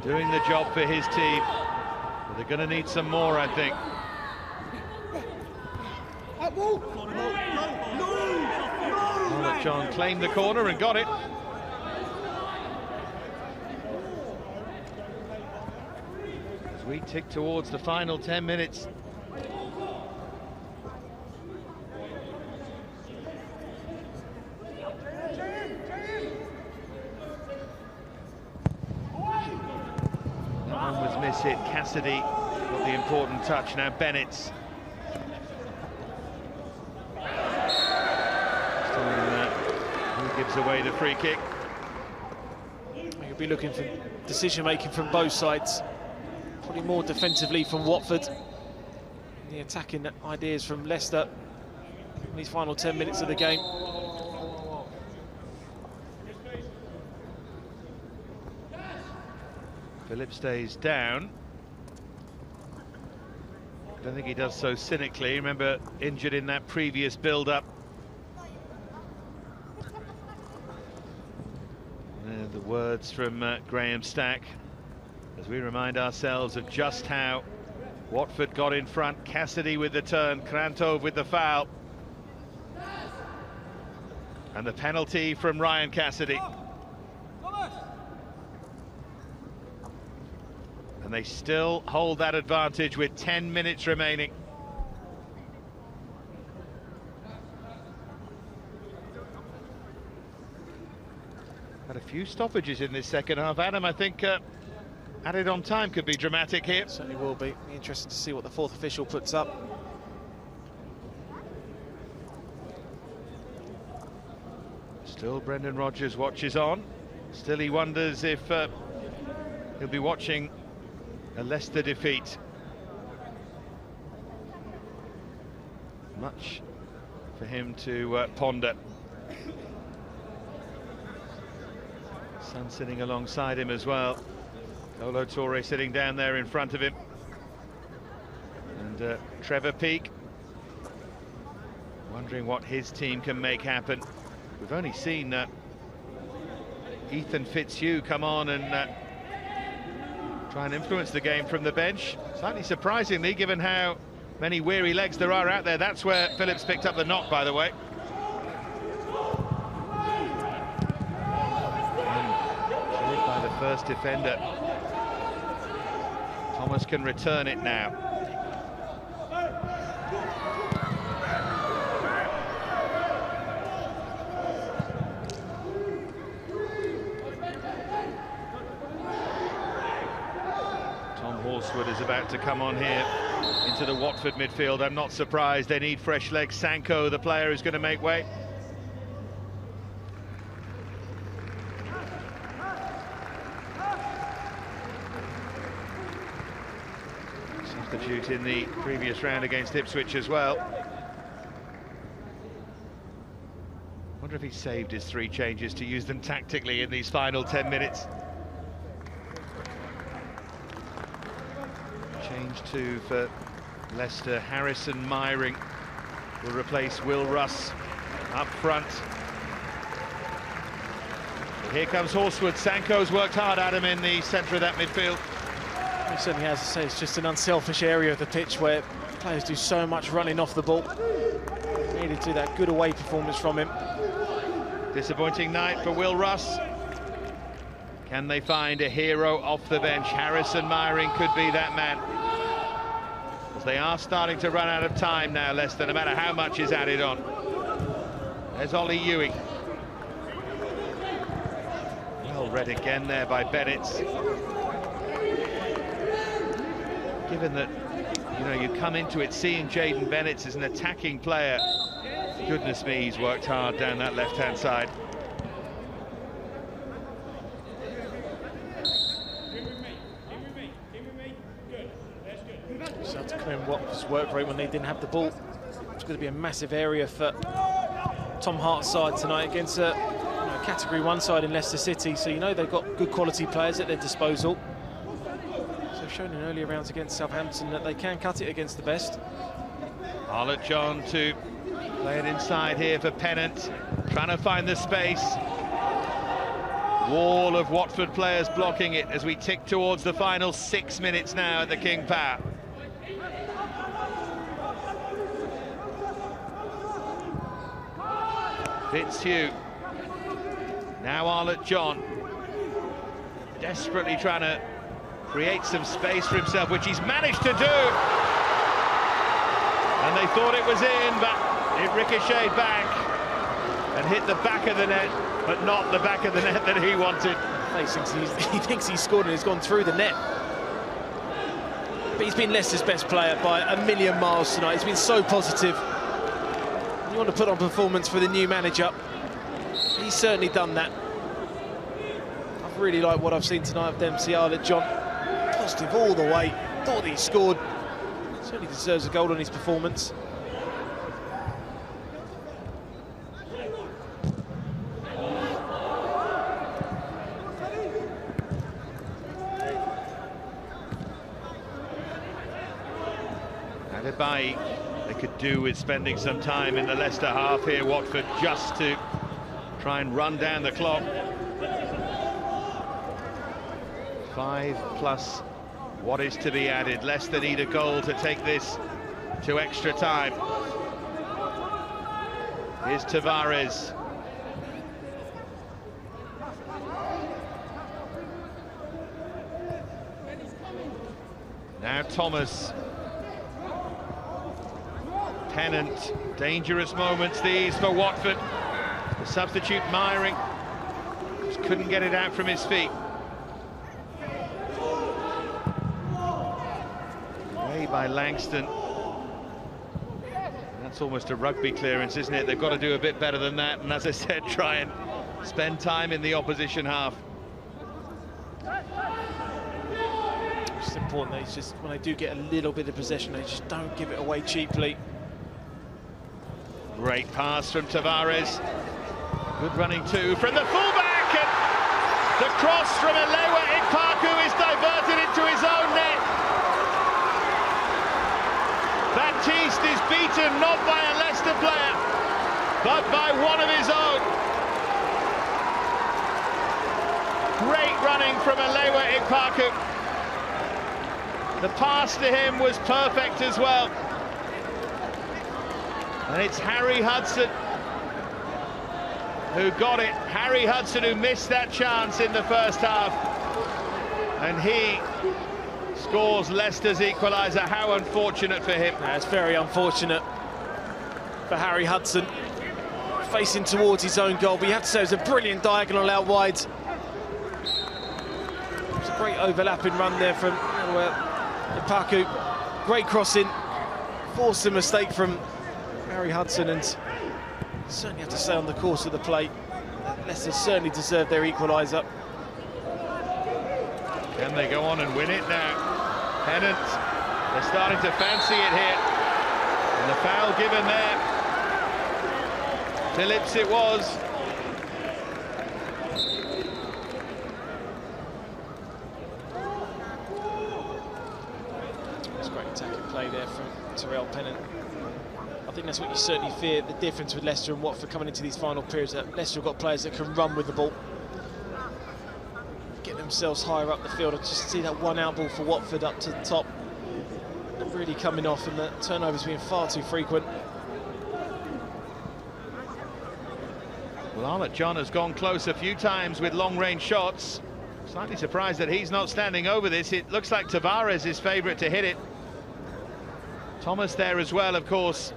doing the job for his team, but they're going to need some more, I think. Arlott John claimed the corner and got it. As we tick towards the final 10 minutes. Miss it. Cassidy got the important touch. Now Bennett's who gives away the free kick. You'll be looking for decision making from both sides, probably more defensively from Watford, the attacking ideas from Leicester in these final 10 minutes of the game. Phillips stays down. I don't think he does so cynically. Remember, injured in that previous build-up. The words from Graham Stack as we remind ourselves of just how Watford got in front. Cassidy with the turn, Krantov with the foul. And the penalty from Ryan Cassidy. And they still hold that advantage with 10 minutes remaining. Had a few stoppages in this second half, Adam. I think added on time could be dramatic here. Certainly will be. Interested to see what the fourth official puts up. Still Brendan Rodgers watches on. Still he wonders if he'll be watching a Leicester defeat. Much for him to ponder. Son sitting alongside him as well. Kolo Touré sitting down there in front of him. And Trevor Peake wondering what his team can make happen. We've only seen Ethan Fitzhugh come on and try and influence the game from the bench. Slightly surprisingly, given how many weary legs there are out there. That's where Phillips picked up the knock, by the way. Cleared by the first defender. Thomas can return it now. Horsewood is about to come on here into the Watford midfield. I'm not surprised. They need fresh legs. Sanko, the player who's going to make way. Substitute in the previous round against Ipswich as well. Wonder if he saved his 3 changes to use them tactically in these final 10 minutes. Change 2 for Leicester. Harrison Myring will replace Will Russ up front. Here comes Horsewood. Sanko's worked hard at him in the centre of that midfield. He certainly has to say it's just an unselfish area of the pitch where players do so much running off the ball. Needed to that good away performance from him. Disappointing night for Will Russ. Can they find a hero off the bench? Harrison Myring could be that man. As they are starting to run out of time now, Leicester, no matter how much is added on. There's Ollie Ewing. Well read again there by Bennett. Given that, you know, you come into it seeing Jayden Bennett as an attacking player, goodness me, he's worked hard down that left-hand side. Just have to commend Watford's work rate when they didn't have the ball. It's going to be a massive area for Tom Hart's side tonight against a Category 1 side in Leicester City, so you know they've got good quality players at their disposal. So shown in earlier rounds against Southampton that they can cut it against the best. Arlott John to play it inside here for Pennant, trying to find the space. Wall of Watford players blocking it as we tick towards the final 6 minutes now at the King Power. Fitzhugh. Now Arlott John. Desperately trying to create some space for himself, which he's managed to do. And they thought it was in, but it ricocheted back and hit the back of the net, but not the back of the net that he wanted. He thinks he's scored and he's gone through the net. But he's been Leicester's best player by a million miles tonight. He's been so positive. You want to put on performance for the new manager. He's certainly done that. I've really liked what I've seen tonight of Dempsey. Arlott John, positive all the way. Thought he scored. Certainly deserves a goal on his performance. Adebayi, they could do with spending some time in the Leicester half here, Watford, just to try and run down the clock. 5+ what is to be added. Leicester need a goal to take this to extra time. Here's Tavares. Now Thomas. Pennant. Dangerous moments these for Watford. The substitute Myring just couldn't get it out from his feet. Way by Langston. That's almost a rugby clearance, isn't it? They've got to do a bit better than that, and as I said, try and spend time in the opposition half. It's important that it's just when they do get a little bit of possession, they just don't give it away cheaply. Great pass from Tavares. Good running too from the fullback, and the cross from Elewa Ikpaku is diverted into his own net. Baptiste is beaten not by a Leicester player, but by one of his own. Great running from Elewa Ikpaku. The pass to him was perfect as well. And it's Harry Hudson who got it. Harry Hudson, who missed that chance in the first half. And he scores Leicester's equaliser. How unfortunate for him. That's very unfortunate for Harry Hudson. Facing towards his own goal, but you have to say it was a brilliant diagonal out wide. It was a great overlapping run there from Lukaku, great crossing, forced a mistake from Barry Hudson, and certainly have to stay on the course of the play. Leicester certainly deserve their equaliser. Can they go on and win it now? Pennant, they're starting to fancy it here. And the foul given there. Phillips it was. It's great attacking play there from Terrell Pennant. I think that's what you certainly fear, the difference with Leicester and Watford coming into these final periods, that Leicester have got players that can run with the ball, get themselves higher up the field. I just see that one out ball for Watford up to the top, not really coming off, and the turnovers being far too frequent. Well, Arnott John has gone close a few times with long-range shots. Slightly surprised that he's not standing over this. It looks like Tavares is favourite to hit it. Thomas there as well, of course.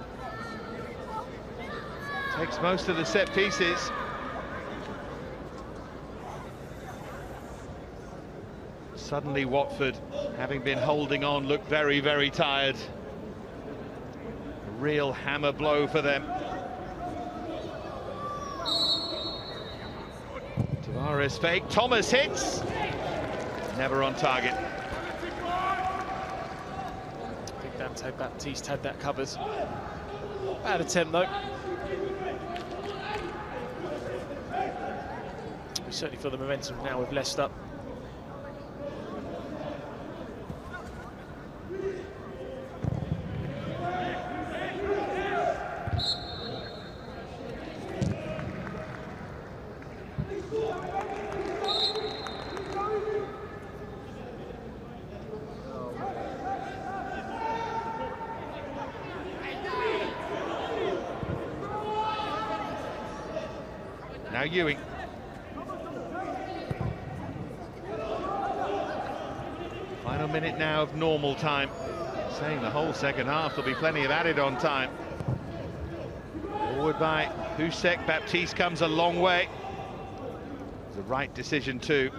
Takes most of the set pieces. Suddenly Watford, having been holding on, look very, very tired. A real hammer blow for them. Tavares fake, Thomas hits. Never on target. I think Dante Baptiste had that covered. Bad attempt though. We certainly feel the momentum now with Leicester. Now Ewing. Final minute now of normal time. Saying the whole second half, there'll be plenty of added on time. Forward by Husek. Baptiste comes a long way. The right decision too.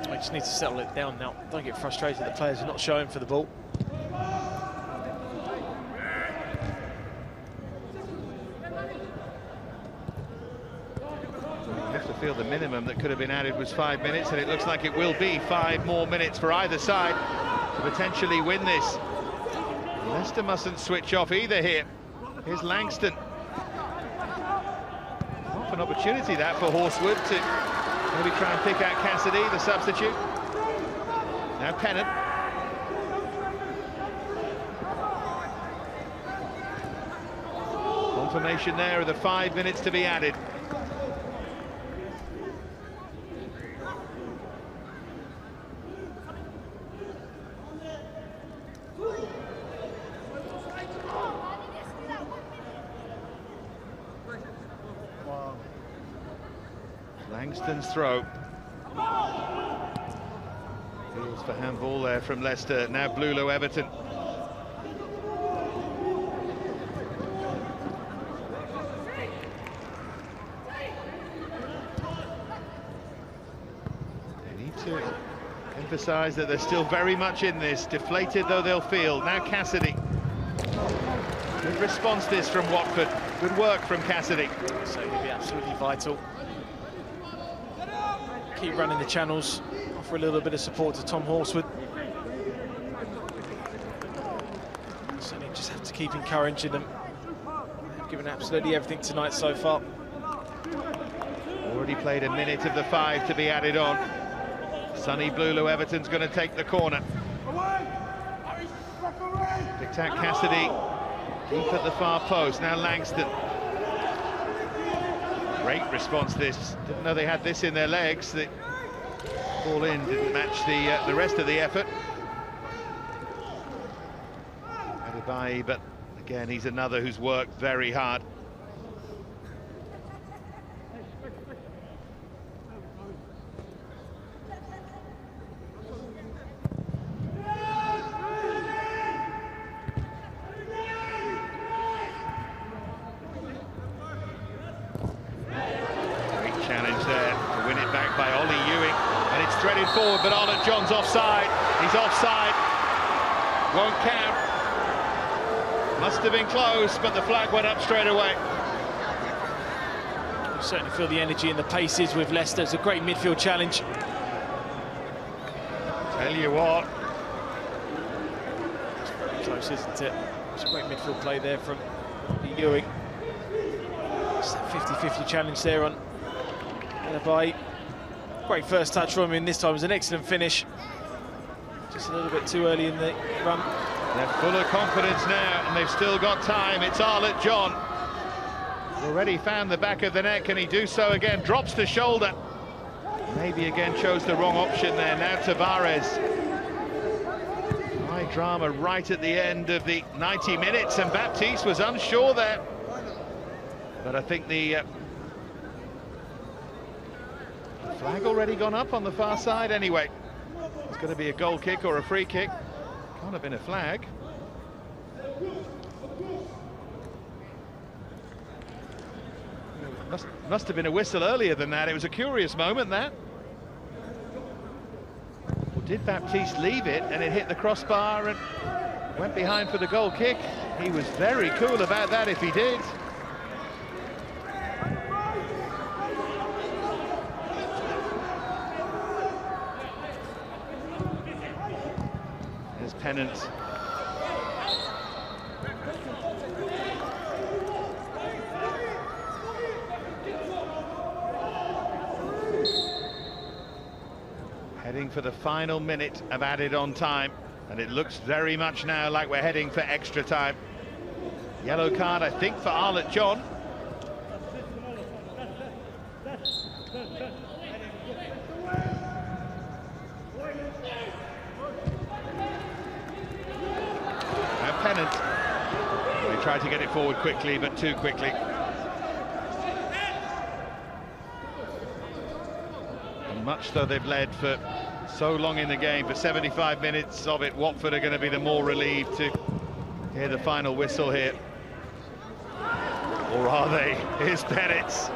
I just need to settle it down now. Don't get frustrated. The players are not showing for the ball. Feel the minimum that could have been added was 5 minutes, and it looks like it will be 5 more minutes for either side to potentially win this. Leicester mustn't switch off either here. Here's Langston. Half an opportunity that for Horswood to maybe try and pick out Cassidy, the substitute. Now Pennant. Confirmation there of the 5 minutes to be added. Langston's throw. Feels for handball there from Leicester. Now Blulo Everton. They need to emphasise that they're still very much in this, deflated though they'll feel. Now Cassidy. Good response this from Watford. Good work from Cassidy. So he'll be absolutely vital. Keep running the channels, offer a little bit of support to Tom Horswood. Certainly just have to keep encouraging them. They've given absolutely everything tonight so far. Already played a minute of the 5 to be added on. Sonny Blulo Everton's going to take the corner. Picked out Cassidy, deep at the far post. Now Langston. Great response this. Didn't know they had this in their legs. The ball in didn't match the rest of the effort. Adebayi, but again, he's another who's worked very hard. Challenge there to win it back by Ollie Ewing, and it's threaded forward, but Arnott John's offside. He's offside. won't count. Must have been close, but the flag went up straight away. You certainly feel the energy and the paces with Leicester. It's a great midfield challenge. Tell you what. It's very close, isn't it? It's a great midfield play there from the Ewing. It's that 50-50 challenge there on by. Great first touch from him. This time was an excellent finish. Just a little bit too early in the run. They're full of confidence now, and they've still got time. It's Arlott John. Already found the back of the neck, and he do so again. Drops the shoulder. Maybe again chose the wrong option there. Now Tavares. High drama right at the end of the 90 minutes, and Baptiste was unsure there. But I think the flag already gone up on the far side anyway. It's going to be a goal kick or a free kick. Can't have been a flag. Must have been a whistle earlier than that. It was a curious moment, that. Or did Baptiste leave it and it hit the crossbar and went behind for the goal kick? He was very cool about that if he did. There's Pennant. Heading for the final minute of added on time, and it looks very much now like we're heading for extra time. Yellow card, I think, for Arlott John. And Pennant. They tried to get it forward quickly, but too quickly. Much though they've led for so long in the game, for 75 minutes of it, Watford are going to be the more relieved to hear the final whistle here. Or are they? Here's Bennett's.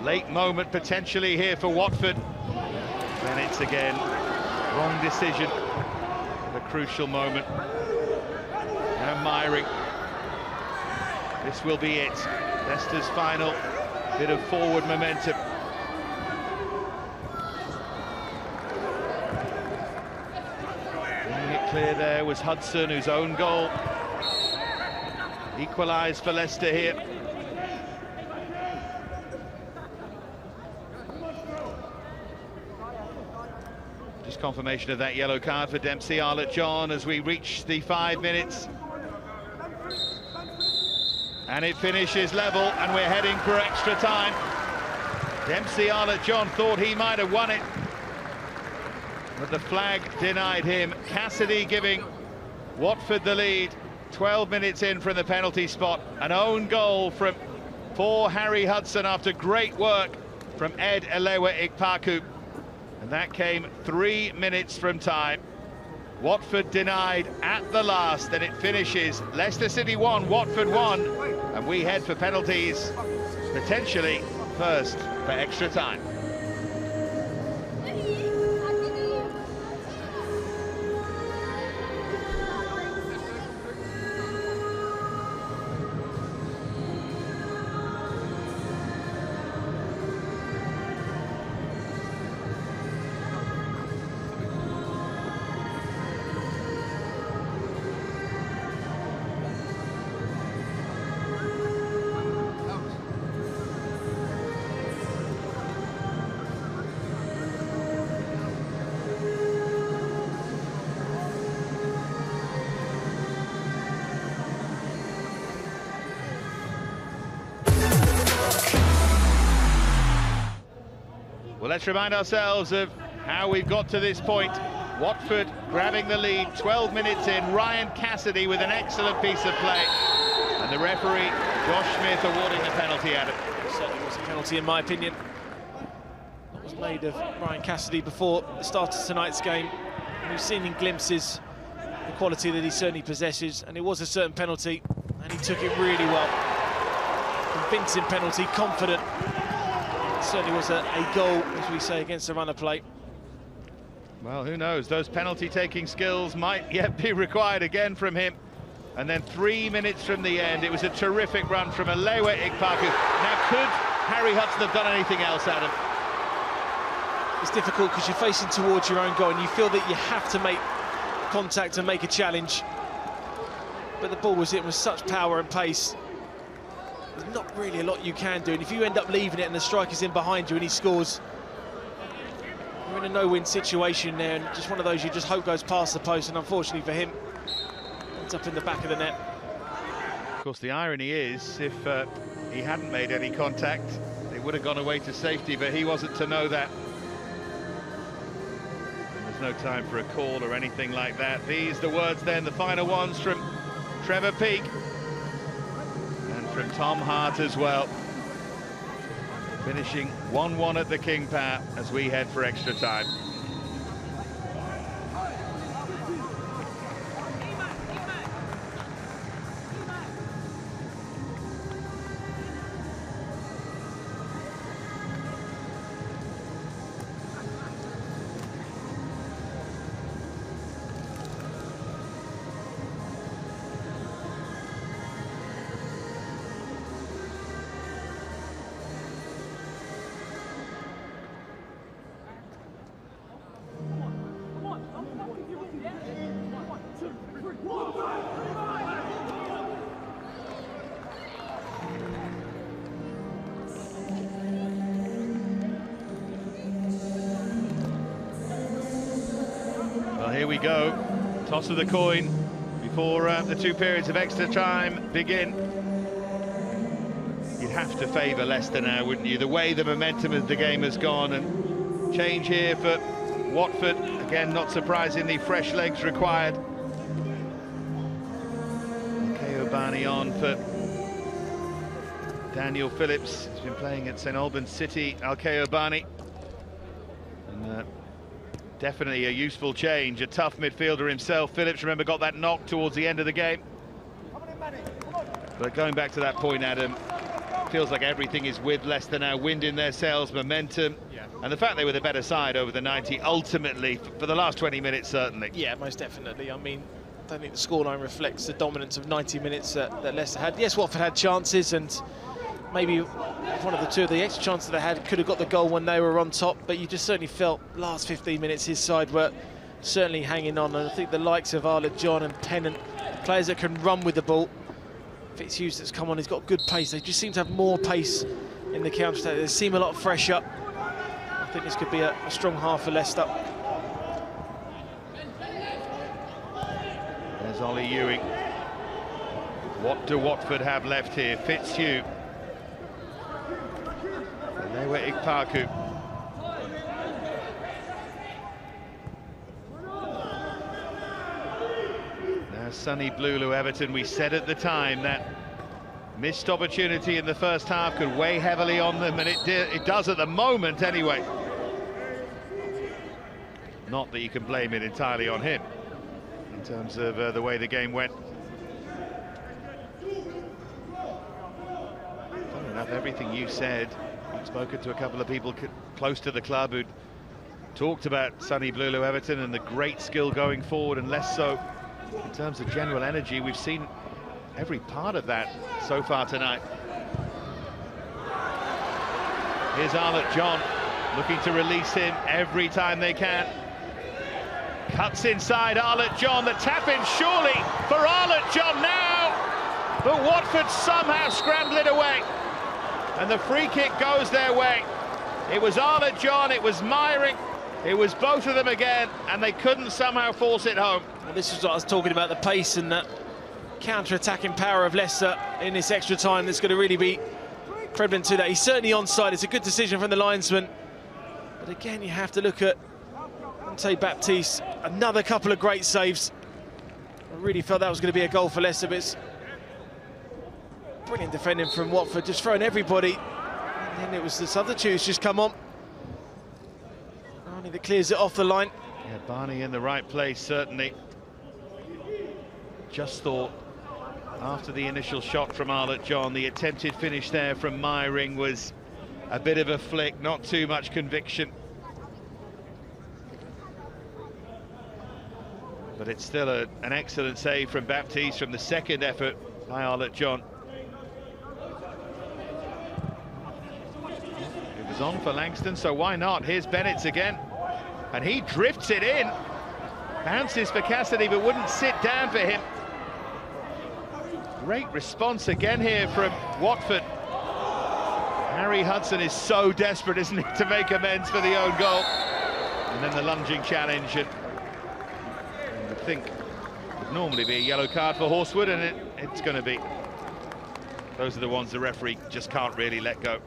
Late moment potentially here for Watford. Bennett's again. Wrong decision at a crucial moment. Now Myring. This will be it. Leicester's final bit of forward momentum. Clear there was Hudson, whose own goal equalised for Leicester here. Just confirmation of that yellow card for Dempsey. Arlott John as we reach the 5 minutes. And it finishes level, and we're heading for extra time. Dempsey, Arlott John thought he might have won it, but the flag denied him. Cassidy giving Watford the lead 12 minutes in from the penalty spot. An own goal from poor Harry Hudson after great work from Ed Elewa Ikpaku. And that came 3 minutes from time. Watford denied at the last, and it finishes Leicester City 1, Watford 1. And we head for penalties, potentially first for extra time. Well, let's remind ourselves of how we've got to this point. Watford grabbing the lead 12 minutes in. Ryan Cassidy with an excellent piece of play. And the referee, Josh Smith, awarding the penalty at it. It certainly was a penalty, in my opinion. That was made of Ryan Cassidy before the start of tonight's game. And we've seen in glimpses the quality that he certainly possesses. And it was a certain penalty, and he took it really well. Convincing penalty, confident. Certainly was a goal, as we say, against the runner play. Well, who knows? Those penalty-taking skills might yet be required again from him. And then 3 minutes from the end, it was a terrific run from Leicester Ikpaku. Now, could Harry Hudson have done anything else, Adam? It's difficult because you're facing towards your own goal and you feel that you have to make contact and make a challenge. But the ball was in with such power and pace. There's not really a lot you can do. And if you end up leaving it and the striker's in behind you and he scores, you're in a no-win situation there, and just one of those you just hope goes past the post, and unfortunately for him, ends up in the back of the net. Of course, the irony is, if he hadn't made any contact, it would have gone away to safety, but he wasn't to know that. And there's no time for a call or anything like that. These the words then, the final ones from Trevor Peake and from Tom Hart as well. Finishing 1-1 at the King Power as we head for extra time. Here we go, toss of the coin before the 2 periods of extra time begin. You'd have to favour Leicester now, wouldn't you? The way the momentum of the game has gone, and change here for Watford. Again, not surprisingly, fresh legs required. Keobani on for Daniel Phillips. He's been playing at St Albans City, Keobani. And definitely a useful change, a tough midfielder himself. Phillips, remember, got that knock towards the end of the game. But going back to that point, Adam, feels like everything is with Leicester now, wind in their sails, momentum. Yeah. And the fact they were the better side over the 90, ultimately, for the last 20 minutes, certainly. Yeah, most definitely. I mean, I don't think the scoreline reflects the dominance of 90 minutes that Leicester had. Yes, Watford had chances, and maybe one of the two of the extra chances they had could have got the goal when they were on top, but you just certainly felt last 15 minutes his side were certainly hanging on, and I think the likes of Arlott John and Pennant, players that can run with the ball. Fitzhughes that's come on, he's got good pace. They just seem to have more pace in the counter-attack. They seem a lot fresher. I think this could be a strong half for Leicester. There's Ollie Ewing. What do Watford have left here? Fitzhughes. They were Ikpaku. Now Sonny Blulu, Everton. We said at the time that missed opportunity in the first half could weigh heavily on them, and it does at the moment anyway. Not that you can blame it entirely on him in terms of the way the game went. Funny enough, everything you said, I've spoken to a couple of people close to the club who'd talked about Sonny Blulu, Everton, and the great skill going forward, and less so in terms of general energy. We've seen every part of that so far tonight. Here's Arlott John, looking to release him every time they can. Cuts inside, Arlott John, the tap-in surely for Arlott John now, but Watford somehow scramble it away. And the free kick goes their way. It was Arlott John, it was Myring, it was both of them again, and they couldn't somehow force it home. Well, this is what I was talking about, the pace and the counter-attacking power of Leicester in this extra time that's going to really be prevalent to that. He's certainly onside. It's a good decision from the linesman. But again, you have to look at Ante Baptiste. Another couple of great saves. I really felt that was going to be a goal for Leicester, but it's brilliant defending from Watford, just throwing everybody. And then it was the substitutes just come on. Barney that clears it off the line. Yeah, Barney in the right place, certainly. Just thought, after the initial shot from Arlott John, the attempted finish there from Myring was a bit of a flick, not too much conviction. But it's still an excellent save from Baptiste from the second effort by Arlott John. It was on for Langston, so why not? Here's Bennett again. And he drifts it in. Bounces for Cassidy, but wouldn't sit down for him. Great response again here from Watford. Harry Hudson is so desperate, isn't he, to make amends for the own goal. And then the lunging challenge. And you would think it would normally be a yellow card for Horswood, and it's going to be. Those are the ones the referee just can't really let go.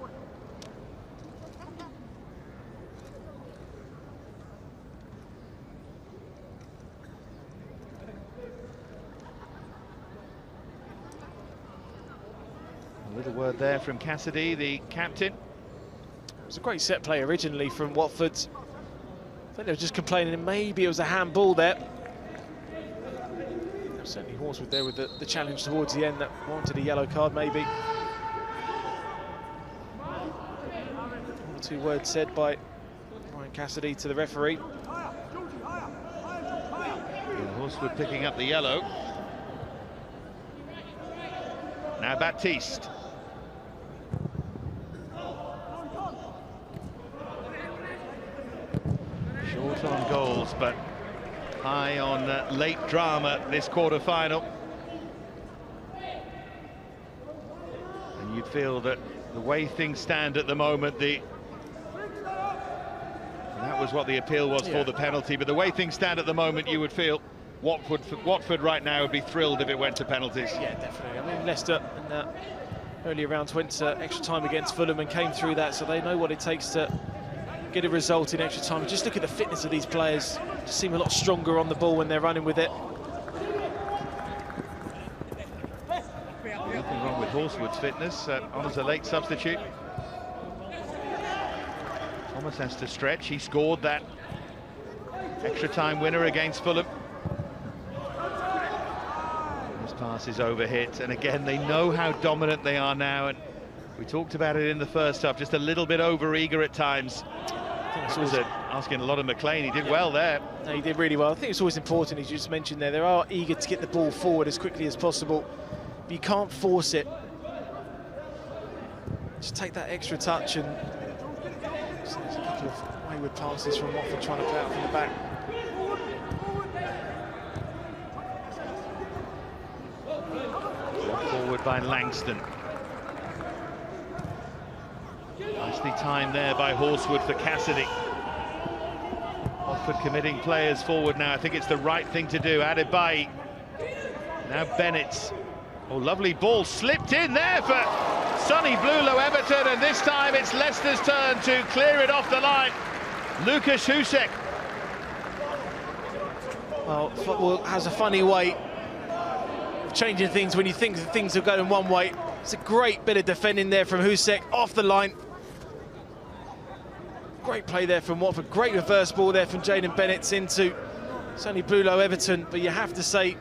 A little word there from Cassidy, the captain. It was a great set play originally from Watford. I think they were just complaining maybe it was a handball there. Certainly Horswood there with the challenge towards the end that wanted a yellow card maybe. One or two words said by Ryan Cassidy to the referee. Horswood picking up the yellow. Now Baptiste. Short on goals, but high on late drama this quarter-final. And you'd feel that the way things stand at the moment, that was what the appeal was for the penalty, but the way things stand at the moment, you would feel Watford right now would be thrilled if it went to penalties. Yeah, definitely. I mean, Leicester in that early rounds went to extra time against Fulham and came through that, so they know what it takes to get a result in extra time. Just look at the fitness of these players. Just seem a lot stronger on the ball when they're running with it. Nothing wrong with Horswood's fitness on as a late substitute. Thomas has to stretch. He scored that extra time winner against Fulham. This pass is overhit, and again they know how dominant they are now, and we talked about it in the first half, just a little bit over-eager at times. I think it's asking a lot of McLean. He did well there. No, he did really well. I think it's always important, as you just mentioned there, they are eager to get the ball forward as quickly as possible, but you can't force it. Just take that extra touch, and so there's a couple of wayward passes from Watford trying to play out from the back. Forward by Langston. Nicely timed there by Horswood for Cassidy. Watford committing players forward now. I think it's the right thing to do. Adebayi. Now Bennett. Oh, lovely ball slipped in there for Sonny Blulow Everton, and this time it's Leicester's turn to clear it off the line. Lukasz Husek. Well, football has a funny way of changing things when you think that things are going one way. It's a great bit of defending there from Husek off the line. Great play there from Watford. Great reverse ball there from Jaden Bennett into Sonny Blulow Everton, but you have to say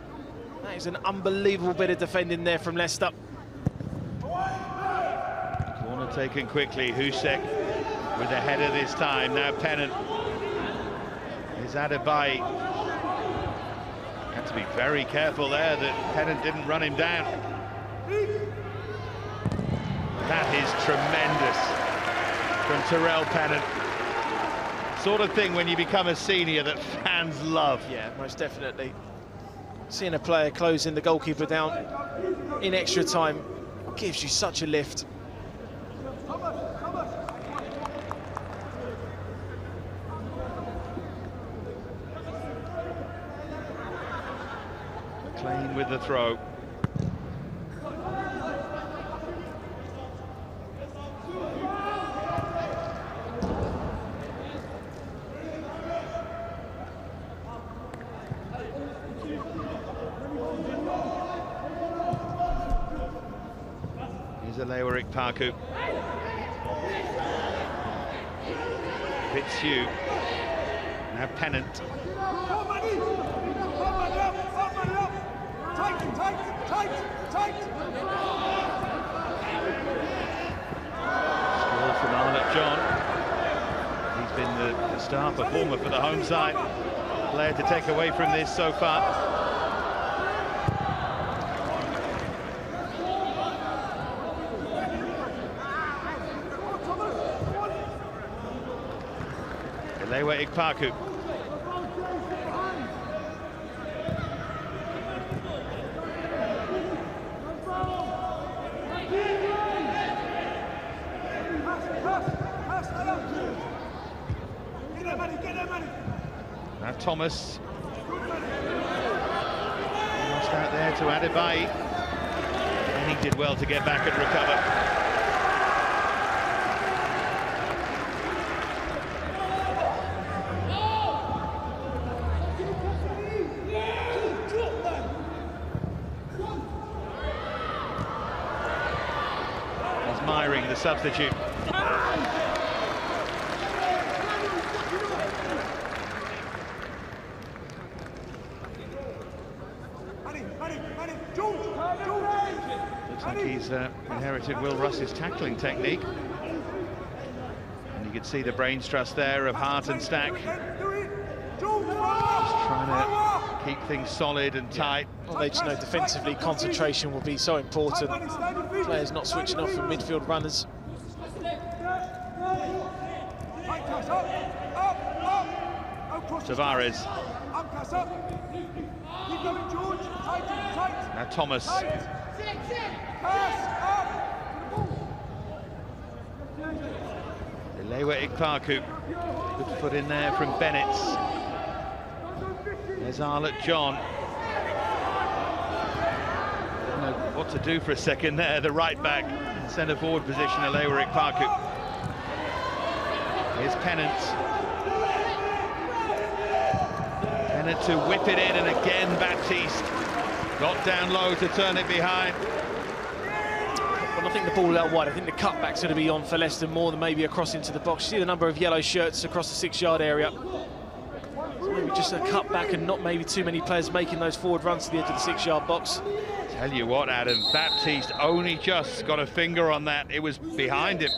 that is an unbelievable bit of defending there from Leicester. Corner taken quickly. Husek with the header this time. Now Pennant. Here's Adebayi. Had to be very careful there that Pennant didn't run him down. That is tremendous from Tyrell Pennant. Sort of thing when you become a senior that fans love. Yeah, most definitely. Seeing a player closing the goalkeeper down in extra time gives you such a lift. McLean with the throw. Leoric Parku. Fitzhugh. Now Pennant. Score from Arlott John. He's been the star performer for the home side. player to take away from this so far. Lewa Ikpaku. Now Thomas. Almost out there to Adebayi. And he did well to get back and recover. The substitute. Looks like he's inherited Will Russ's tackling technique. And you can see the brain trust there of Hart and Stack. Just trying to keep things solid and tight. Well, they just know defensively concentration will be so important. Players not switching off from midfield runners. Tavares. Now Thomas. Lewa Ikpaku. Good foot in there from Bennett. There's Arlott John. Don't know what to do for a second there. The right back, centre forward position, Lewa Ikpaku. Here's Pennant. Pennant to whip it in, and again Baptiste got down low to turn it behind. Well, I think the ball out wide. I think the cutback's going to be on for Leicester more than maybe a cross into the box. You see the number of yellow shirts across the 6-yard area. So maybe just a cutback and not maybe too many players making those forward runs to the edge of the 6-yard box. Tell you what, Adam, Baptiste only just got a finger on that. It was behind him.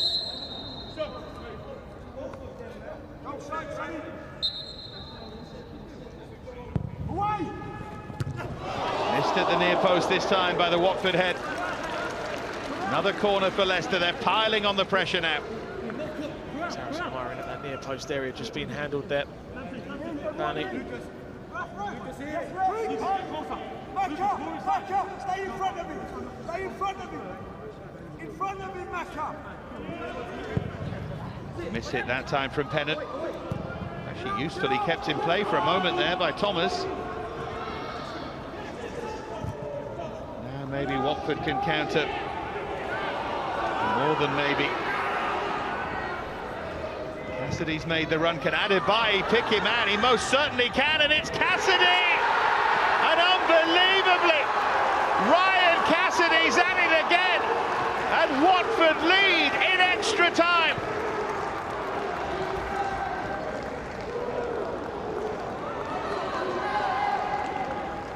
Missed at the near post this time by the Watford head. Another corner for Leicester. They're piling on the pressure now. Saracen firing at that near post area, just being handled there. Banning. Back up, stay in front of him. Stay in front of him. In front of him, Maka. Missed it that time from Pennant. Actually usefully kept in play for a moment there by Thomas. Now maybe Watford can counter. More than maybe. Cassidy's made the run. Can Adebayi pick him out? He most certainly can, and it's Cassidy! And unbelievably, Ryan Cassidy's at it again, and Watford lead in extra time.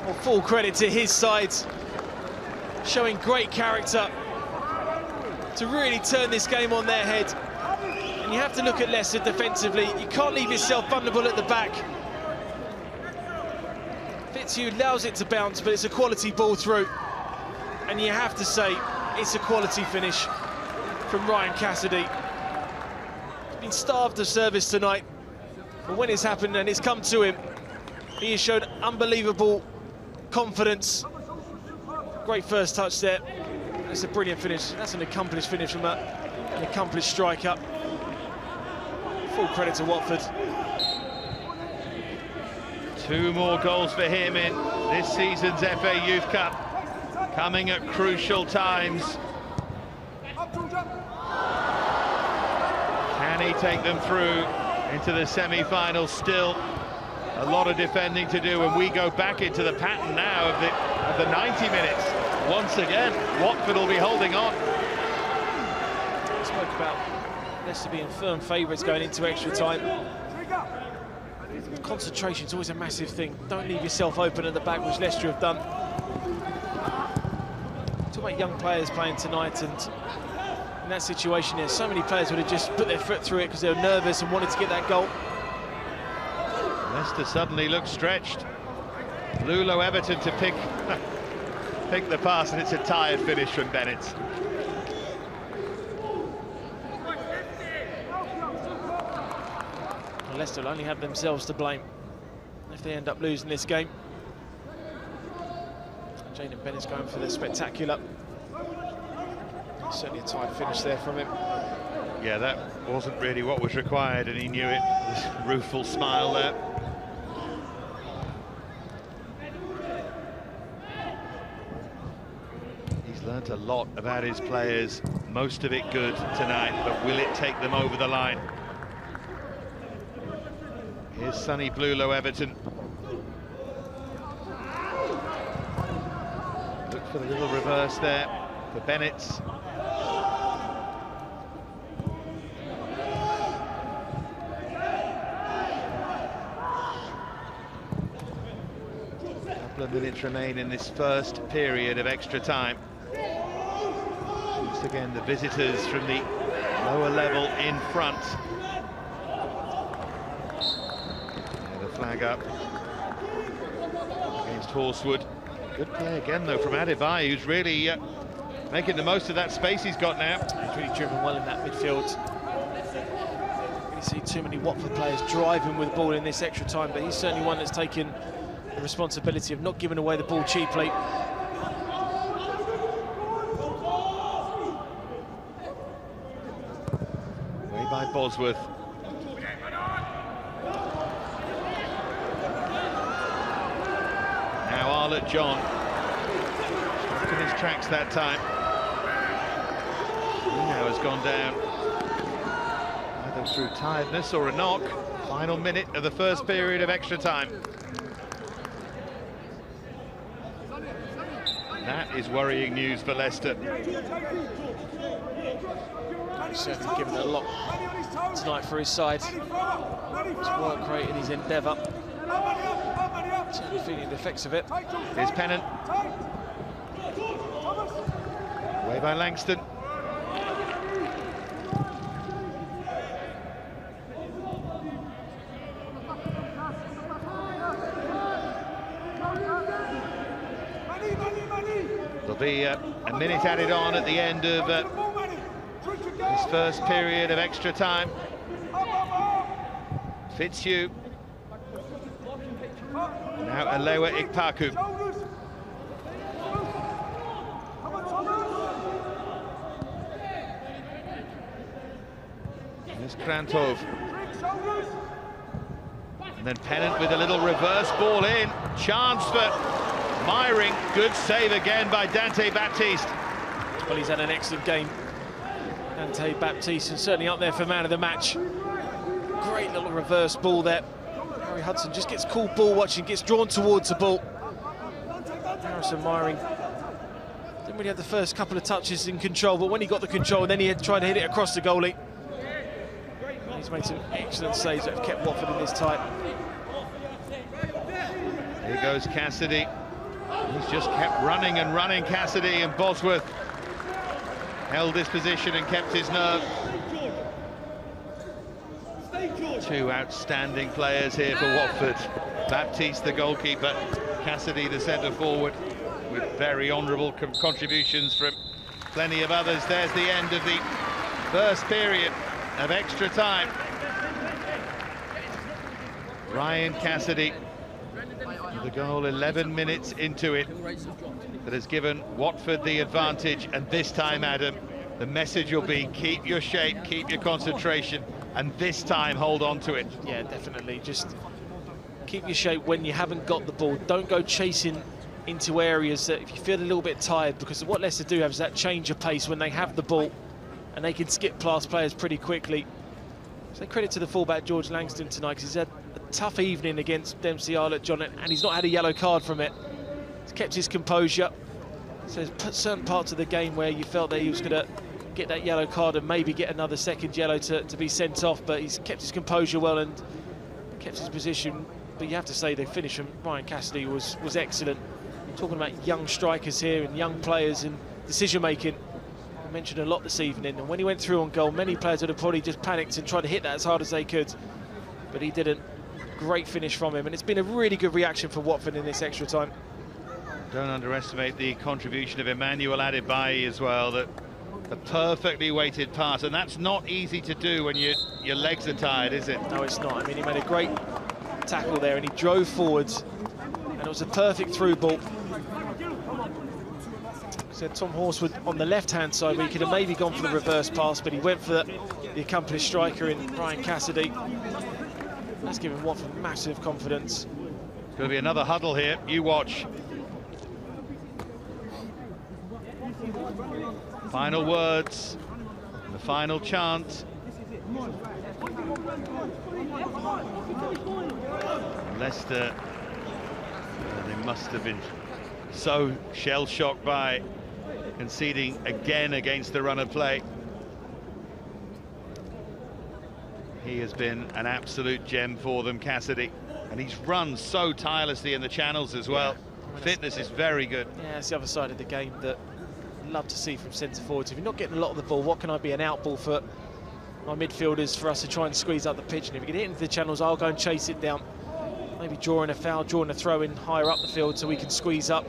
Well, full credit to his side, showing great character to really turn this game on their head. And you have to look at Leicester defensively. You can't leave yourself vulnerable at the back. Fitzhugh allows it to bounce, but it's a quality ball through. And you have to say, it's a quality finish from Ryan Cassidy. He's been starved of service tonight, but when it's happened and it's come to him, he has shown unbelievable confidence. Great first touch there. That's a brilliant finish. That's an accomplished finish from an accomplished striker. Full credit to Watford. 2 more goals for him in this season's FA Youth Cup, coming at crucial times. Can he take them through into the semi-final? Still a lot of defending to do, and we go back into the pattern now of the 90 minutes. Once again, Watford will be holding on. We spoke about Leicester being firm favourites going into extra time. Concentration is always a massive thing. Don't leave yourself open at the back, which Leicester have done. Talk about young players playing tonight, and in that situation here, so many players would have just put their foot through it because they were nervous and wanted to get that goal. Leicester suddenly look stretched. Lulo Everton to pick the pass, and it's a tired finish from Bennett. Well, Leicester will only have themselves to blame if they end up losing this game. Jaden Bennett's going for the spectacular. Certainly a tired finish there from him. Yeah, that wasn't really what was required, and he knew it. This rueful smile there. He's learnt a lot about his players, most of it good tonight, but will it take them over the line? Here's Sonny Blulow Everton. Look for the little reverse there for Bennett. Couple of minutes remain in this first period of extra time. Once again, the visitors from the lower level in front. The flag up against Horsewood. Good play again, though, from Adebayo, who's really making the most of that space he's got now. He's really driven well in that midfield. Really see too many Watford players driving with the ball in this extra time, but he's certainly one that's taken the responsibility of not giving away the ball cheaply. Way by Bosworth. Now Arlott John. Stuck in his tracks that time. He now has gone down, either through tiredness or a knock. Final minute of the first period of extra time. That is worrying news for Leicester. He's certainly given a lot tonight for his side. His work rate and his endeavour. Certainly feeling the effects of it. Here's Pennant. Away by Langston. There'll be a minute added on at the end of this first period of extra time. Fitzhugh. Now Alewa Ikpaku. There's Krantov. And then Pennant with a little reverse ball in. Chance for Myring. Good save again by Dante Baptiste. Well, he's had an excellent game, Dante Baptiste, and certainly up there for man of the match. Great little reverse ball there. Harry Hudson just gets cool ball watching, gets drawn towards the ball. Harrison Myring didn't really have the first couple of touches in control, but when he got the control, then he had tried to hit it across the goalie. And he's made some excellent saves that have kept Watford in this tight. Here goes Cassidy. He's just kept running and running, Cassidy, and Bosworth held his position and kept his nerve. Two outstanding players here for Watford. Baptiste, the goalkeeper, Cassidy, the centre forward, with very honourable contributions from plenty of others. There's the end of the first period of extra time. Ryan Cassidy, the goal 11 minutes into it, that has given Watford the advantage. And this time, Adam, the message will be keep your shape, keep your concentration, and this time hold on to it. Yeah, definitely. Just keep your shape when you haven't got the ball. Don't go chasing into areas that if you feel a little bit tired, because what Leicester do have is that change of pace when they have the ball, and they can skip past players pretty quickly. So credit to the fullback George Langston tonight, because he's had a tough evening against Dempsey Arlott John, and he's not had a yellow card from it. He's kept his composure. So there's certain parts of the game where you felt that he was going to get that yellow card and maybe get another second yellow to be sent off, but he's kept his composure well and kept his position. But you have to say the finish from Ryan Cassidy was excellent. Talking about young strikers here and young players and decision making, I mentioned a lot this evening, and when he went through on goal, many players would have probably just panicked and tried to hit that as hard as they could, but he didn't. great finish from him, and it's been a really good reaction for Watford in this extra time. Don't underestimate the contribution of Emmanuel Adebayo as well. That a perfectly weighted pass, and that's not easy to do when your legs are tired, is it? No, it's not. I mean, he made a great tackle there, and he drove forwards, and it was a perfect through ball. Said Tom Horswood on the left-hand side, where he could have maybe gone for the reverse pass, but he went for the accomplished striker in Ryan Cassidy. That's given Watford massive confidence. It's going to be another huddle here. You watch. Final words, the final chant. Leicester, they must have been so shell-shocked by conceding again against the run of play. He has been an absolute gem for them, Cassidy, and he's run so tirelessly in the channels as well. Yeah. Fitness is very good. Yeah, it's the other side of the game that I'd love to see from centre forwards. If you're not getting a lot of the ball, what can I be an out ball for my midfielders, for us to try and squeeze up the pitch? And if we get it into the channels, I'll go and chase it down. Maybe drawing a foul, drawing a throw in higher up the field so we can squeeze up.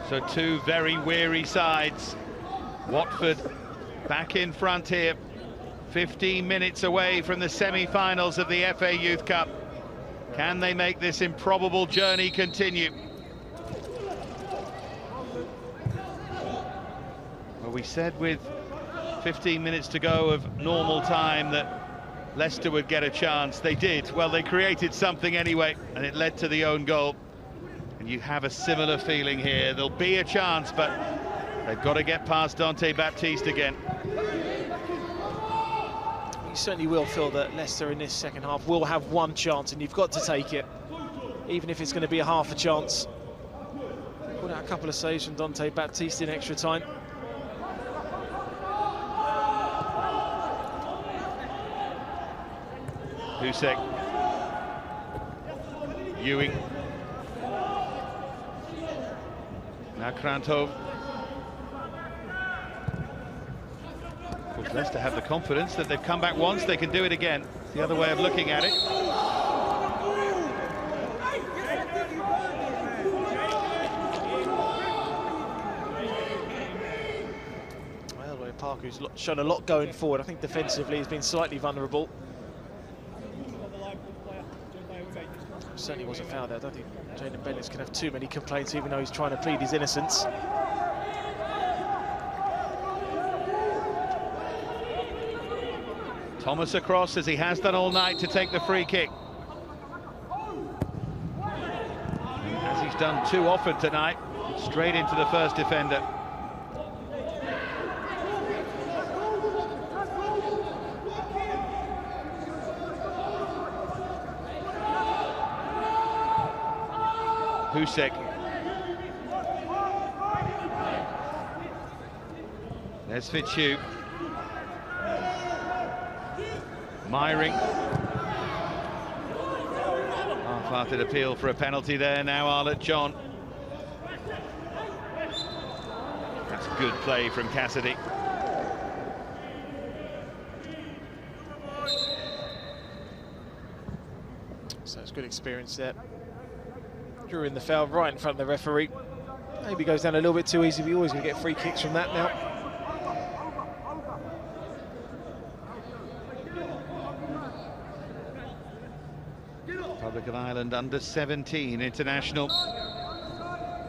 So two very weary sides. Watford back in front here, 15 minutes away from the semi-finals of the FA Youth Cup. Can they make this improbable journey continue? Well, we said with 15 minutes to go of normal time that Leicester would get a chance. They did. Well, they created something anyway, and it led to the own goal. And you have a similar feeling here. There'll be a chance, but they've got to get past Dante Baptiste again. You certainly will feel that Leicester in this second half will have one chance, and you've got to take it, even if it's going to be a half a chance. Put out a couple of saves from Dante Baptiste in extra time. Husek, Ewing, now Krantov. Of course, Leicester have the confidence that they've come back once, they can do it again. It's the other way of looking at it. Well, Parker's shown a lot going forward. I think defensively he's been slightly vulnerable. Certainly was a foul there. I don't think Jayden Bennett's can have too many complaints, even though he's trying to plead his innocence. Thomas across, as he has done all night, to take the free kick. As he's done too often tonight, straight into the first defender. Husek. There's Fitzhugh. Myring. Half-hearted appeal for a penalty there now, Arlott John. That's good play from Cassidy. So it's good experience there. Drew in the foul right in front of the referee. Maybe goes down a little bit too easy, but you're always going to get free kicks from that now. Republic of Ireland under-17 international.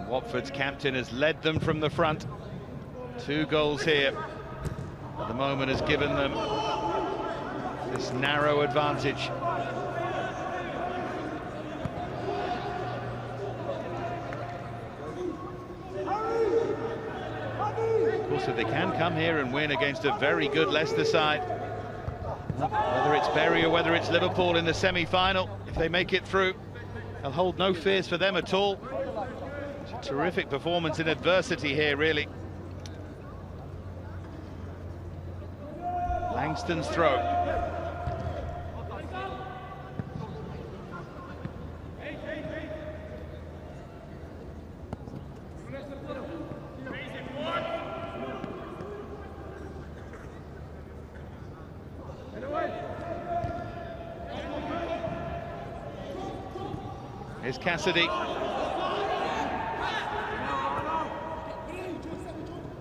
Watford's captain has led them from the front. 2 goals here. At the moment has given them this narrow advantage. Of course, if they can come here and win against a very good Leicester side, whether it's Bury or whether it's Liverpool in the semi-final, if they make it through, they'll hold no fears for them at all. It's a terrific performance in adversity here, really. Langston's throw. Here's Cassidy.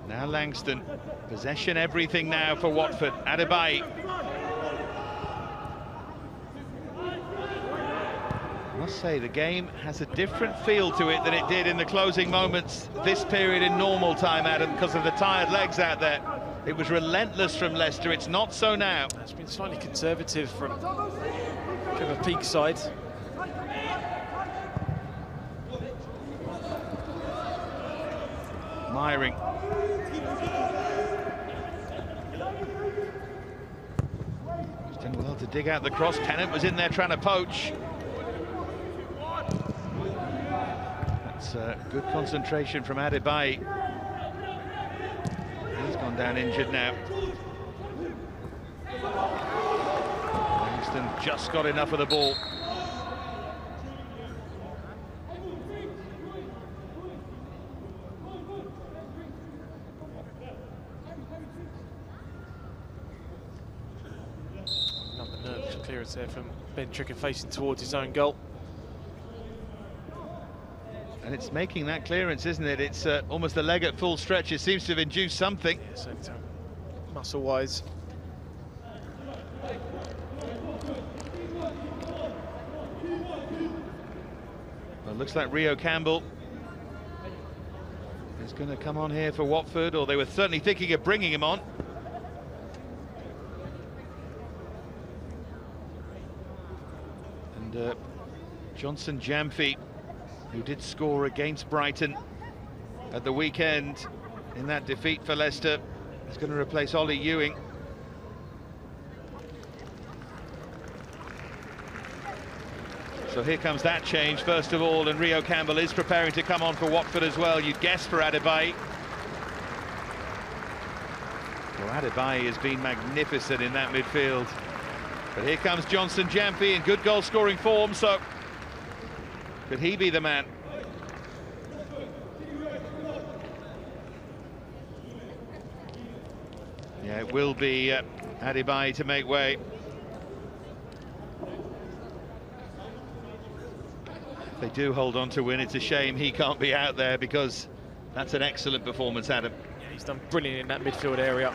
Now Langston. Possession everything now for Watford. Adebayi. I must say the game has a different feel to it than it did in the closing moments this period in normal time, Adam, because of the tired legs out there. It was relentless from Leicester. It's not so now. It's been slightly conservative from Trevor Peake's side. Myring. He's done well to dig out the cross. Tennant was in there trying to poach. That's good concentration from Adebayi. He's gone down injured now. Langston just got enough of the ball. Another nervous clearance there from Ben Tricker facing towards his own goal. And it's making that clearance, isn't it? It's almost a leg at full stretch. It seems to have induced something. Yeah, so muscle-wise. Well, it looks like Rio Campbell is going to come on here for Watford, or they were certainly thinking of bringing him on. And Johnson Jamfi, who did score against Brighton at the weekend in that defeat for Leicester, is going to replace Ollie Ewing. So here comes that change first of all, and Rio Campbell is preparing to come on for Watford as well, you'd guess, for Adebayi. Well, Adebayi has been magnificent in that midfield. But here comes Johnson Jamfi in good goal-scoring form, so could he be the man? Yeah, it will be Adebayi to make way. If they do hold on to win, it's a shame he can't be out there, because that's an excellent performance, Adam. Yeah, he's done brilliant in that midfield area.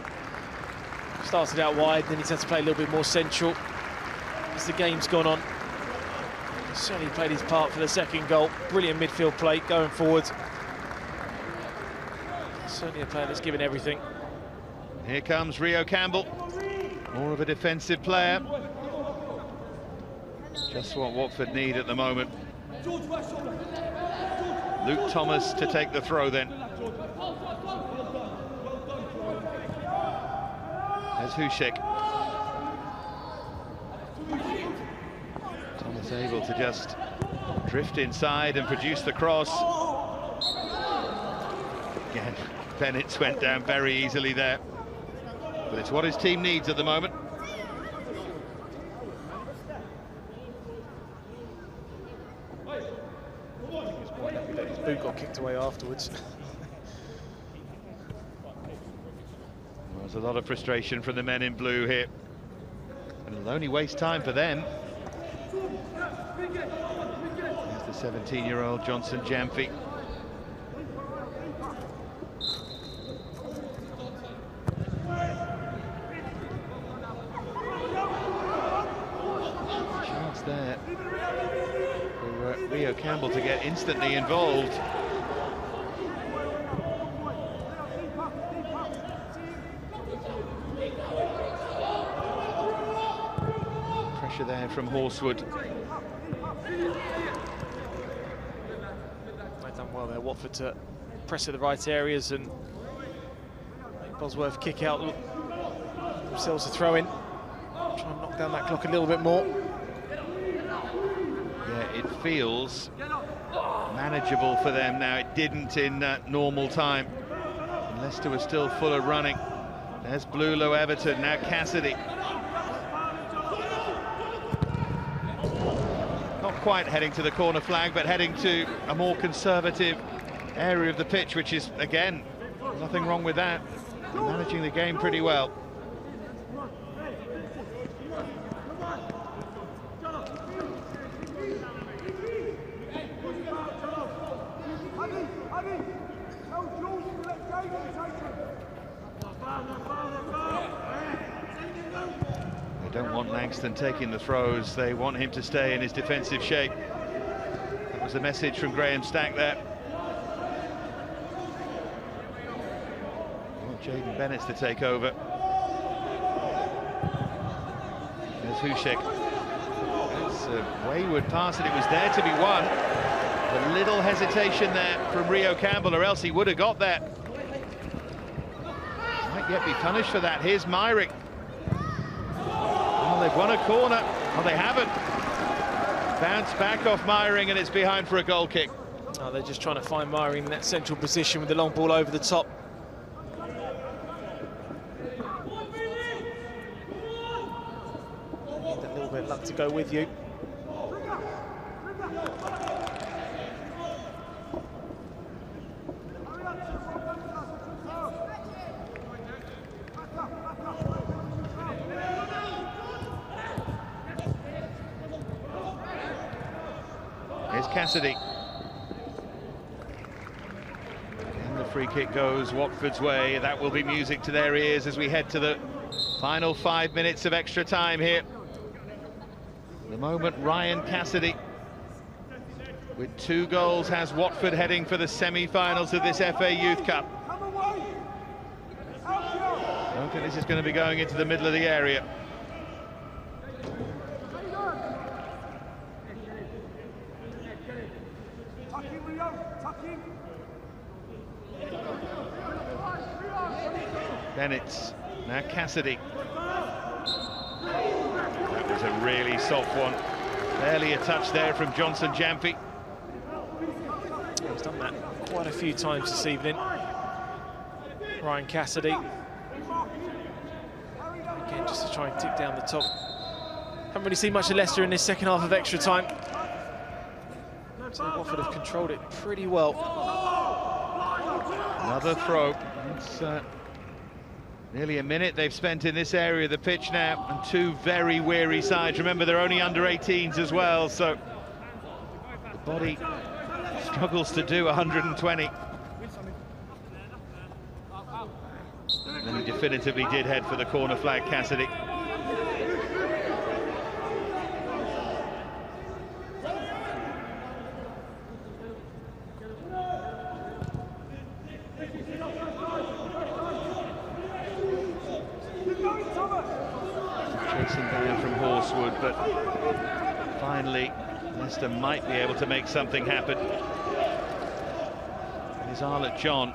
Started out wide, then he's had to play a little bit more central as the game's gone on. He's certainly played his part for the second goal. Brilliant midfield play going forward. Certainly a player that's given everything. Here comes Rio Campbell, more of a defensive player. Just what Watford need at the moment. Luke Thomas to take the throw then. There's Hušek. Thomas able to just drift inside and produce the cross. Again, Bennett went down very easily there. But it's what his team needs at the moment. His boot got kicked away afterwards. There's a lot of frustration from the men in blue here. And it'll only waste time for them. There's the 17-year-old Johnson Jamfi. Chance there for Rio Campbell to get instantly involved. Pressure there from Horsewood. They've done well there, Watford, to press at the right areas and make Bosworth kick out themselves a throw in. Try and knock down that clock a little bit more. Yeah, it feels manageable for them now. It didn't in normal time. And Leicester was still full of running. There's Blulow Everton, now Cassidy. Not quite heading to the corner flag, but heading to a more conservative area of the pitch, which is, again, nothing wrong with that. They're managing the game pretty well. They don't want Langston taking the throws, they want him to stay in his defensive shape. That was the message from Graham Stack there. Jaden Bennett's to take over. There's Hušek. That's a wayward pass, and it was there to be won. A little hesitation there from Rio Campbell, or else he would have got that. Might yet be punished for that. Here's Myrick. Oh, they've won a corner. Oh, they haven't. Bounce back off Myring, and it's behind for a goal kick. Oh, they're just trying to find Myring in that central position with the long ball over the top. Need a little bit of luck to go with you. Here's Cassidy. And the free kick goes Watford's way. That will be music to their ears as we head to the final 5 minutes of extra time here. The moment Ryan Cassidy, with 2 goals, has Watford heading for the semi-finals of this FA Youth Cup. I don't think this is going to be going into the middle of the area. Bennett, now Cassidy. That was a really soft one. Barely a touch there from Johnson Jamphy. He's done that quite a few times this evening. Ryan Cassidy. Again, just to try and tip down the top. Haven't really seen much of Leicester in this second half of extra time. So Watford have controlled it pretty well. Another throw. It's nearly a minute they've spent in this area of the pitch now, and 2 very weary sides. Remember, they're only under 18s as well, so the body struggles to do 120. And he definitively did head for the corner flag, Cassidy. Chasing down from Horsewood, but finally Leicester might be able to make something happen. Here's Arlott John.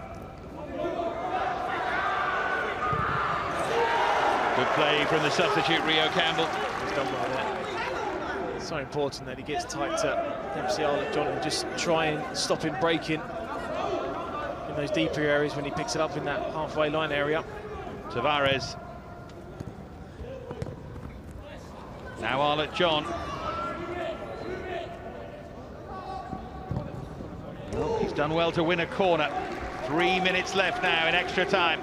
Good play from the substitute Rio Campbell. He's done well there. It's so important that he gets tight to Dempsey Arlott John and just try and stop him breaking in those deeper areas when he picks it up in that halfway line area. Tavares. Now Arlott John. Well, he's done well to win a corner. 3 minutes left now in extra time.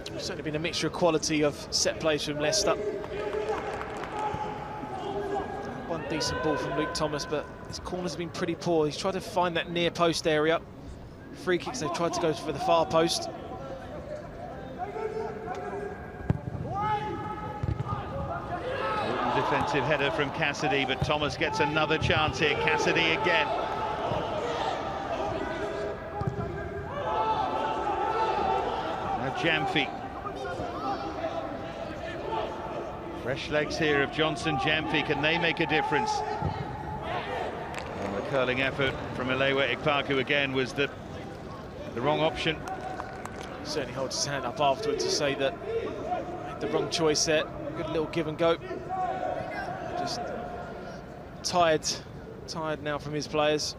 There's certainly been a mixture of quality of set plays from Leicester. One decent ball from Luke Thomas, but his corners have been pretty poor. He's tried to find that near post area. Free kicks, they've tried to go for the far post. Defensive header from Cassidy, but Thomas gets another chance here. Cassidy again. Now Jamphy. Fresh legs here of Johnson Jamphy. Can they make a difference? And the curling effort from Elewe Ikpaku again was the wrong option. He certainly holds his hand up afterwards to say that made the wrong choice there. Good little give and go. Just tired now from his players.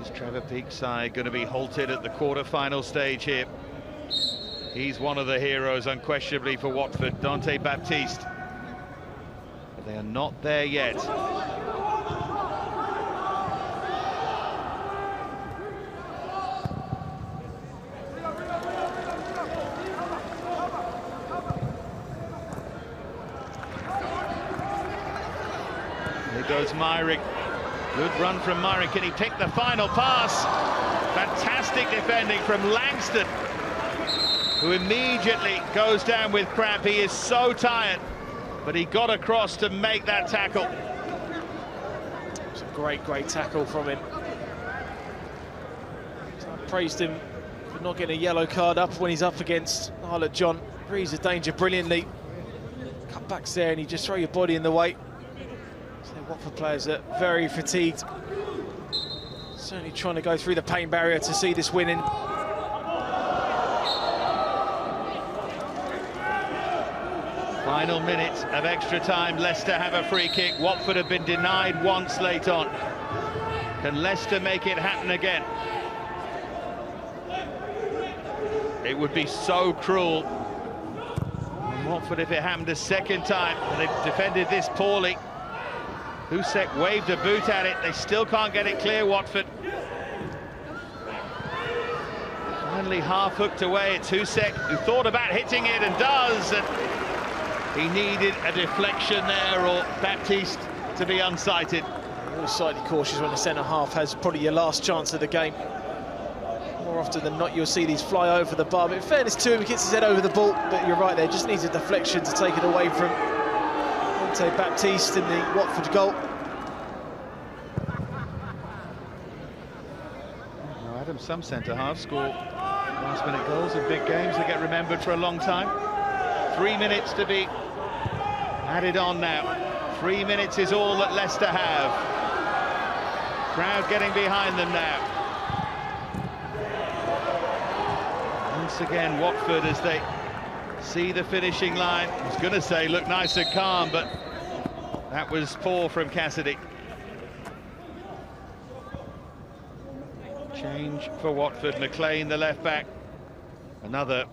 Is Trevor Peake's side going to be halted at the quarter-final stage here? He's one of the heroes, unquestionably, for Watford, Dante Baptiste. But they are not there yet. Here goes Myrick. Good run from Murray. Can he pick the final pass? Fantastic defending from Langston, who immediately goes down with cramp. He is so tired, but he got across to make that tackle. It's a great tackle from him. So I praised him for not getting a yellow card up when he's up against Harlot John. Reads the danger brilliantly. Cutbacks there, and you just throw your body in the way. So Watford players are very fatigued. Certainly trying to go through the pain barrier to see this winning. Final minute of extra time. Leicester have a free kick. Watford have been denied once late on. Can Leicester make it happen again? It would be so cruel. Watford if it happened a second time. They've defended this poorly. Husek waved a boot at it. They still can't get it clear, Watford. Finally half hooked away. It's Husek who thought about hitting it and does. And he needed a deflection there, or Baptiste to be unsighted. Always slightly cautious when the centre-half has probably your last chance of the game. More often than not, you'll see these fly over the bar. But in fairness to him, he gets his head over the ball. But you're right there, just needs a deflection to take it away from Baptiste in the Watford goal. Now, Adam, some centre-halves score last-minute goals in big games. They get remembered for a long time. 3 minutes to be added on now. 3 minutes is all that Leicester have. Crowd getting behind them now. Once again, Watford, as they see the finishing line. I was going to say look nice and calm, but that was poor from Cassidy. Change for Watford. McLean, the left back. Another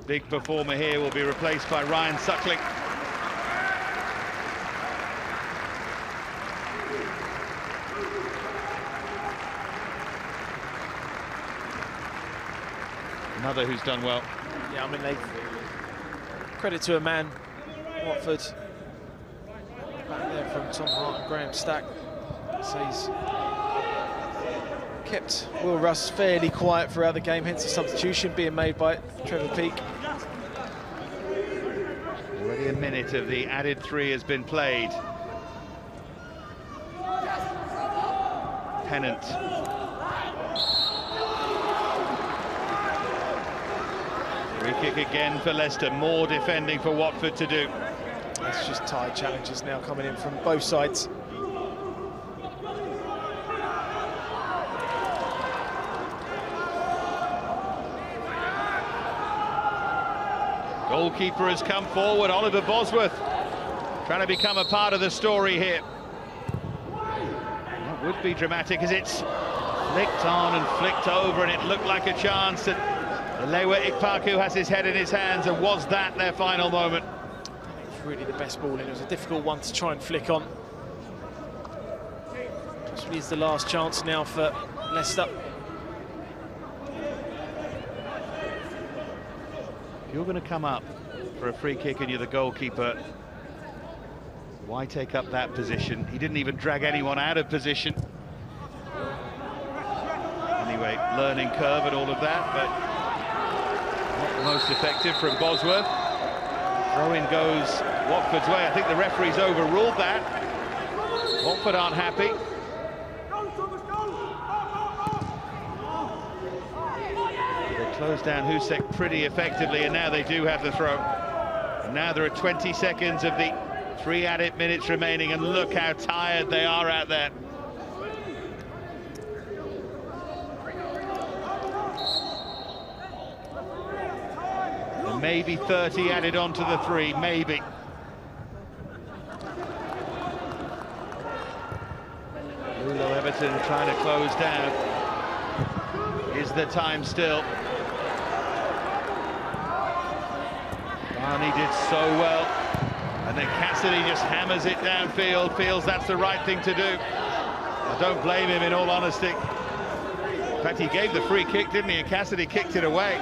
big performer here, will be replaced by Ryan Suckling. Another who's done well. Yeah, I mean, they've credit to a man, Watford. Back there from Tom Hart and Graham Stack. So he's kept Will Russ fairly quiet throughout the game, hence the substitution being made by Trevor Peake. Already a minute of the added 3 has been played. Pennant. Free kick again for Leicester. More defending for Watford to do. It's just tired challenges now coming in from both sides. Goalkeeper has come forward, Oliver Bosworth, trying to become a part of the story here. That would be dramatic as it's flicked on and flicked over, and it looked like a chance that Lewa Ikpaku has his head in his hands, and was that their final moment? It was really the best ball, and it was a difficult one to try and flick on. Possibly is the last chance now for Leicester. You're going to come up for a free kick and you're the goalkeeper. Why take up that position? He didn't even drag anyone out of position. Anyway, learning curve and all of that, but not the most effective from Bosworth. Throw-in goes Watford's way. I think the referee's overruled that. Watford aren't happy. Close down Husek pretty effectively, and now they do have the throw. And now there are 20 seconds of the 3 added minutes remaining, and look how tired they are out there. And maybe 30 added on to the 3, maybe. Lulo Everton trying to close down. Is the time still? Barney did so well, and then Cassidy just hammers it downfield, feels that's the right thing to do. I don't blame him, in all honesty. In fact, he gave the free kick, didn't he? And Cassidy kicked it away.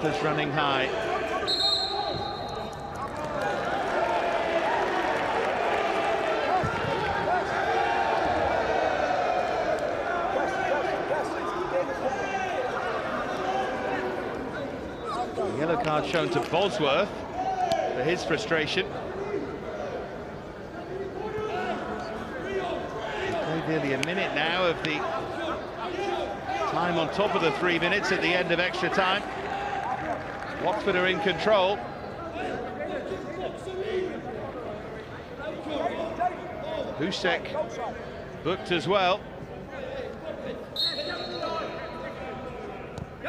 Temper's running high. Yellow card shown to Bosworth for his frustration. Played nearly a minute now of the time on top of the 3 minutes at the end of extra time. Watford are in control. Husek booked as well.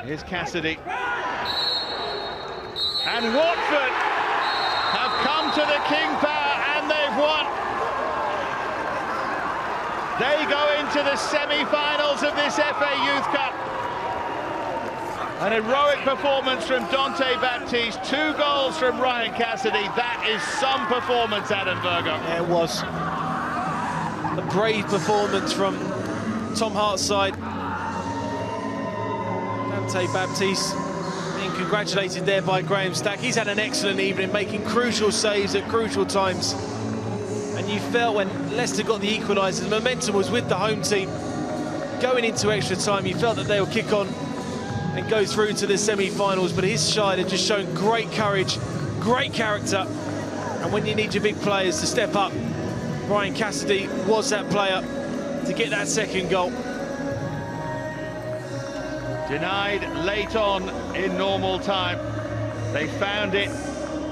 Here's Cassidy. And Watford have come to the King Power and they've won. They go into the semi-finals of this FA Youth Cup. An heroic performance from Dante Baptiste, 2 goals from Ryan Cassidy. That is some performance, Adam Virgo. Yeah, it was. A brave performance from Tom Hart's side. Dante Baptiste being congratulated there by Graham Stack. He's had an excellent evening, making crucial saves at crucial times. And you felt when Leicester got the equaliser, the momentum was with the home team. Going into extra time, you felt that they would kick on and go through to the semi-finals, but his side had just shown great courage, great character. And when you need your big players to step up, Ryan Cassidy was that player to get that second goal. Denied late on in normal time. They found it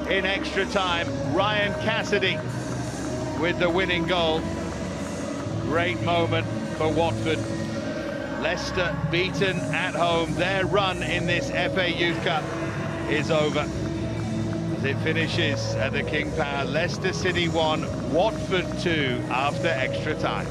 in extra time. Ryan Cassidy with the winning goal. Great moment for Watford. Leicester beaten at home. Their run in this FA Youth Cup is over. As it finishes at the King Power, Leicester City 1, Watford 2 after extra time.